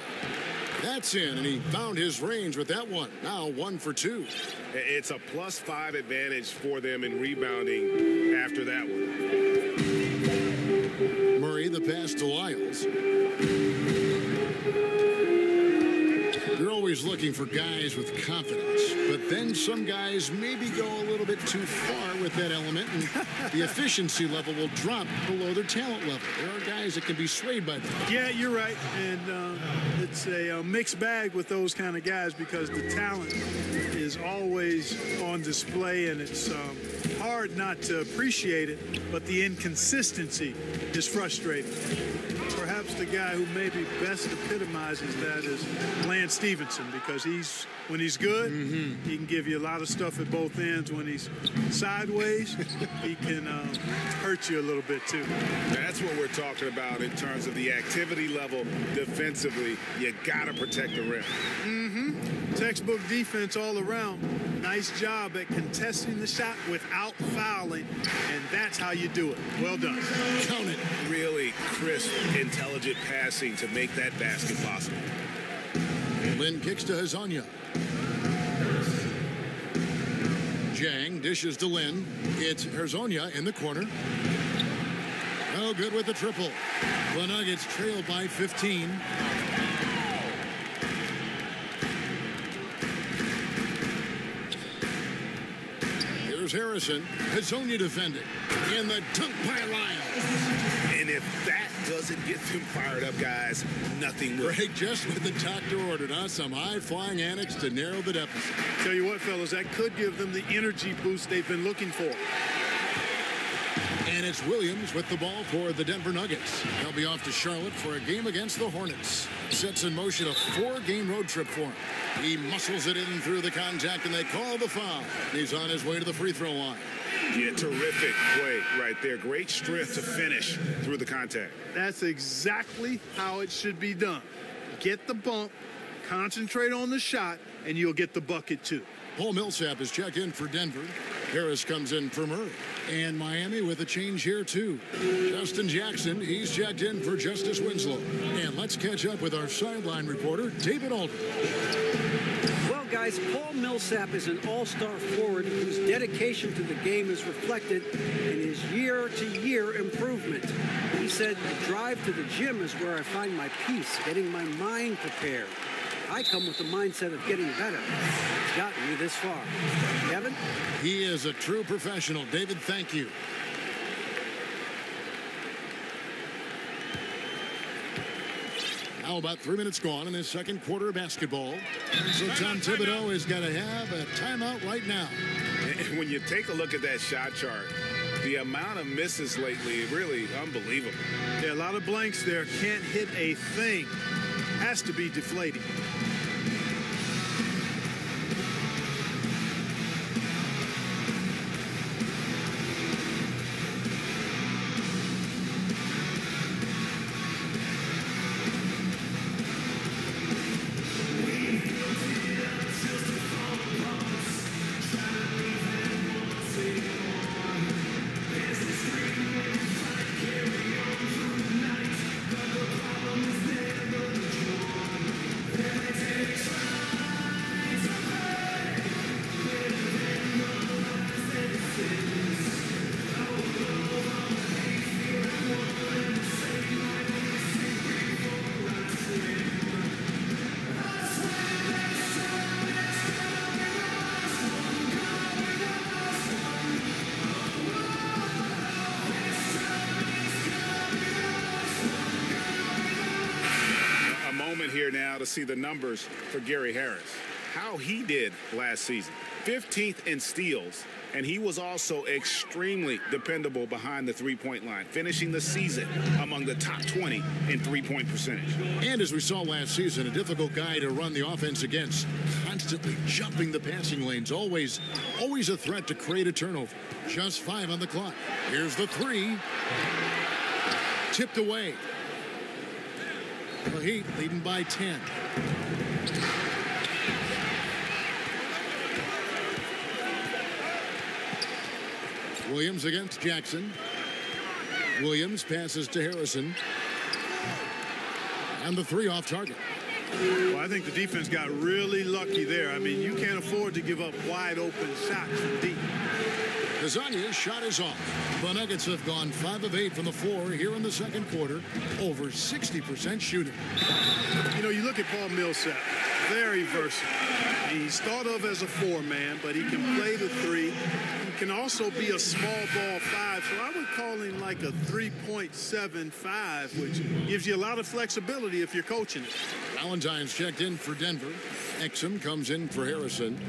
That's in, and he found his range with that one. Now 1 for 2. It's a +5 advantage for them in rebounding after that one. Murray, the pass to Lyles. You're always looking for guys with confidence, but then some guys maybe go a little bit too far with that element, and the efficiency level will drop below their talent level. There are guys that can be swayed by that. Yeah, you're right, and it's a mixed bag with those kind of guys because the talent is always on display, and it's hard not to appreciate it, but the inconsistency is frustrating. Perhaps the guy who maybe best epitomizes that is Lance Stevenson, because when he's good, he can give you a lot of stuff at both ends. When he's sideways, he can hurt you a little bit too. That's what we're talking about in terms of the activity level defensively. You got to protect the rim. Textbook defense all around. Nice job at contesting the shot without fouling, and that's how you do it. Well done. Count it. Really crisp, intelligent passing to make that basket possible. Lin kicks to Hezonja. Jang dishes to Lin. It's Hezonja in the corner. Oh, good with the triple. The Nuggets trail by 15. Here's Harrison. Hezonja defending. In the dunk by Lyles. And if that doesn't get them fired up, guys, nothing will. Greg, just what the doctor ordered, huh? Some high-flying antics to narrow the deficit. Tell you what, fellas, that could give them the energy boost they've been looking for. And it's Williams with the ball for the Denver Nuggets. They'll be off to Charlotte for a game against the Hornets. Sets in motion a 4-game road trip for him. He muscles it in through the contact, and they call the foul. He's on his way to the free throw line. Yeah, terrific play right there. Great strength to finish through the contact. That's exactly how it should be done. Get the bump, concentrate on the shot, and you'll get the bucket too. Paul Millsap is checked in for Denver. Harris comes in for Murray. And Miami with a change here, too. Justin Jackson, he's checked in for Justice Winslow. And let's catch up with our sideline reporter, David Aldridge. Well, guys, Paul Millsap is an all-star forward whose dedication to the game is reflected in his year-to-year improvement. He said, the drive to the gym is where I find my peace, getting my mind prepared. I come with the mindset of getting better. It's gotten me this far. Kevin? He is a true professional. David, thank you. Now about 3 minutes gone in this second quarter of basketball. So Tom Thibodeau has got to have a timeout right now. And when you take a look at that shot chart, the amount of misses lately, really unbelievable. Yeah, a lot of blanks there. Can't hit a thing. Has to be deflating. here now to see the numbers for Gary Harris. How he did last season. 15th in steals, and he was also extremely dependable behind the three-point line, finishing the season among the top 20 in three-point percentage. And as we saw last season, a difficult guy to run the offense against, constantly jumping the passing lanes, always a threat to create a turnover. Just 5 on the clock. Here's the 3. Tipped away. The Heat leading by 10. Williams against Jackson. Williams passes to Harrison. And the 3 off target. Well, I think the defense got really lucky there. I mean, you can't afford to give up wide open shots from deep. Hezonja's shot is off. The Nuggets have gone 5 of 8 from the floor here in the second quarter. Over 60% shooting. You know, you look at Paul Millsap. Very versatile. He's thought of as a 4-man, but he can play the 3. He can also be a small ball 5, so I would call him like a 3.75, which gives you a lot of flexibility if you're coaching it. Valentine's checked in for Denver. Exum comes in for Harrison.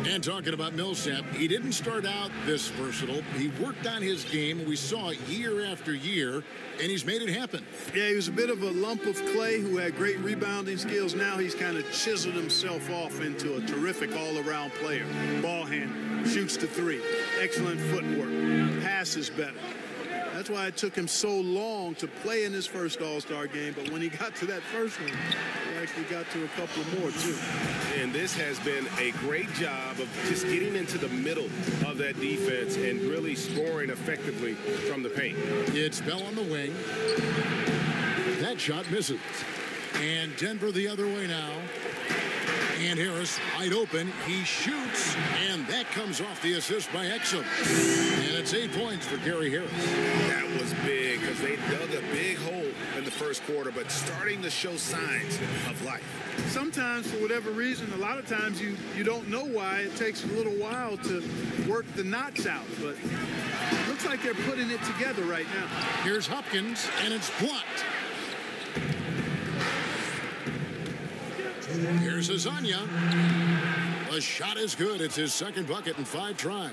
And talking about Millsap, he didn't start out this versatile. He worked on his game. We saw it year after year, and he's made it happen. Yeah, he was a bit of a lump of clay who had great rebounding skills. Now he's kind of chiseled himself off into a terrific all-around player. Ball handler, shoots the 3, excellent footwork, passes better. That's why it took him so long to play in his first All-Star game. But when he got to that first one, he actually got to a couple more, too. And this has been a great job of just getting into the middle of that defense and really scoring effectively from the paint. It's Bell on the wing. That shot misses. And Denver the other way now. And Harris wide open. He shoots, and that comes off the assist by Exum. And it's 8 points for Gary Harris. That was big because they dug a big hole in the first quarter, but starting to show signs of life. Sometimes, for whatever reason, a lot of times you don't know why. It takes a little while to work the knots out, but it looks like they're putting it together right now. Here's Hopkins, and it's blocked. Here's Hezonja. The shot is good. It's his second bucket in 5 tries.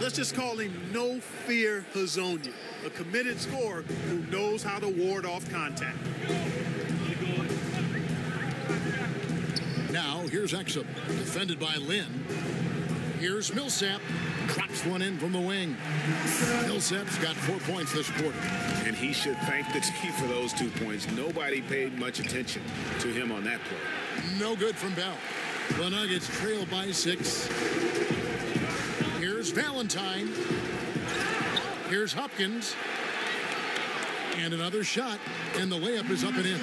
Let's just call him No Fear Hezonja, a committed scorer who knows how to ward off contact. Now, here's Exum, defended by Lynn. Here's Millsap. Drops one in from the wing. Millsap's got 4 points this quarter. And he should thank the team for those 2 points. Nobody paid much attention to him on that play. No good from Bell. The Nuggets trail by 6. Here's Valentine. Here's Hopkins. And another shot, and the layup is up and in.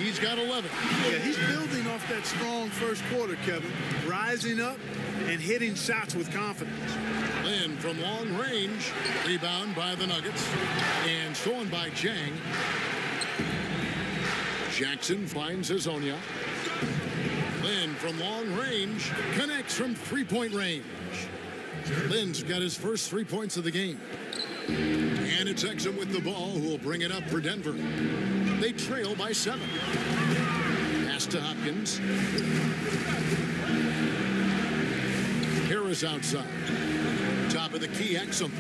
He's got 11. Yeah, he's building off that strong first quarter, Kevin. Rising up and hitting shots with confidence. Lynn from long range. Rebound by the Nuggets. And stolen by Chang. Jackson finds Hezonja. Lynn from long range. Connects from three-point range. Lynn's got his first 3 points of the game. And it's Exum with the ball, who will bring it up for Denver. They trail by 7. Pass to Hopkins. Harris outside. Top of the key, Exum.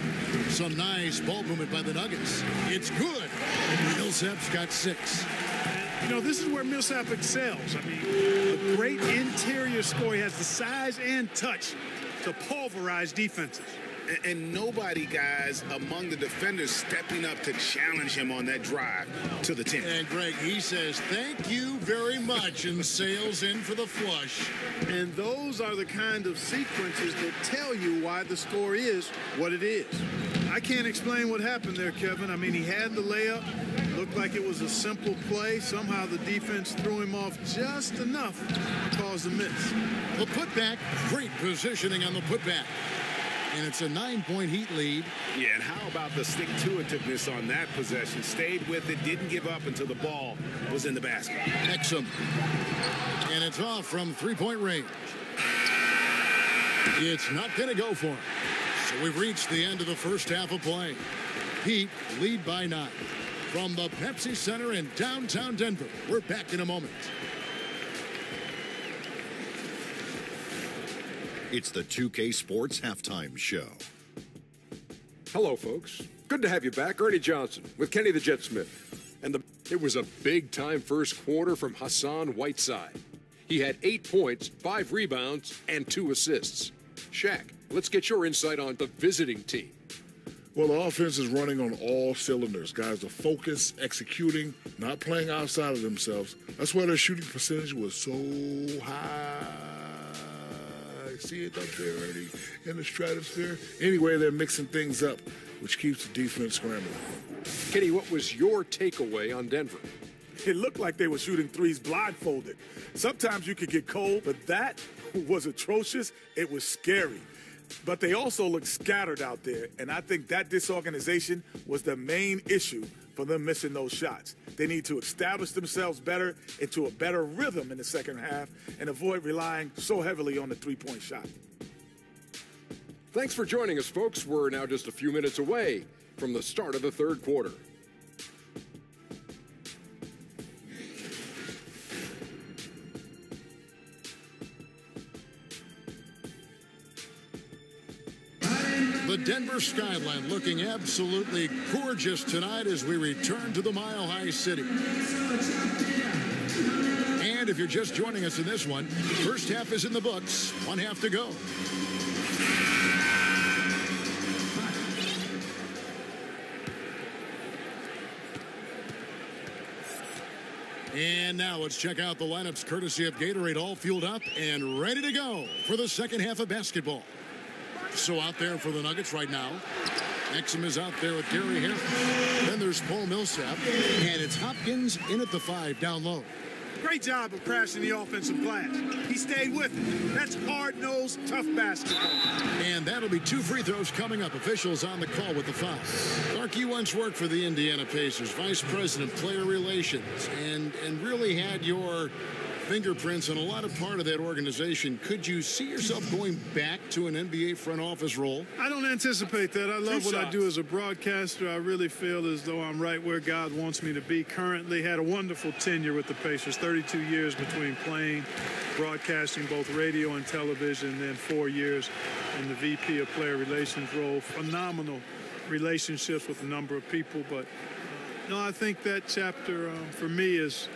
Some nice ball movement by the Nuggets. It's good. Millsap's got 6. You know, this is where Millsap excels. I mean, a great interior scorer. He has the size and touch to pulverize defenses. And nobody, guys, among the defenders stepping up to challenge him on that drive to the 10. And Greg, he says, thank you very much, and sails in for the flush. And those are the kind of sequences that tell you why the score is what it is. I can't explain what happened there, Kevin. I mean, he had the layup. Looked like it was a simple play. Somehow the defense threw him off just enough to cause the miss. The putback, great positioning on the putback. And it's a 9-point Heat lead. Yeah, and how about the stick-to-itiveness on that possession? Stayed with it, didn't give up until the ball was in the basket. Exum. And it's off from 3-point range. It's not going to go for him. So we've reached the end of the first half of play. Heat lead by 9. from the Pepsi Center in downtown Denver. We're back in a moment. It's the 2K Sports Halftime Show. Hello, folks. Good to have you back. Ernie Johnson with Kenny the Jet Smith. And it was a big-time first quarter from Hassan Whiteside. He had 8 points, 5 rebounds, and 2 assists. Shaq, let's get your insight on the visiting team. Well, the offense is running on all cylinders. Guys are focused, executing, not playing outside of themselves. That's why their shooting percentage was so high. See it up there, Ernie, in the stratosphere? Anyway, they're mixing things up, which keeps the defense scrambling. Kenny, what was your takeaway on Denver? It looked like they were shooting threes blindfolded. Sometimes you could get cold, but that was atrocious. It was scary. But they also looked scattered out there, and I think that disorganization was the main issue for them missing those shots. They need to establish themselves better into a better rhythm in the second half and avoid relying so heavily on the three-point shot. Thanks for joining us, folks. We're now just a few minutes away from the start of the third quarter. The Denver skyline looking absolutely gorgeous tonight as we return to the Mile High City. And if you're just joining us in this one, first half is in the books, 1 half to go. And now let's check out the lineups courtesy of Gatorade, all fueled up and ready to go for the second half of basketball. So out there for the Nuggets right now, Exum is out there with Gary Harris. Then there's Paul Millsap, and it's Hopkins in at the 5 down low. Great job of crashing the offensive glass. He stayed with it. That's hard-nosed, tough basketball. And that'll be 2 free throws coming up. Officials on the call with the foul. Clark, you once worked for the Indiana Pacers, Vice President, Player Relations, and really had your fingerprints on a lot of part of that organization. Could you see yourself going back to an NBA front office role? I don't anticipate that. I love what I do as a broadcaster. I really feel as though I'm right where God wants me to be. Currently had a wonderful tenure with the Pacers, 32 years between playing, broadcasting both radio and television, then 4 years in the VP of Player Relations role. Phenomenal relationships with a number of people, but no, I think that chapter for me is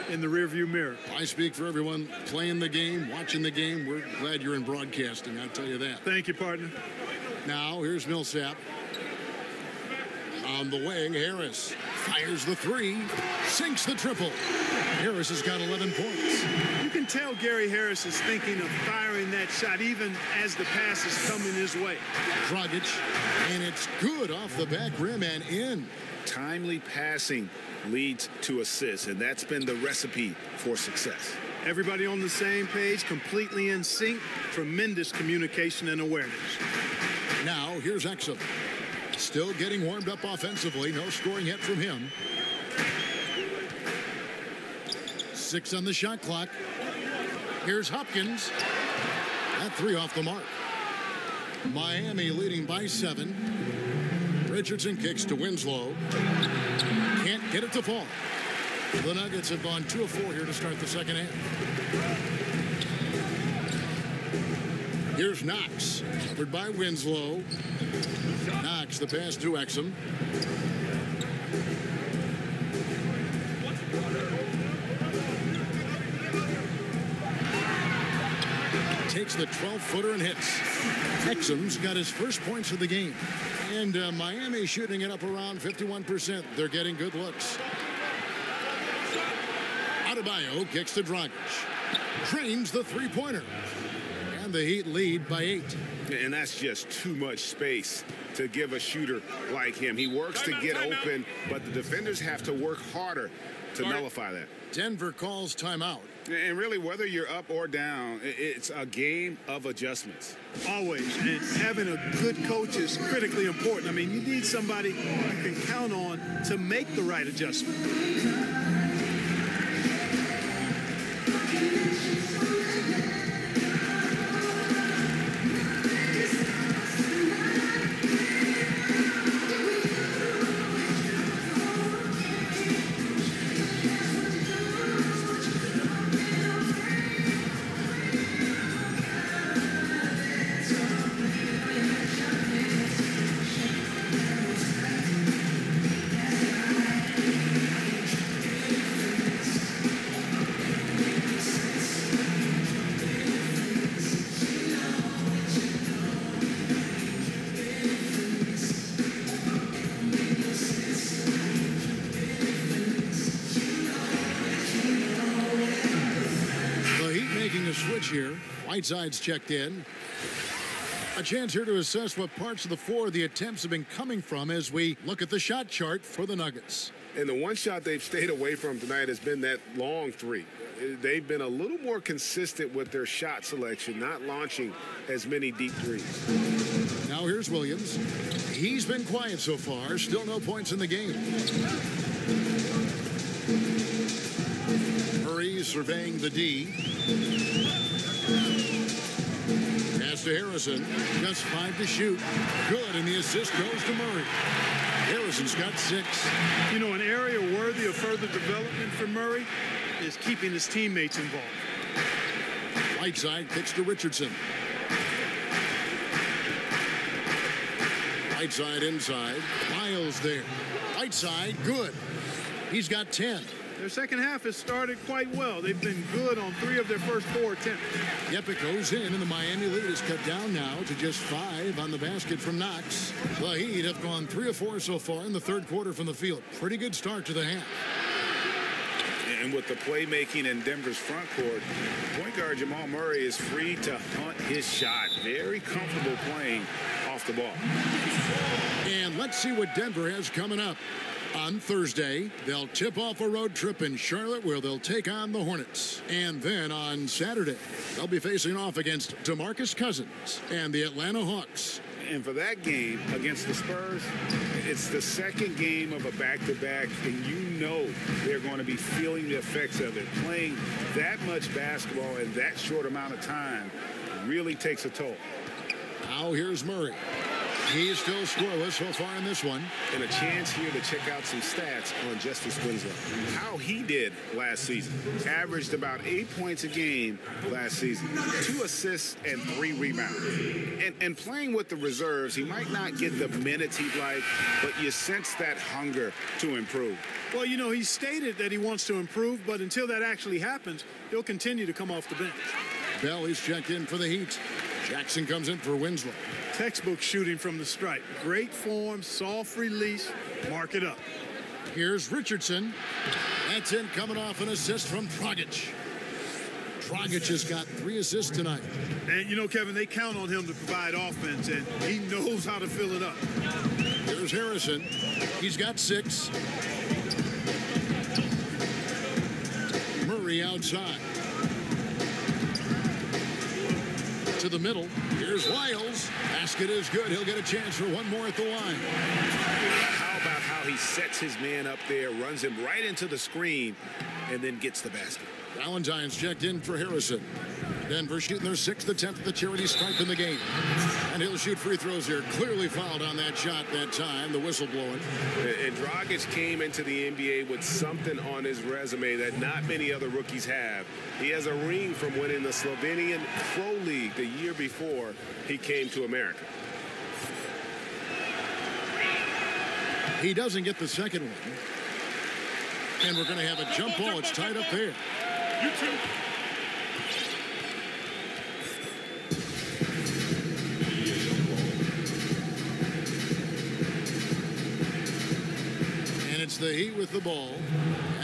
in the rearview mirror. I speak for everyone playing the game, watching the game. We're glad you're in broadcasting, I'll tell you that. Thank you, partner. Now, here's Millsap. On the wing, Harris fires the 3, sinks the triple. Harris has got 11 points. You can tell Gary Harris is thinking of firing that shot even as the pass is coming his way. Dragic, and it's good off the back rim and in. Timely passing leads to assists, and that's been the recipe for success. Everybody on the same page, completely in sync, tremendous communication and awareness. Now, here's Exum. Still getting warmed up offensively, no scoring yet from him. 6 on the shot clock. Here's Hopkins. That 3 off the mark. Miami leading by 7. Richardson kicks to Winslow. Can't get it to fall. The Nuggets have gone 2 of 4 here to start the second half. Here's Knox, covered by Winslow. Knox, the pass to Exum. Takes the 12-footer and hits. Exum's got his first points of the game. And Miami shooting it up around 51%. They're getting good looks. Adebayo kicks to Dragic. Drains the 3-pointer. And the Heat lead by 8. And that's just too much space to give a shooter like him. He works to get open, but the defenders have to work harder to nullify that. Denver calls timeout. And really, whether you're up or down, it's a game of adjustments. Always. And having a good coach is critically important. I mean, you need somebody you can count on to make the right adjustment. switch here. Whiteside's checked in. A chance here to assess what parts of the floor the attempts have been coming from as we look at the shot chart for the Nuggets. And the one shot they've stayed away from tonight has been that long three. They've been a little more consistent with their shot selection, not launching as many deep threes. Now here's Williams. He's been quiet so far. Still no points in the game. Murray surveying the D. Pass to Harrison. Just 5 to shoot. Good, and the assist goes to Murray. Harrison's got 6. You know, an area worthy of further development for Murray is keeping his teammates involved. Whiteside kicks to Richardson. Whiteside inside. Miles there. Whiteside, good. He's got 10. Their second half has started quite well. They've been good on 3 of their first 4 attempts. Yep, it goes in, and the Miami lead is cut down now to just 5 on the basket from Knox. The Heat have gone 3 of 4 so far in the third quarter from the field. Pretty good start to the half. And with the playmaking in Denver's front court, point guard Jamal Murray is free to hunt his shot. Very comfortable playing off the ball. And let's see what Denver has coming up. On Thursday, they'll tip off a road trip in Charlotte where they'll take on the Hornets. And then on Saturday, they'll be facing off against DeMarcus Cousins and the Atlanta Hawks. And for that game against the Spurs, it's the second game of a back-to-back, and you know they're going to be feeling the effects of it. Playing that much basketball in that short amount of time really takes a toll. Now here's Murray. He's still scoreless so far in this one. And a chance here to check out some stats on Justice Winslow. How he did last season. Averaged about 8 points a game last season. 2 assists and 3 rebounds. And playing with the reserves, he might not get the minutes he'd like, but you sense that hunger to improve. Well, you know, he stated that he wants to improve, but until that actually happens, he'll continue to come off the bench. Bell is checked in for the Heat. Jackson comes in for Winslow. Textbook shooting from the stripe. Great form, soft release. Mark it up. Here's Richardson. That's in, coming off an assist from Dragic. Dragic has got 3 assists tonight. And, you know, Kevin, they count on him to provide offense, and he knows how to fill it up. Here's Harrison. He's got 6. Murray outside. To the middle. Here's Wiles. Basket is good. He'll get a chance for one more at the line. How about how he sets his man up there, runs him right into the screen, and then gets the basket. Valentine's checked in for Harrison. Denver shooting their 6th attempt at the charity stripe in the game. And he'll shoot free throws here. Clearly fouled on that shot that time. The whistle blowing. And Dragic came into the NBA with something on his resume that not many other rookies have. He has a ring from winning the Slovenian Pro League the year before he came to America. He doesn't get the second one. And we're going to have a jump ball. It's tied up there. You too. And it's the Heat with the ball.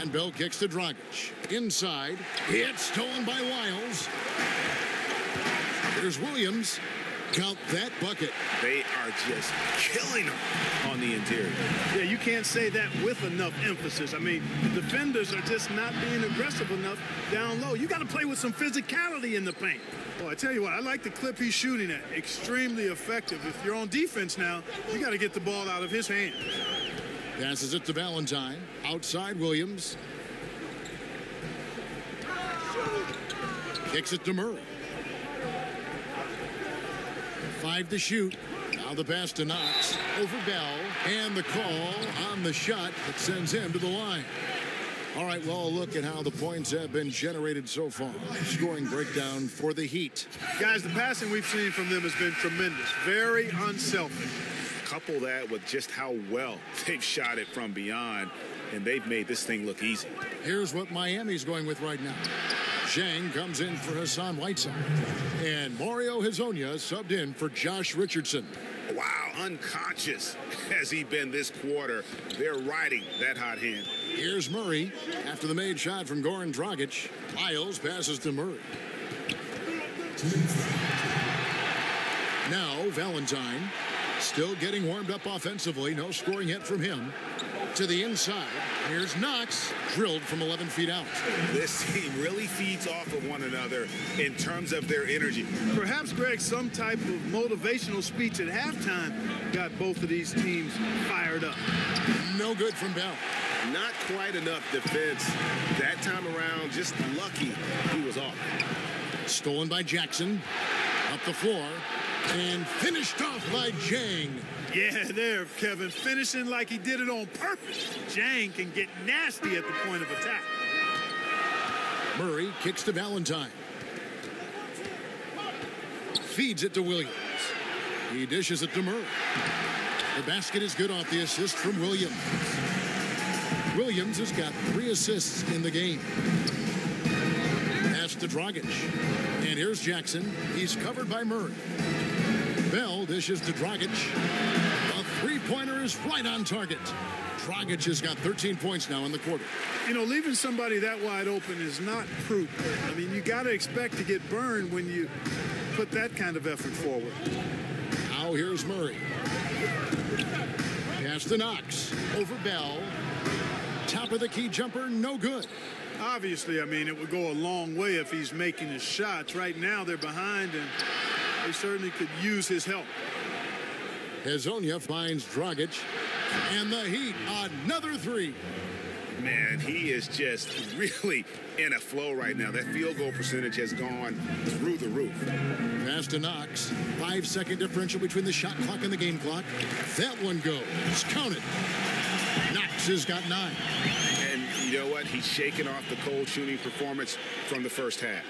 And Bell kicks to Dragic. Inside. It's stolen by Wiles. There's Williams. Count that bucket. They are just killing them on the interior. Yeah, you can't say that with enough emphasis. I mean, the defenders are just not being aggressive enough down low. You got to play with some physicality in the paint. Well, I tell you what, I like the clip he's shooting at. Extremely effective. If you're on defense now, you got to get the ball out of his hands. Passes it to Valentine. Outside Williams. Kicks it to Murray. 5 to shoot. Now the pass to Knox. Over Bell. And the call on the shot that sends him to the line. All right, well, a look at how the points have been generated so far. Scoring breakdown for the Heat. Guys, the passing we've seen from them has been tremendous. Very unselfish. Couple that with just how well they've shot it from beyond, and they've made this thing look easy. Here's what Miami's going with right now. Zhang comes in for Hassan Whiteside. And Mario Hezonja subbed in for Josh Richardson. Wow, unconscious has he been this quarter. They're riding that hot hand. Here's Murray after the made shot from Goran Dragic. Miles passes to Murray. Now Valentine, still getting warmed up offensively. No scoring yet from him. To the inside. Here's Knox, drilled from 11 feet out. This team really feeds off of one another in terms of their energy. Perhaps, Greg, some type of motivational speech at halftime got both of these teams fired up. No good from Bell. Not quite enough defense. That time around, just lucky he was off. Stolen by Jackson. Up the floor. And finished off by Jang. Yeah, there, Kevin. Finishing like he did it on purpose. Jang can get nasty at the point of attack. Murray kicks to Valentine. Feeds it to Williams. He dishes it to Murray. The basket is good off the assist from Williams. Williams has got 3 assists in the game. Pass to Dragic. And here's Jackson. He's covered by Murray. Bell dishes to Dragic. A three-pointer is right on target. Dragic has got 13 points now in the quarter. You know, leaving somebody that wide open is not prudent. I mean, you got to expect to get burned when you put that kind of effort forward. Now here's Murray. Pass to Knox. Over Bell. Top of the key jumper, no good. Obviously, I mean, it would go a long way if he's making his shots. Right now, they're behind, and they certainly could use his help. Hezonja finds Dragic, and the Heat, another 3. Man, he is just really in a flow right now. That field goal percentage has gone through the roof. Pass to Knox. 5-second differential between the shot clock and the game clock. That one goes. Counted. Knox has got 9. And you know what? He's shaking off the cold shooting performance from the first half.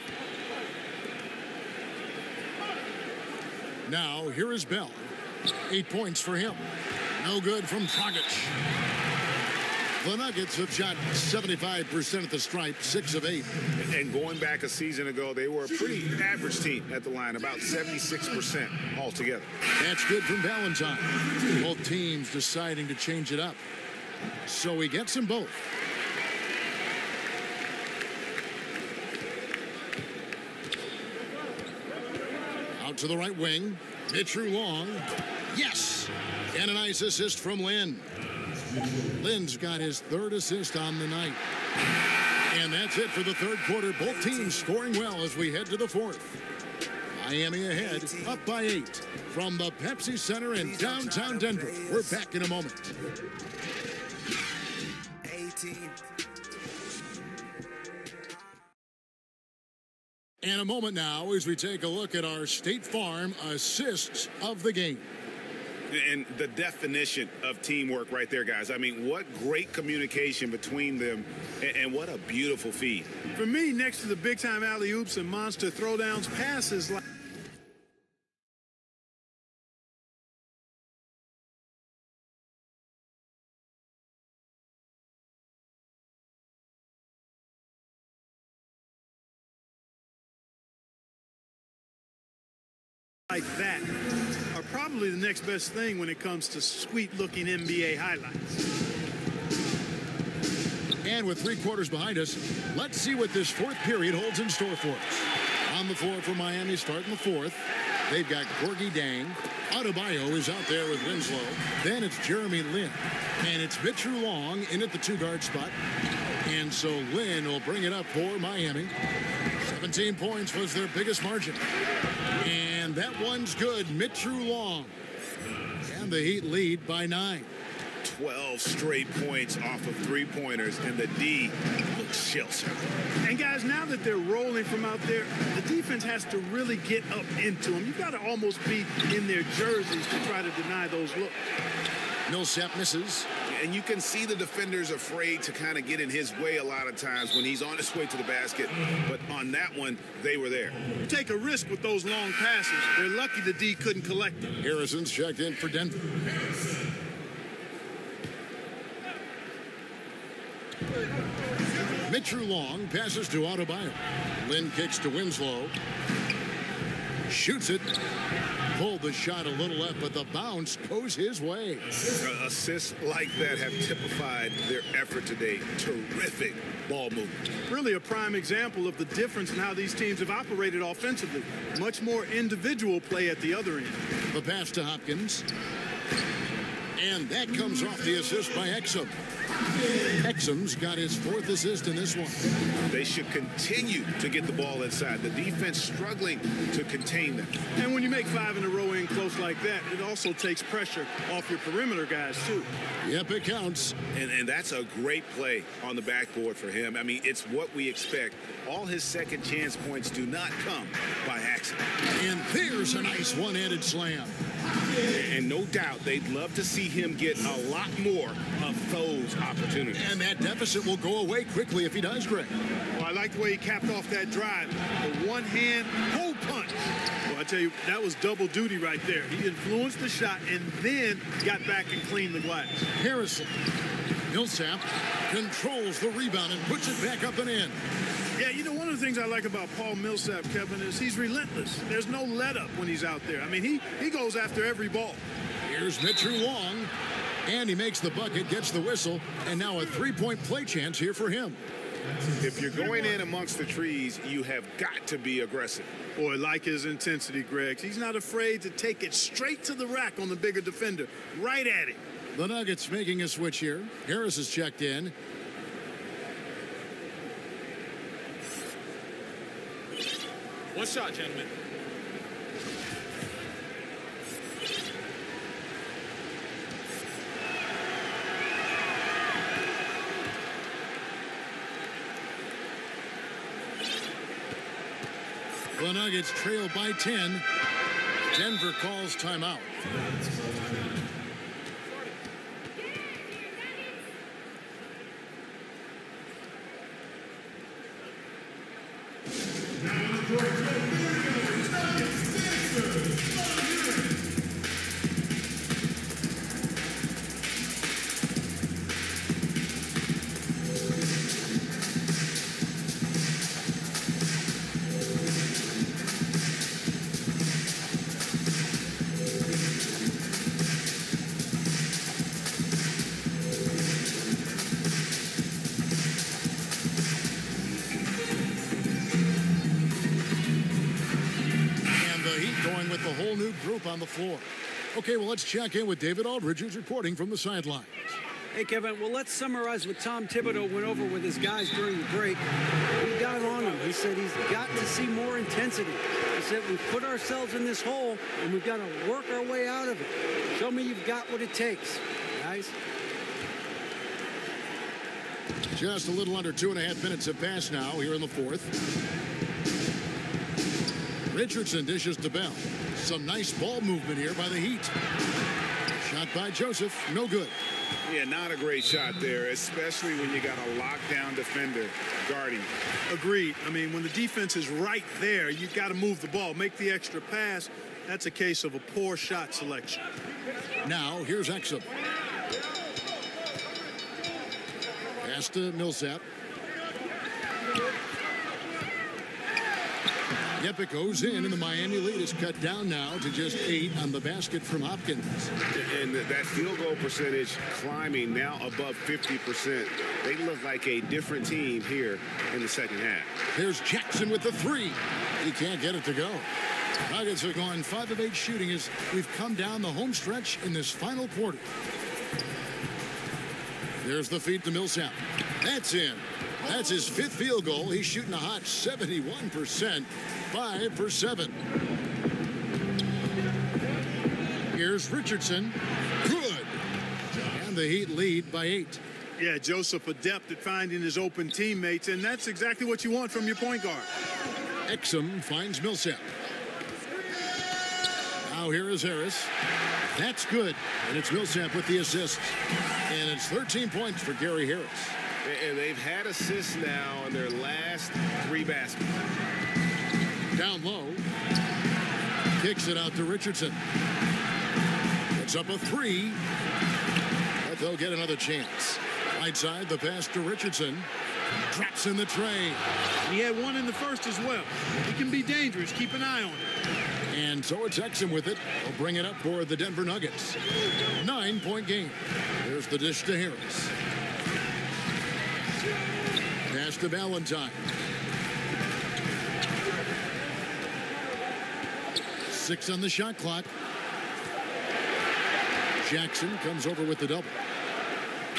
Now, here is Bell. 8 points for him. No good from Dragic. The Nuggets have shot 75% at the stripe, 6 of 8. And going back a season ago, they were a pretty average team at the line, about 76% altogether. That's good from Valentine. Both teams deciding to change it up. So he gets them both. Out to the right wing. Mitchell Long. Yes! And a nice assist from Lynn. Lynn's got his 3rd assist on the night. And that's it for the 3rd quarter. Both teams scoring well as we head to the 4th. Miami ahead, up by 8. From the Pepsi Center in downtown Denver. We're back in a moment. And a moment now as we take a look at our State Farm assists of the game. And the definition of teamwork right there, guys. I mean, what great communication between them, and what a beautiful feed. For me, next to the big-time alley-oops and monster throwdowns, passes like... like that are probably the next best thing when it comes to sweet-looking NBA highlights. And with 3 quarters behind us, let's see what this 4th period holds in store for us. On the floor for Miami starting the 4th, they've got Gorgie Dang. Adebayo is out there with Winslow. Then it's Jeremy Lin. And it's Mitchell Long in at the 2-guard spot. And so Lin will bring it up for Miami. 17 points was their biggest margin. And that one's good. Mitchell Long. And the Heat lead by 9. 12 straight points off of 3-pointers, and the D looks shell-shocked. And guys, now that they're rolling from out there, the defense has to really get up into them. You've got to almost be in their jerseys to try to deny those looks. Millsap misses. And you can see the defenders afraid to kind of get in his way a lot of times when he's on his way to the basket. But on that one, they were there. Take a risk with those long passes. They're lucky the D couldn't collect them. Harrison's checked in for Denver. Mitchell Long passes to Adebayo. Lynn kicks to Winslow. Shoots it. Pulled the shot a little left, but the bounce goes his way. Assists like that have typified their effort today. Terrific ball movement. Really a prime example of the difference in how these teams have operated offensively. Much more individual play at the other end. The pass to Hopkins. And that comes off the assist by Exum. Exum's got his 4th assist in this one. They should continue to get the ball inside. The defense struggling to contain them. And when you make 5 in a row in close like that, it also takes pressure off your perimeter guys, too. Yep, it counts. And that's a great play on the backboard for him. I mean, it's what we expect. All his second chance points do not come by accident. And there's a nice one-handed slam. And no doubt they'd love to see him get a lot more of those opportunities. And that deficit will go away quickly if he does, Greg. Well, I like the way he capped off that drive. The one-hand hole punch. Well, I tell you, that was double duty right there. He influenced the shot and then got back and cleaned the glass. Harrison. Millsap controls the rebound and puts it back up and in. Yeah, you know, one of the things I like about Paul Millsap, Kevin, is he's relentless. There's no let-up when he's out there. I mean, he goes after every ball. Here's Mitchell Long, and he makes the bucket, gets the whistle, and now a 3-point play chance here for him. If you're going in amongst the trees, you have got to be aggressive. Boy, like his intensity, Greg. He's not afraid to take it straight to the rack on the bigger defender, right at it. The Nuggets making a switch here. Harris is checked in. One shot, gentlemen. The Nuggets trail by 10. Denver calls timeout. With the whole new group on the floor. Okay, well, let's check in with David Aldridge, who's reporting from the sidelines. Hey, Kevin, well, let's summarize what Tom Thibodeau went over with his guys during the break. He got on them. He said he's got to see more intensity. He said we've put ourselves in this hole, and we've got to work our way out of it. Show me you've got what it takes, guys. Just a little under 2.5 minutes have passed now here in the 4th. Richardson dishes to Bell. Some nice ball movement here by the Heat. Shot by Joseph, no good. Yeah, not a great shot there, especially when you got a lockdown defender guarding. Agreed. I mean, when the defense is right there, you got to move the ball, make the extra pass. That's a case of a poor shot selection. Now, here's Exum. Pass to Millsap. Yep, it goes in, and the Miami lead is cut down now to just 8 on the basket from Hopkins. And that field goal percentage climbing now above 50%. They look like a different team here in the second half. There's Jackson with the 3. He can't get it to go. Nuggets are going 5 of 8 shooting as we've come down the home stretch in this final quarter. There's the feed to Millsap. That's in. That's his 5th field goal. He's shooting a hot 71%. 5 for 7. Here's Richardson. Good. And the Heat lead by 8. Yeah, Joseph adept at finding his open teammates, and that's exactly what you want from your point guard. Exum finds Millsap. Now here is Harris. That's good. And it's Millsap with the assist. And it's 13 points for Gary Harris. And they've had assists now in their last 3 baskets. Down low. Kicks it out to Richardson. Puts up a 3. But they'll get another chance. Right side, the pass to Richardson. Drops in the tray. He had one in the first as well. He can be dangerous. Keep an eye on him. And so it's Exum with it. He'll bring it up for the Denver Nuggets. 9-point game. There's the dish to Harris. Pass to Valentine. 6 on the shot clock. Jackson comes over with the double.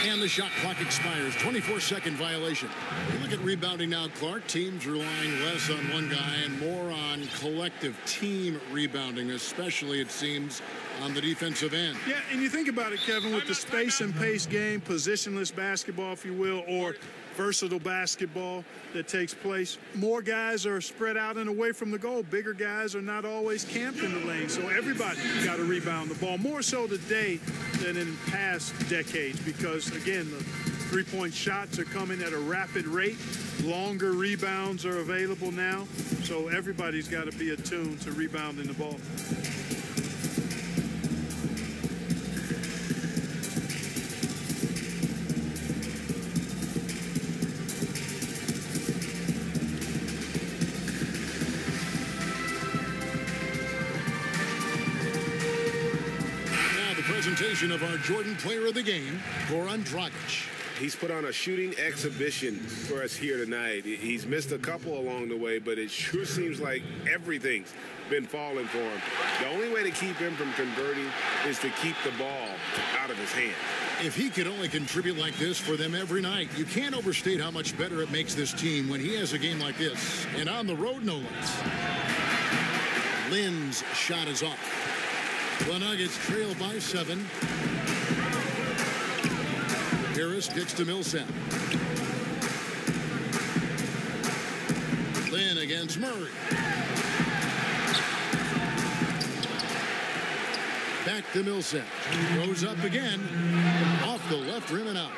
And the shot clock expires. 24-second violation. You look at rebounding now, Clark. Teams relying less on one guy and more on collective team rebounding, especially, it seems, on the defensive end. Yeah, and you think about it, Kevin, with the space and pace game, positionless basketball, if you will, or versatile basketball that takes place. More guys are spread out and away from the goal. Bigger guys are not always camped in the lane, so everybody got to rebound the ball, more so today than in past decades, because, again, the three-point shots are coming at a rapid rate. Longer rebounds are available now, so everybody's got to be attuned to rebounding the ball. Presentation of our Jordan Player of the Game, Goran Dragic. He's put on a shooting exhibition for us here tonight. He's missed a couple along the way, but it sure seems like everything's been falling for him. The only way to keep him from converting is to keep the ball out of his hand. If he could only contribute like this for them every night, you can't overstate how much better it makes this team when he has a game like this. And on the road, no less. Lynn's shot is off. The Nuggets trail by 7. Harris kicks to Millsap. Lynn against Murray. Back to Millsap. Goes up again. Off the left rim and out.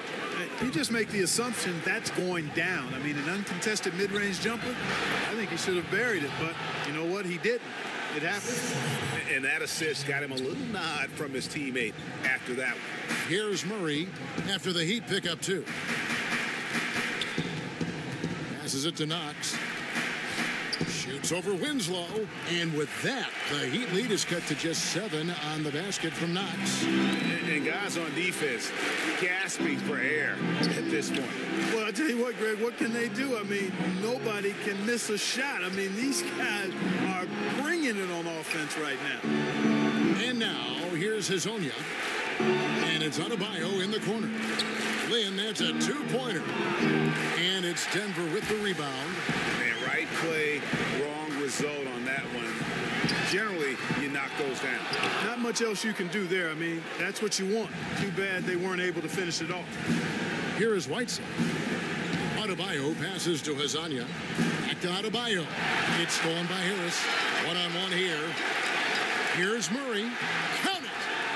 You just make the assumption that's going down. I mean, an uncontested mid-range jumper, I think he should have buried it, but you know what? He didn't. It happened. And that assist got him a little nod from his teammate after that one. Here's Murray after the Heat pick up 2. Passes it to Knox. Shoots over Winslow. And with that, the Heat lead is cut to just 7 on the basket from Knox. And guys on defense gasping for air at this point. Well, I'll tell you what, Greg, what can they do? I mean, nobody can miss a shot. I mean, these guys are bringing it on offense right now. And now, here's Hezonja. And it's Adebayo in the corner. Lynn, that's a 2-pointer. And it's Denver with the rebound. Man, right play, wrong result on that one. Generally, you knock those down. Not much else you can do there. I mean, that's what you want. Too bad they weren't able to finish it off. Here is Whiteside. Adebayo passes to Hezonja. Back to Adebayo. It's stolen by Harris. One-on-one here. Here's Murray. Count it.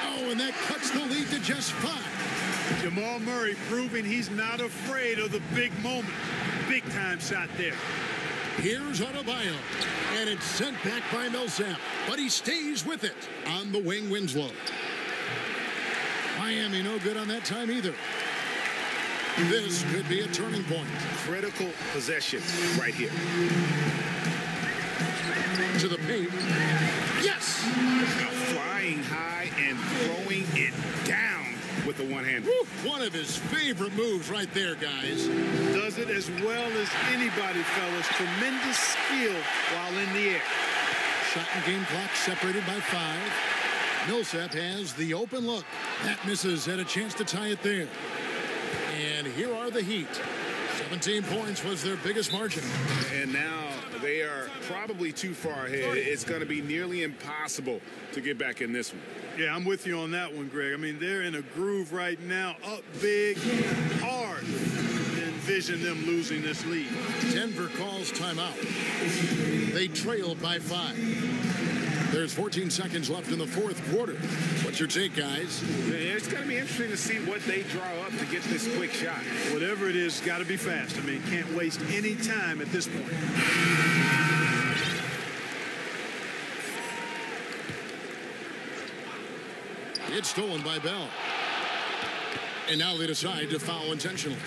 Oh, and that cuts the lead to just 5. Jamal Murray proving he's not afraid of the big moment. Big-time shot there. Here's Adebayo. And it's sent back by Millsap. But he stays with it. On the wing, Winslow. Miami no good on that time either. This could be a turning point. Critical possession right here. To the paint. Yes! Flying high and throwing it down with the one-hand. One of his favorite moves right there, guys. Does it as well as anybody, fellas. Tremendous skill while in the air. Shot and game clock separated by 5. Millsap has the open look. That misses. Had a chance to tie it there. And here are the Heat. 17 points was their biggest margin. And now they are probably too far ahead. It's going to be nearly impossible to get back in this one. Yeah, I'm with you on that one, Greg. I mean, they're in a groove right now, up big, hard. Envision them losing this lead. Denver calls timeout. They trail by 5. There's 14 seconds left in the 4th quarter. What's your take, guys? It's going to be interesting to see what they draw up to get this quick shot. Whatever it is, got to be fast. I mean, can't waste any time at this point. It's stolen by Bell. And now they decide to foul intentionally.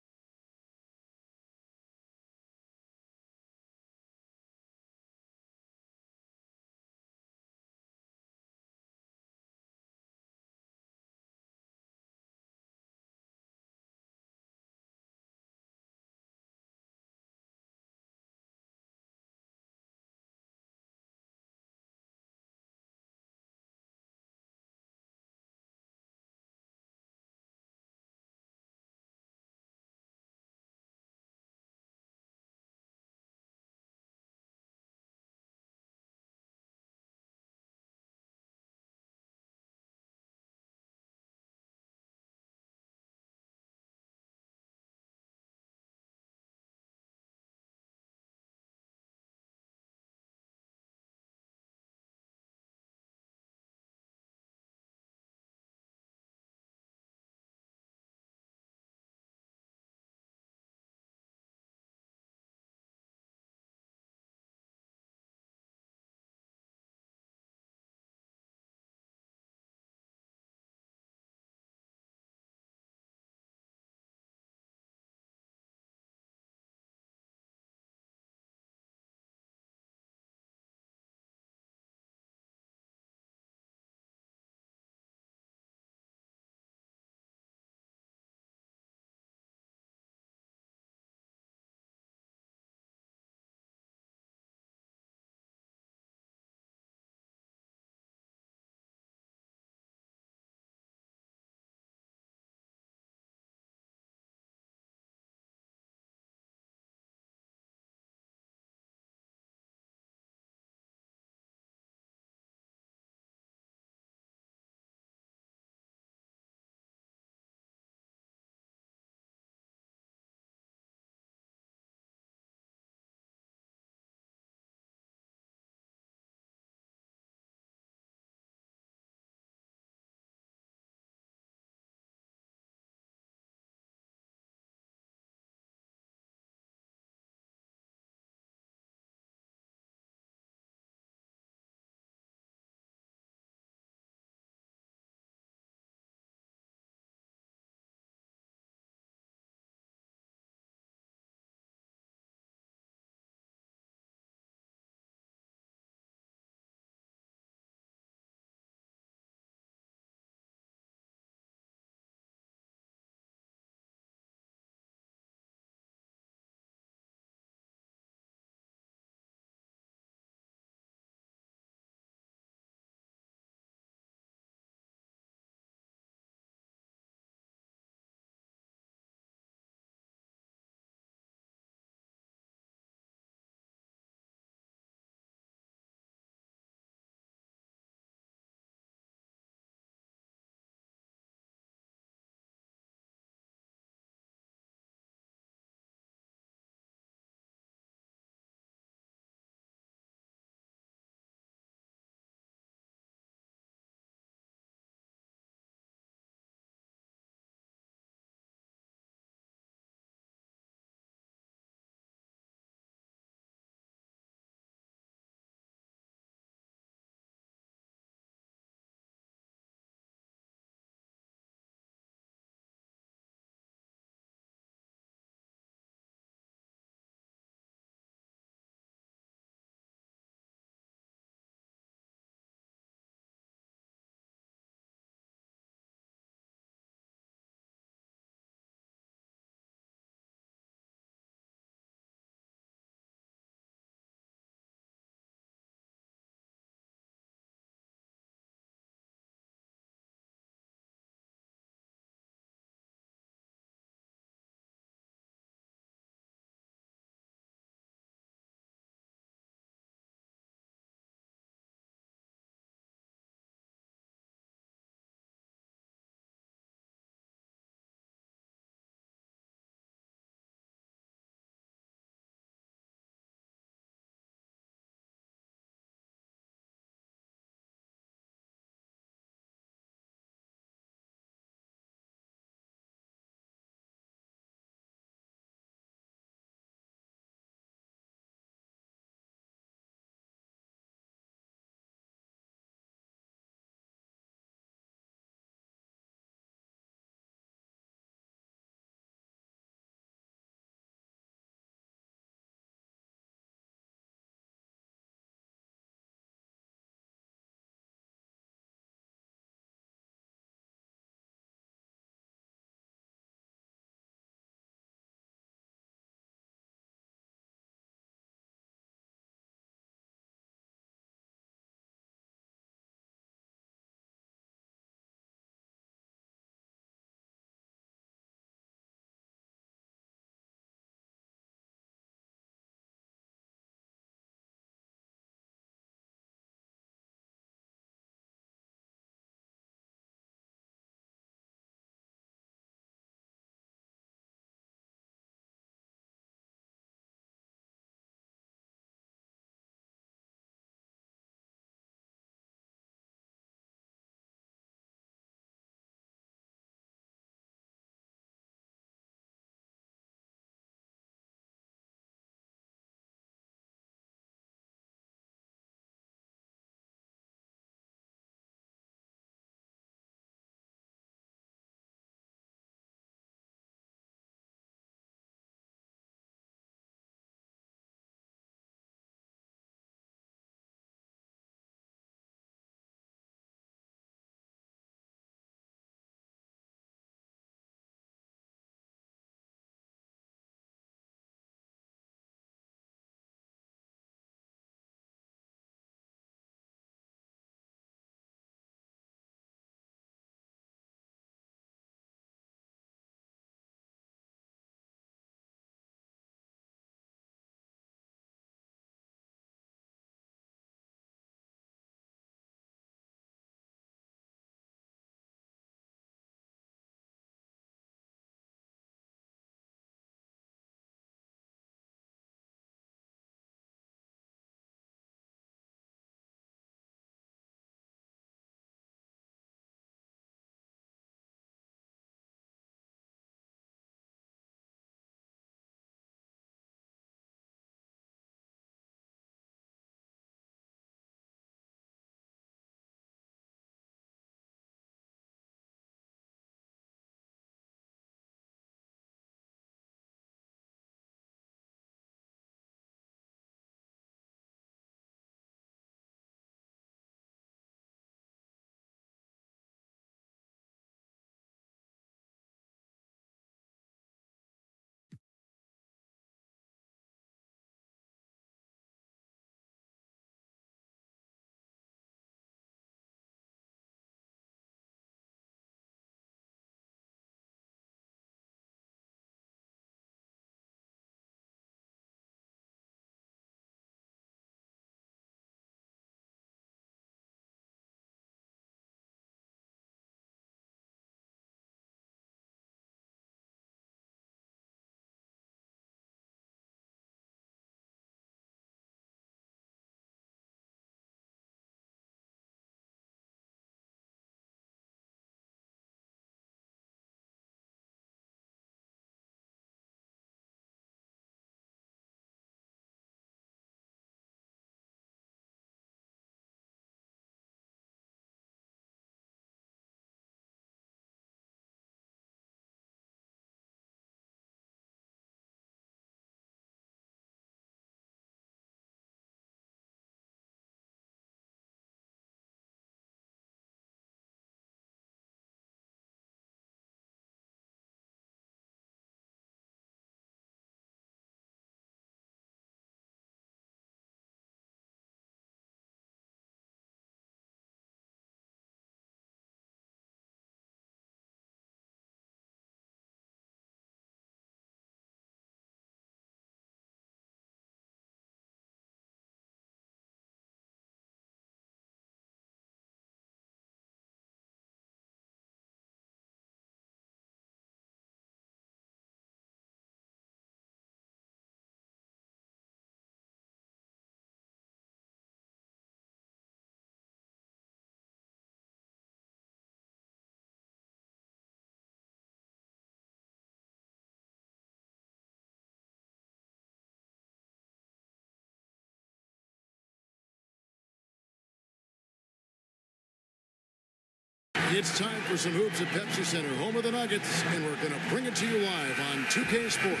It's time for some hoops at Pepsi Center, home of the Nuggets, and we're going to bring it to you live on 2K Sports.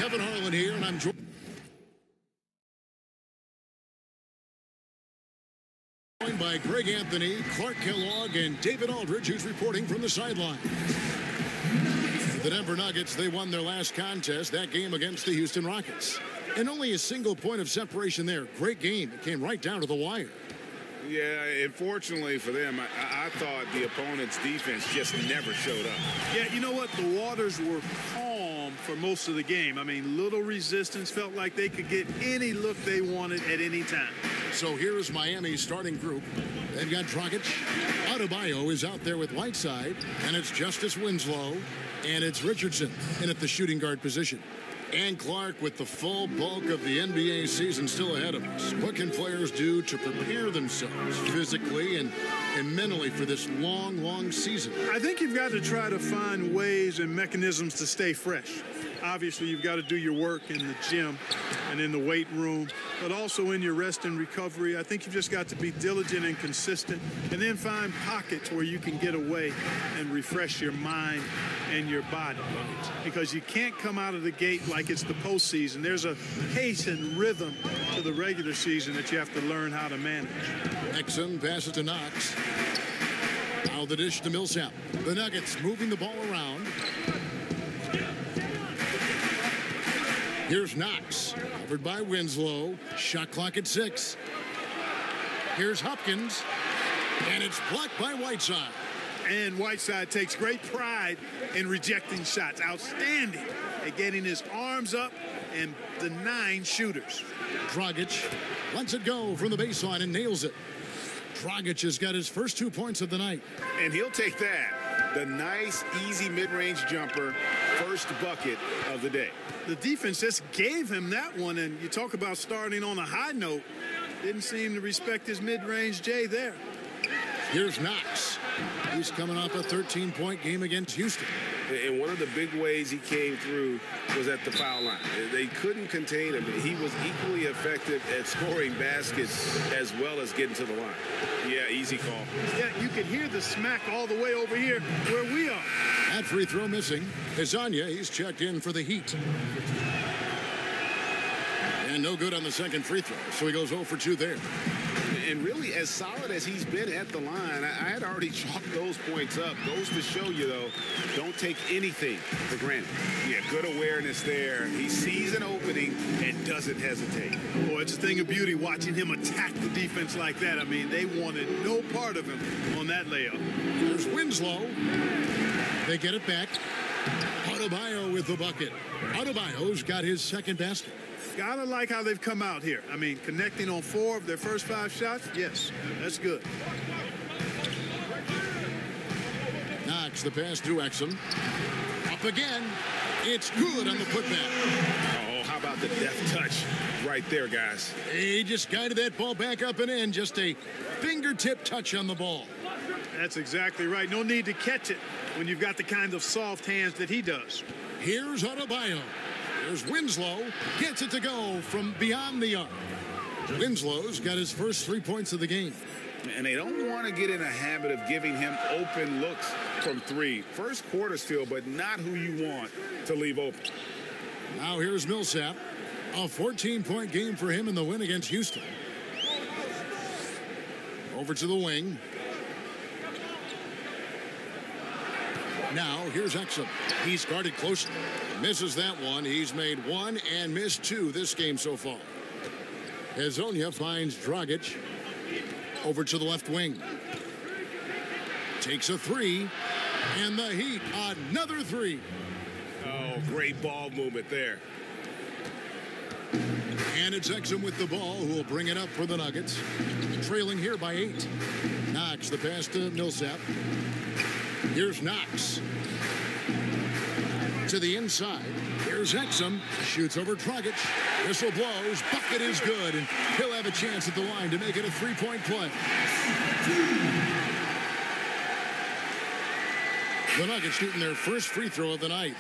Kevin Harlan here, and I'm joined by Greg Anthony, Clark Kellogg, and David Aldridge, who's reporting from the sideline. The Denver Nuggets, they won their last contest, that game against the Houston Rockets. And only a single point of separation there. Great game. It came right down to the wire. Yeah, unfortunately for them, I thought the opponent's defense just never showed up. Yeah, you know what? The waters were calm for most of the game. I mean, little resistance, felt like they could get any look they wanted at any time. So here is Miami's starting group. They've got Dragic. Adebayo is out there with Whiteside, and it's Justice Winslow, and it's Richardson in at the shooting guard position. And Clark with the full bulk of the NBA season still ahead of us. What can players do to prepare themselves physically and mentally for this long, long season? I think you've got to try to find ways and mechanisms to stay fresh. Obviously, you've got to do your work in the gym and in the weight room, but also in your rest and recovery. I think you've just got to be diligent and consistent, and then find pockets where you can get away and refresh your mind and your body. Because you can't come out of the gate like it's the postseason. There's a pace and rhythm to the regular season that you have to learn how to manage. Exum passes to Knox. Now the dish to Millsap. The Nuggets moving the ball around. Here's Knox, covered by Winslow. Shot clock at 6. Here's Hopkins, and it's blocked by Whiteside. And Whiteside takes great pride in rejecting shots. Outstanding at getting his arms up and denying shooters. Dragic lets it go from the baseline and nails it. Dragic has got his first 2 points of the night. And he'll take that. The nice, easy mid-range jumper, first bucket of the day. The defense just gave him that one, and you talk about starting on a high note. Didn't seem to respect his mid-range J there. Here's Knox. He's coming off a 13-point game against Houston. And one of the big ways he came through was at the foul line. They couldn't contain him. He was equally effective at scoring baskets as well as getting to the line. Yeah, easy call. Yeah, you can hear the smack all the way over here where we are. That free throw missing. Hezonja, he's checked in for the Heat. And no good on the second free throw, so he goes 0 for 2 there. And really, as solid as he's been at the line, I had already chalked those points up. Goes to show you, though, don't take anything for granted. Yeah, good awareness there. He sees an opening and doesn't hesitate. Boy, it's a thing of beauty watching him attack the defense like that. I mean, they wanted no part of him on that layup. Here's Winslow. They get it back. Adebayo with the bucket. Adebayo's got his second basket. Gotta like how they've come out here. I mean, connecting on 4 of their first 5 shots, yes, that's good. Knox, the pass to Exum. Up again. It's good on the putback. Oh, how about the deft touch right there, guys? He just guided that ball back up and in. Just a fingertip touch on the ball. That's exactly right. No need to catch it when you've got the kind of soft hands that he does. Here's Adebayo. There's Winslow, gets it to go from beyond the arc. Winslow's got his first 3 points of the game. And they don't want to get in a habit of giving him open looks from 3. First quarter still, but not who you want to leave open. Now here's Millsap. A 14-point game for him in the win against Houston. Over to the wing. Now here's Exum. He's guarded closely. Misses that one. He's made 1 and missed 2 this game so far. Hezonja finds Dragic. Over to the left wing. Takes a 3. And the Heat, another 3. Oh, great ball movement there. And it's Exum with the ball, who will bring it up for the Nuggets. Trailing here by 8. Knox, the pass to Millsap. Here's Knox. To the inside. Here's Exum. Shoots over Dragic. Whistle blows. Bucket is good. And he'll have a chance at the line to make it a 3-point play. The Nuggets shooting their first free throw of the night.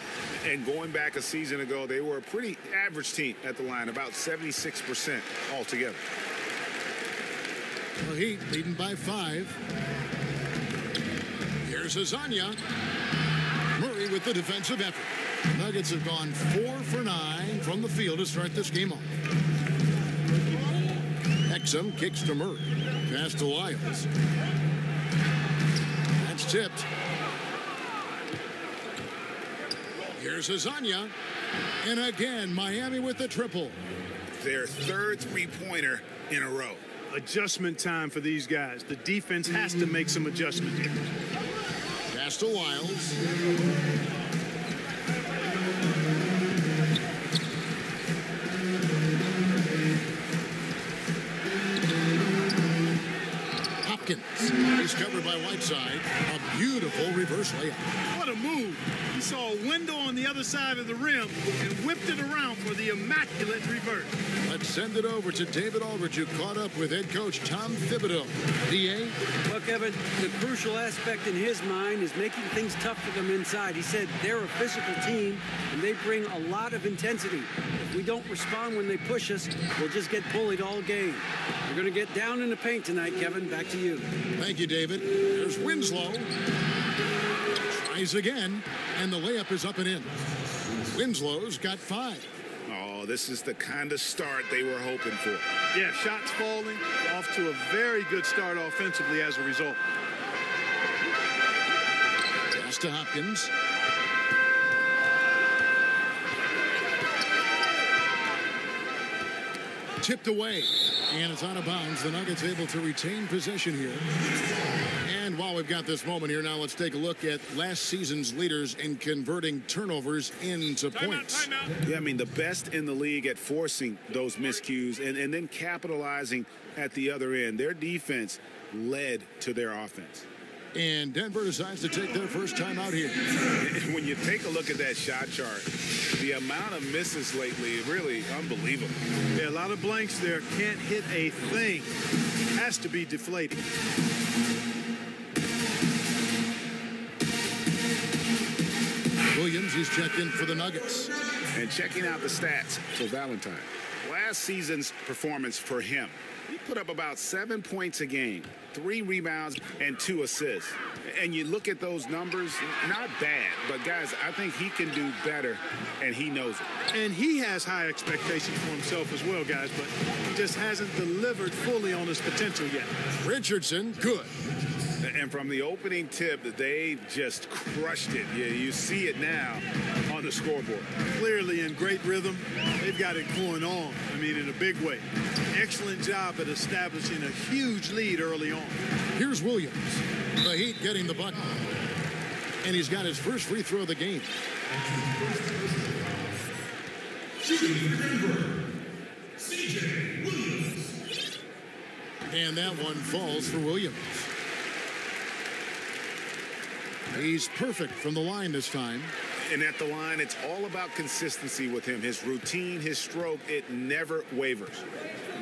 And going back a season ago, they were a pretty average team at the line, about 76% altogether. The Heat leading by 5. Here's Hezonja. Murray with the defensive effort. The Nuggets have gone 4 for 9 from the field to start this game off. Exum kicks to Murray. Pass to Lyles. That's tipped. Here's Hezonja. And again, Miami with the triple. Their third three-pointer in a row. Adjustment time for these guys. The defense has to make some adjustment here. Pass to Lyles. Hopkins. He's covered by Whiteside. A beautiful reverse layup. What a move. He saw a window on the other side of the rim and whipped it around for the immaculate reverse. Let's send it over to David Aldridge, who caught up with head coach Tom Thibodeau. D.A.? Well, Kevin, the crucial aspect in his mind is making things tough for them inside. He said they're a physical team, and they bring a lot of intensity. If we don't respond when they push us, we'll just get bullied all game. We're going to get down in the paint tonight, Kevin. Back to you. Thank you, David. There's Winslow. Tries again, and the layup is up and in. Winslow's got 5. Oh, this is the kind of start they were hoping for. Yeah, shots falling, off to a very good start offensively as a result. Pass to Hopkins. Tipped away, and it's out of bounds. The Nuggets able to retain possession here. And while we've got this moment here, now let's take a look at last season's leaders in converting turnovers into points. Yeah, I mean, the best in the league at forcing those miscues and then capitalizing at the other end. Their defense led to their offense. And Denver decides to take their first time out here. When you take a look at that shot chart, the amount of misses lately, really unbelievable. Yeah, a lot of blanks there. Can't hit a thing. Has to be deflating. Williams, he's checked in for the Nuggets. And checking out the stats for Valentine. Last season's performance for him. He put up about 7 points a game, 3 rebounds, and 2 assists. And you look at those numbers, not bad. But, guys, I think he can do better, and he knows it. And he has high expectations for himself as well, guys, but he just hasn't delivered fully on his potential yet. Richardson, good. And from the opening tip, they just crushed it. You see it now on the scoreboard. Clearly in great rhythm. They've got it going on. I mean, in a big way. Excellent job at establishing a huge lead early on. Here's Williams. The Heat getting the bucket. And he's got his first free throw of the game. C.J. Williams. And that one falls for Williams. He's perfect from the line this time. And at the line, it's all about consistency with him. His routine, his stroke, it never wavers.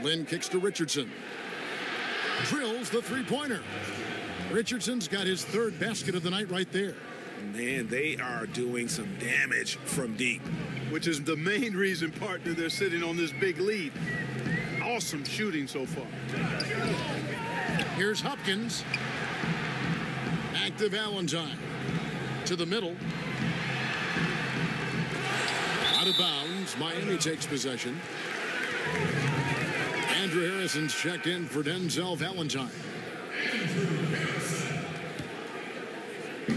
Lynn kicks to Richardson. Drills the three-pointer. Richardson's got his 3rd basket of the night right there. Man, they are doing some damage from deep. Which is the main reason, partner, they're sitting on this big lead. Awesome shooting so far. Here's Hopkins. Back to Valentine. To the middle. Out of bounds. Miami takes possession. Andrew Harrison's checked in for Denzel Valentine.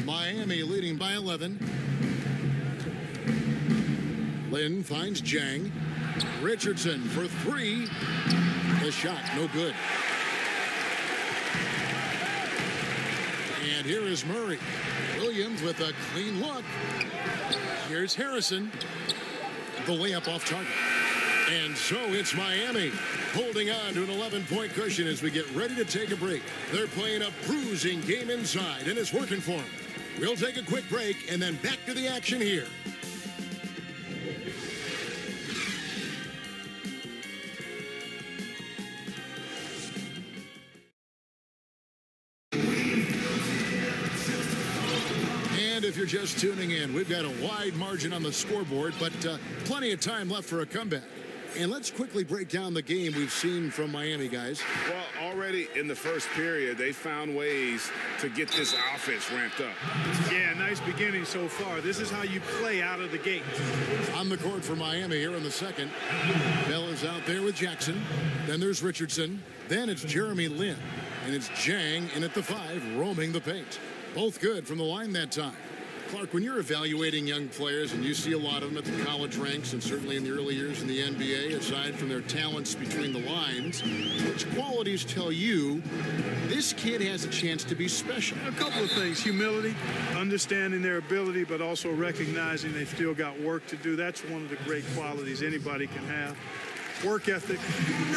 Miami leading by 11. Lynn finds Jang. Richardson for 3. The shot, no good. And here is Murray. Williams with a clean look. Here's Harrison. The layup off target. And so it's Miami holding on to an 11-point cushion as we get ready to take a break. They're playing a bruising game inside, and it's working for them. We'll take a quick break and then back to the action here. And if you're just tuning in, we've got a wide margin on the scoreboard, but plenty of time left for a comeback. And let's quickly break down the game we've seen from Miami, guys. Well, already in the first period, they found ways to get this offense ramped up. Yeah, nice beginning so far. This is how you play out of the gate. On the court for Miami here in the second. Bell is out there with Jackson. Then there's Richardson. Then it's Jeremy Lin. And it's Jang in at the 5, roaming the paint. Both good from the line that time. Clark, when you're evaluating young players, and you see a lot of them at the college ranks and certainly in the early years in the NBA, aside from their talents between the lines, which qualities tell you this kid has a chance to be special? A couple of things. Humility, understanding their ability, but also recognizing they've still got work to do. That's one of the great qualities anybody can have. Work ethic,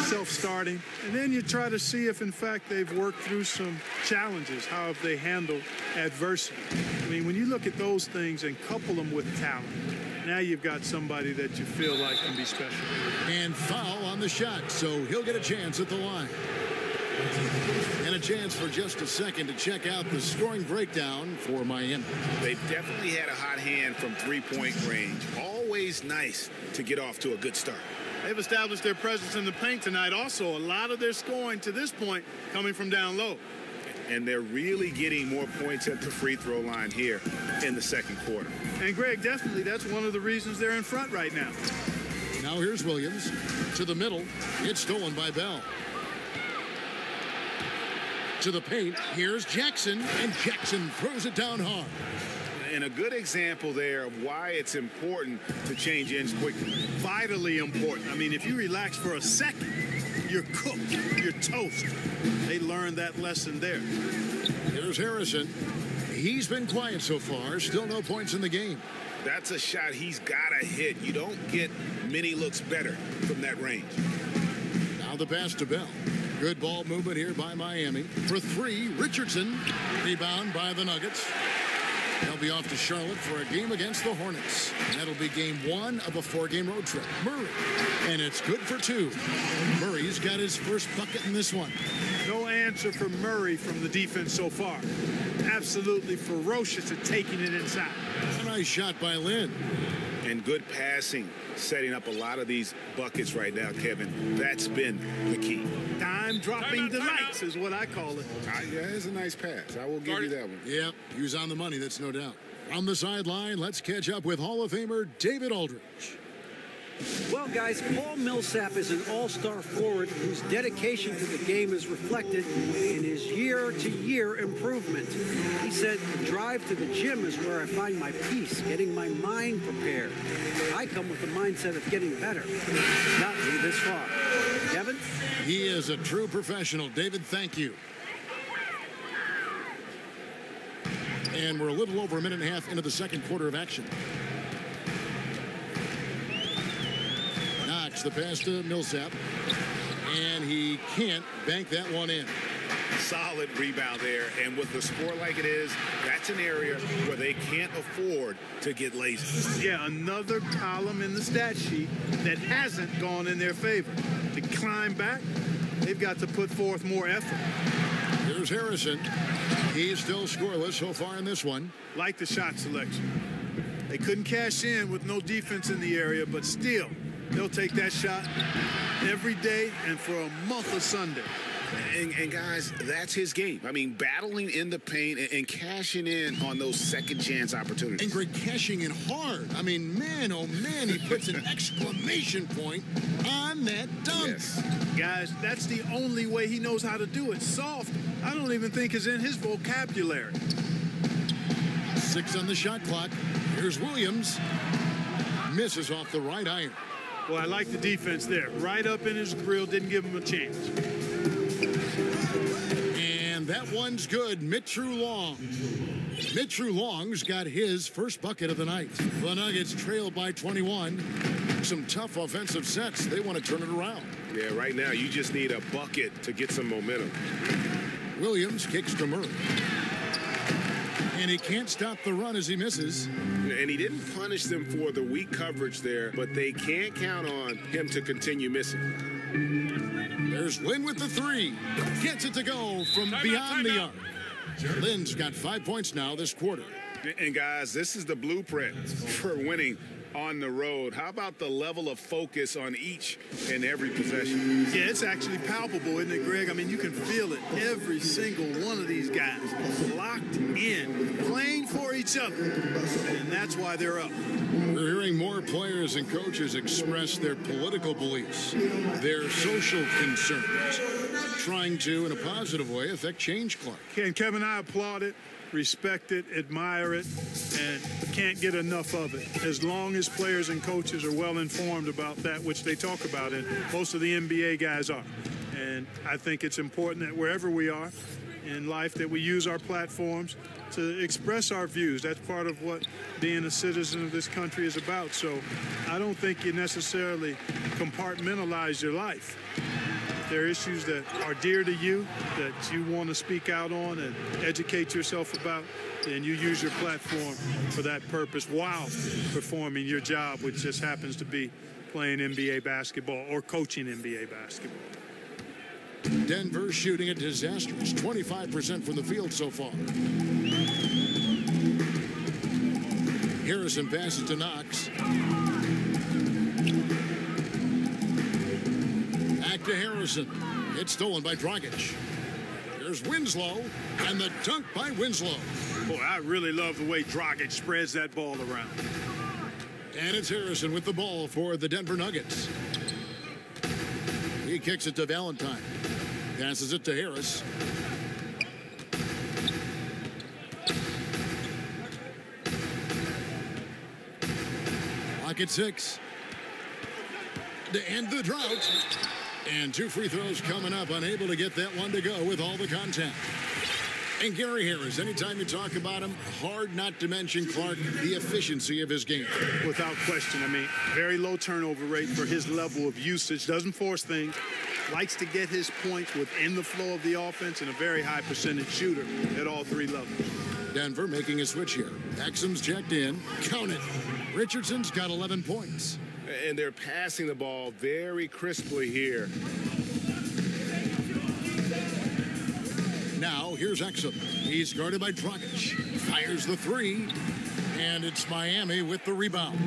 self-starting, and then you try to see if, in fact, they've worked through some challenges. How have they handled adversity? I mean, when you look at those things and couple them with talent, now you've got somebody that you feel like can be special. And foul on the shot, so he'll get a chance at the line. And a chance for just a second to check out the scoring breakdown for Miami. They've definitely had a hot hand from three-point range. Always nice to get off to a good start. They've established their presence in the paint tonight. Also, a lot of their scoring to this point coming from down low. And they're really getting more points at the free throw line here in the second quarter. And, Greg, definitely that's one of the reasons they're in front right now. Now here's Williams to the middle. It's stolen by Bell. To the paint, here's Jackson, and Jackson throws it down hard. And a good example there of why it's important to change ends quickly. Vitally important. I mean, if you relax for a second, you're cooked, you're toast. They learned that lesson there. Here's Harrison. He's been quiet so far, still no points in the game. That's a shot he's got to hit. You don't get many looks better from that range. Now the pass to Bell. Good ball movement here by Miami. For 3, Richardson. Rebound by the Nuggets. They'll be off to Charlotte for a game against the Hornets. And that'll be game 1 of a 4-game road trip. Murray. And it's good for 2. Murray's got his first bucket in this one. No answer for Murray from the defense so far. Absolutely ferocious at taking it inside. A nice shot by Lin. And good passing, setting up a lot of these buckets right now, Kevin. That's been the key. Dime-dropping delights is what I call it. Yeah, it's a nice pass. I will give you that one. Yeah, he was on the money, that's no doubt. On the sideline, let's catch up with Hall of Famer David Aldridge. Well, guys, Paul Millsap is an all-star forward whose dedication to the game is reflected in his year-to-year improvement. He said, the drive to the gym is where I find my peace, getting my mind prepared. I come with the mindset of getting better. Got me this far. Kevin? He is a true professional. David, thank you. And we're a little over a minute and a half into the second quarter of action. Knox the pass to Millsap. And he can't bank that one in. Solid rebound there. And with the score like it is, that's an area where they can't afford to get lazy. Yeah, another column in the stat sheet that hasn't gone in their favor. To climb back, they've got to put forth more effort. Here's Harrison. He's still scoreless so far in this one. Like the shot selection. They couldn't cash in with no defense in the area, but still, they'll take that shot every day and for a month of Sunday. And guys, that's his game. I mean, battling in the paint and cashing in on those second chance opportunities. And Greg, cashing in hard. I mean, man, oh man, he puts an exclamation point on that dunk. Yes. Guys, that's the only way he knows how to do it. Soft, I don't even think is in his vocabulary. 6 on the shot clock. Here's Williams. Misses off the right iron. Well, I like the defense there. Right up in his grill, didn't give him a chance. And that one's good. Mitru Long. Mitru Long's got his first bucket of the night. The Nuggets trail by 21. Some tough offensive sets. They want to turn it around. Yeah, right now you just need a bucket to get some momentum. Williams kicks to Murray. And he can't stop the run as he misses. And he didn't punish them for the weak coverage there, but they can't count on him to continue missing. There's Lin with the 3. Gets it to go from beyond the arc. Lynn's got 5 points now this quarter. And guys, this is the blueprint for winning on the road. How about the level of focus on each and every possession? Yeah, it's actually palpable, isn't it, Greg? I mean, you can feel it. Every single one of these guys locked in, playing for each other, and that's why they're up. We're hearing more players and coaches express their political beliefs, their social concerns, trying to, in a positive way, affect change, Clark. And Kevin, I applaud it, respect it, admire it, and can't get enough of it. As long as players and coaches are well informed about that which they talk about, and most of the NBA guys are. And I think it's important that wherever we are in life that we use our platforms to express our views. That's part of what being a citizen of this country is about. So I don't think you necessarily compartmentalize your life. If there are issues that are dear to you, that you want to speak out on and educate yourself about, then you use your platform for that purpose while performing your job, which just happens to be playing NBA basketball or coaching NBA basketball. Denver shooting a disastrous 25% from the field so far. Harrison passes to Knox. Back to Harrison. It's stolen by Dragic. Here's Winslow, and the dunk by Winslow. Boy, I really love the way Dragic spreads that ball around. And it's Harrison with the ball for the Denver Nuggets. He kicks it to Valentine. Passes it to Harris. Clock at 6. To end the drought. And 2 free throws coming up. Unable to get that one to go with all the contact. And Gary Harris, anytime you talk about him, hard not to mention, Clark, the efficiency of his game. Without question. I mean, very low turnover rate for his level of usage. Doesn't force things. Likes to get his points within the flow of the offense, and a very high percentage shooter at all 3 levels. Denver making a switch here. Exum's checked in. Count it. Richardson's got 11 points. And they're passing the ball very crisply here. Now, here's Exum. He's guarded by Dragic. Fires the 3. And it's Miami with the rebound.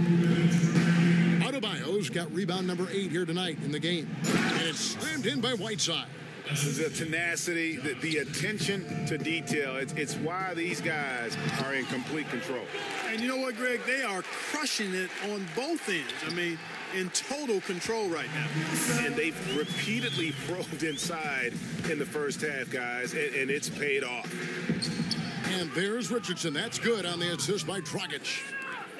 Adebayo's got rebound number 8 here tonight in the game. And it's slammed in by Whiteside. The tenacity, the attention to detail. It's why these guys are in complete control. And you know what, Greg? They are crushing it on both ends. I mean, in total control right now. And they've repeatedly probed inside in the first half, guys, and it's paid off. And there's Richardson. That's good on the assist by Dragic.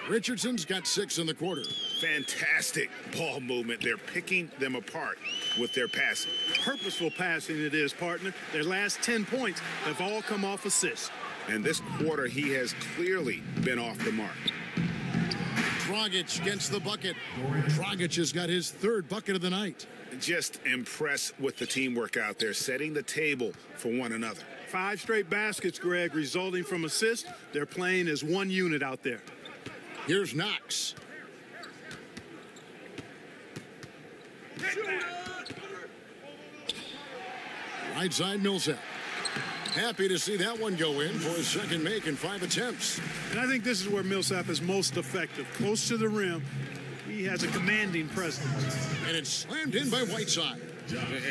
Richardson's got 6 in the quarter. Fantastic ball movement. They're picking them apart with their passing. Purposeful passing it is, partner. Their last 10 points have all come off assists. And this quarter, he has clearly been off the mark. Dragic against the bucket. Dragic has got his 3rd bucket of the night. Just impressed with the teamwork out there, setting the table for one another. 5 straight baskets, Greg, resulting from assists. They're playing as one unit out there. Here's Knox. Right side, Millsap. Happy to see that one go in for his 2nd make in 5 attempts. And I think this is where Millsap is most effective. Close to the rim, he has a commanding presence. And it's slammed in by Whiteside.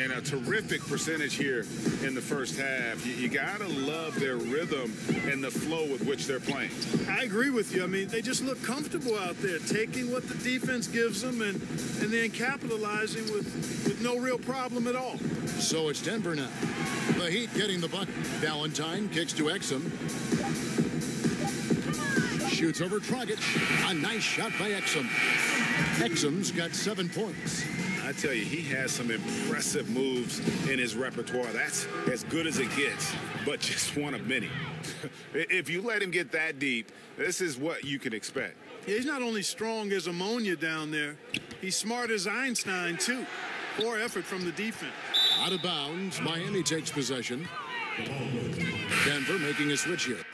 And a terrific percentage here in the first half. You got to love their rhythm and the flow with which they're playing. I agree with you. I mean, they just look comfortable out there, taking what the defense gives them and then capitalizing with no real problem at all. So it's Denver now. The Heat getting the bucket. Valentine kicks to Exum. Shoots over Dragic. A nice shot by Exum. Exum's got 7 points. I tell you, he has some impressive moves in his repertoire. That's as good as it gets, but just one of many. If you let him get that deep, this is what you can expect. Yeah, he's not only strong as ammonia down there, he's smart as Einstein, too. Poor effort from the defense. Out of bounds, Miami takes possession. Denver making a switch here.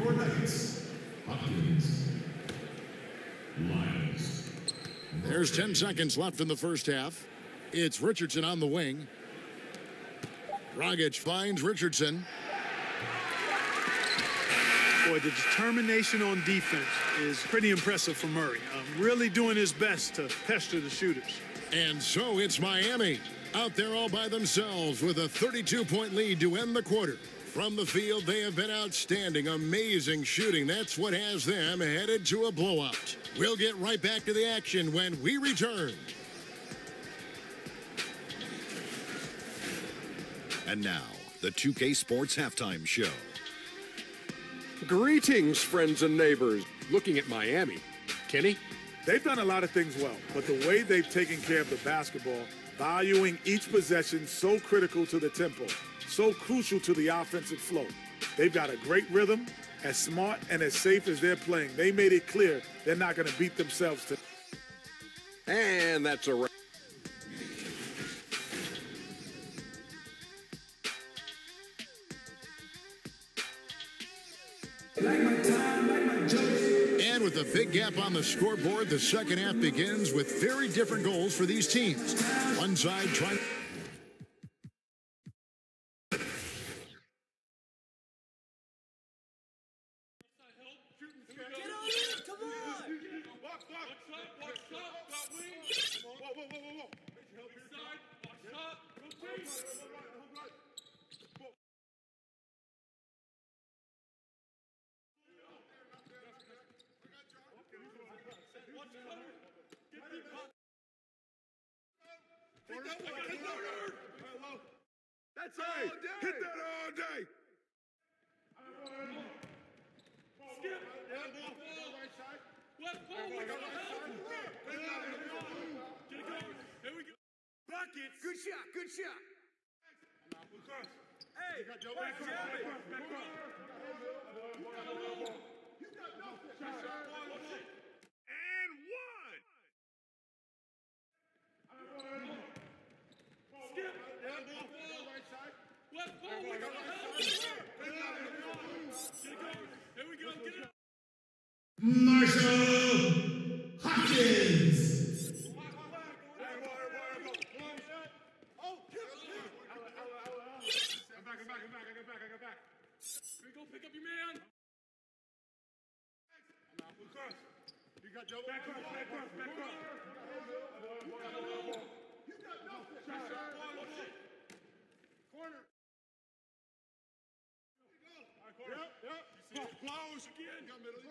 your Knights, Hopkins, Lyles. There's 10 seconds left in the first half. It's Richardson on the wing. Dragic finds Richardson. Boy, the determination on defense is pretty impressive for Murray. Really doing his best to pester the shooters. And so it's Miami out there all by themselves with a 32-point lead to end the quarter. From the field, they have been outstanding, amazing shooting. That's what has them headed to a blowout. We'll get right back to the action when we return. And now, the 2K Sports Halftime Show. Greetings, friends and neighbors. Looking at Miami, Kenny? They've done a lot of things well, but the way they've taken care of the basketball, valuing each possession so critical to the tempo, so crucial to the offensive flow. They've got a great rhythm, as smart and as safe as they're playing. They made it clear they're not going to beat themselves to. And that's a wrap. And with a big gap on the scoreboard, the second half begins with very different goals for these teams. One side trying... That's all day. Hit that all day. Skip. Right side. Left ball. Get it going. Here we go. Buckets. Good shot. Good shot. Hey. Back cross. You got nothing. And one. Skip. Right side. Left ball. Get it going. Here we go. Get it. Marshall Hopkins. I got back. Here we go. Pick up your man. You got double. Back cross. You got nothing. Corner. Yep. Flowers again. Got middle.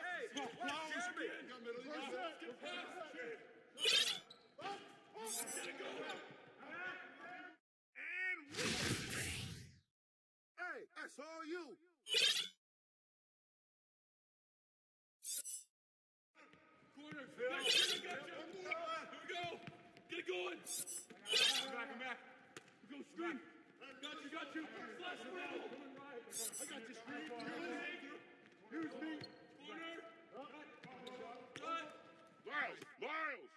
Hey, flowers again. Got middle. Get past. Get it going. Hey, that's all you. Corner, Phil. Here we go. Get it going. Back. We go screen. Got you. Flash around. I got you, screen. Use me. Corner. Lyles.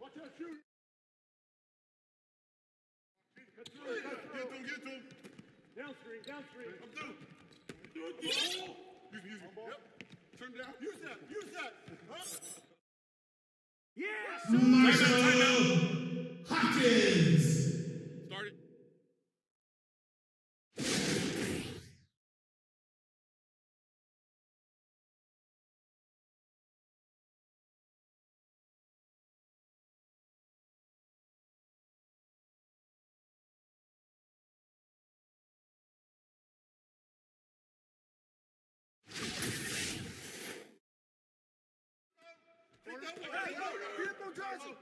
Watch out, shoot. Get to him. Down screen. I'm through. Use me. Yep. Turn down. Use that. Huh? Yes! Marshall Hopkins. Start it. Johnson.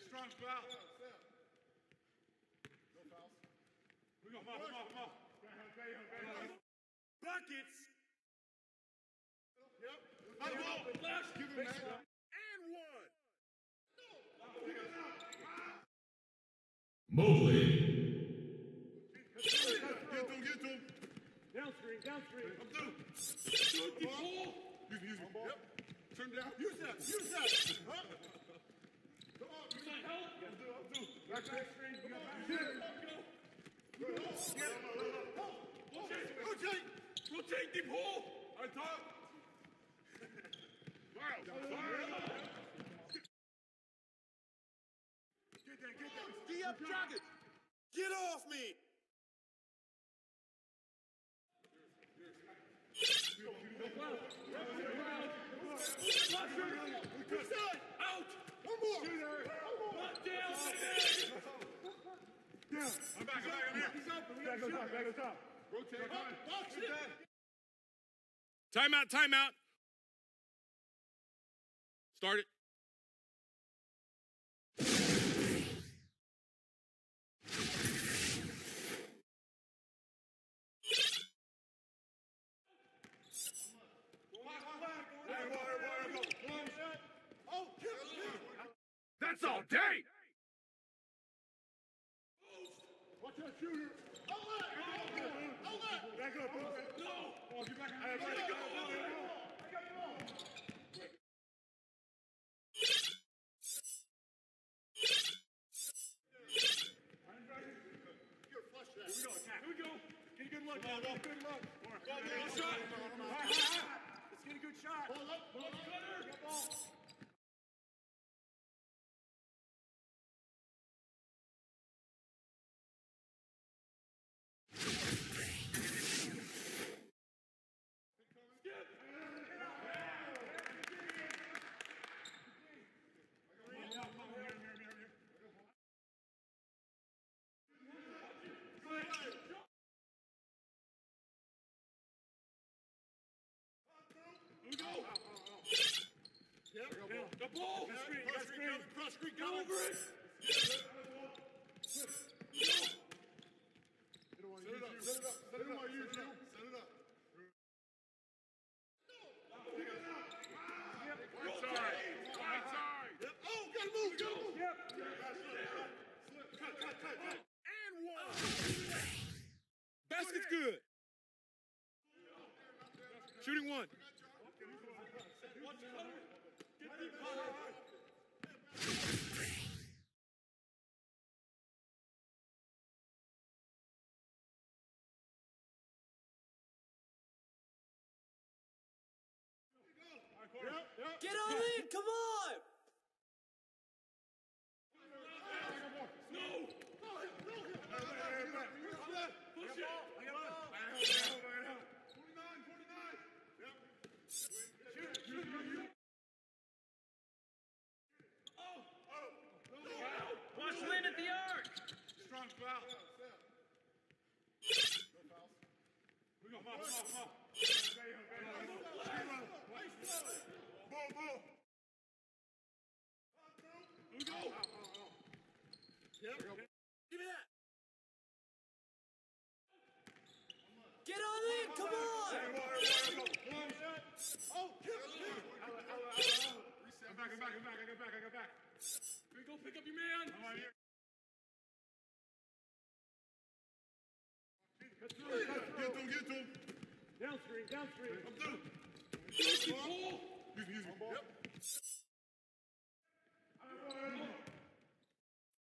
Strong foul. No fouls. We go. Come on. Buckets. Mobley. Down screen. I'm through. Deep ball. Use me. Yep. Turn down. Use that. Huh? Come on. Use that help. I'm through. Back screen. Go. Rotate. Deep ball. On top. Wow. Get that. Ski up, jog it. Get off me. Out! One more! Down! I'm back. He's up. Back on top. Rotate. Box it. Timeout. Start it. That's all day! Watch that shooter! Outlet! Back up! No! Oh, get back! I got you all! Here we go! Get a good look! Good look! Good shot! Let's get a good shot! Ball up! Ball! The ball! Cross screen, go over it! Set it up. Oh, gotta move! Yep. Cut. And one! Basket's good! Shooting one. Get all in, come on! Watch Lynn at the arc. Strong foul. We go, ball. Ball. We go. Yep. Give me that. Get on in, come on! Oh, I'm back. I got back. Here we go, pick up your man. I'm right here. Get to him. Down screen. I'm through. Ball. Use me. Yep.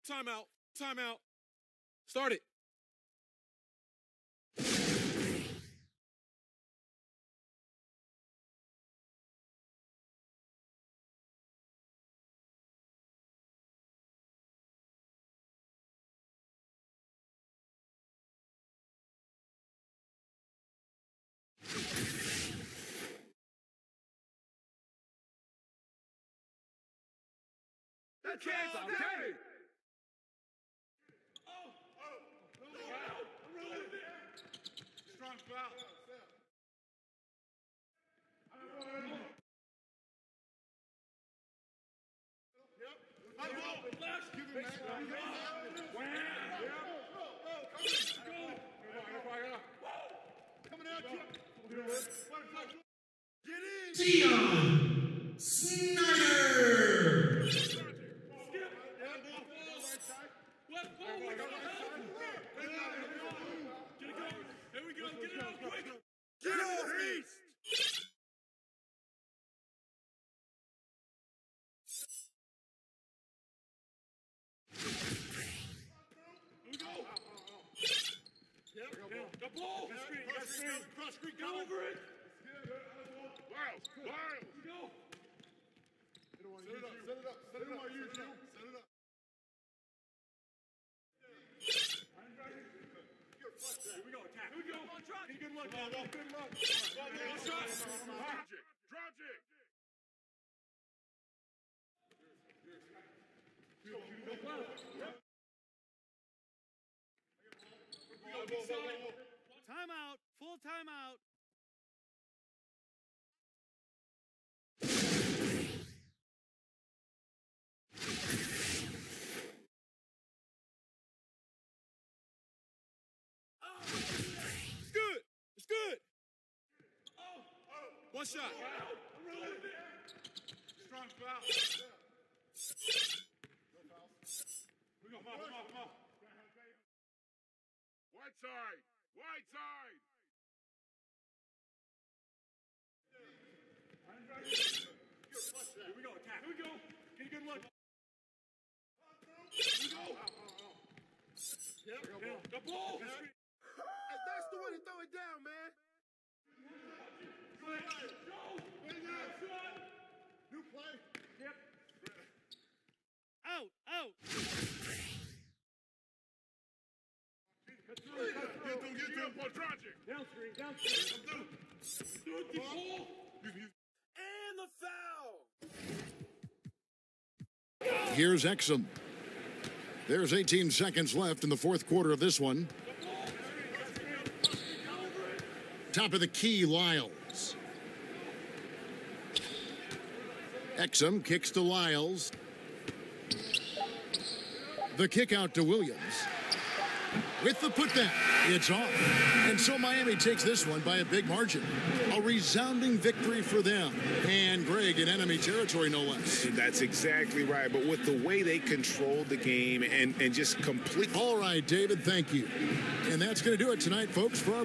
Timeout. Start it. That's all day. Strong foul. Coming at you. Get in. Dion Snyder. Left ball. The ball. Cross screen. Go over it. Miles. Go. Set it up. Set it up. Set it up. Here we go. Attack. Here we go. Good luck. Good luck. Dragic. Timeout. Full timeout. It's good. One shot. Strong foul. Come on. White side. Here we go. Attack. Here we go. Get a good look. Here we go. The ball. That's the way to throw it down, man. New play. Yep. Out. Get through. Dragic. Down screen. Do it, the ball. And the foul. Here's Exum. There's 18 seconds left in the fourth quarter of this one. Top of the key, Lyles. Exum kicks to Lyles. The kick out to Williams. With the putback, it's off. And so Miami takes this one by a big margin. A resounding victory for them. And Greg in enemy territory, no less. That's exactly right. But with the way they controlled the game and just complete. All right, David, thank you. And that's going to do it tonight, folks, for our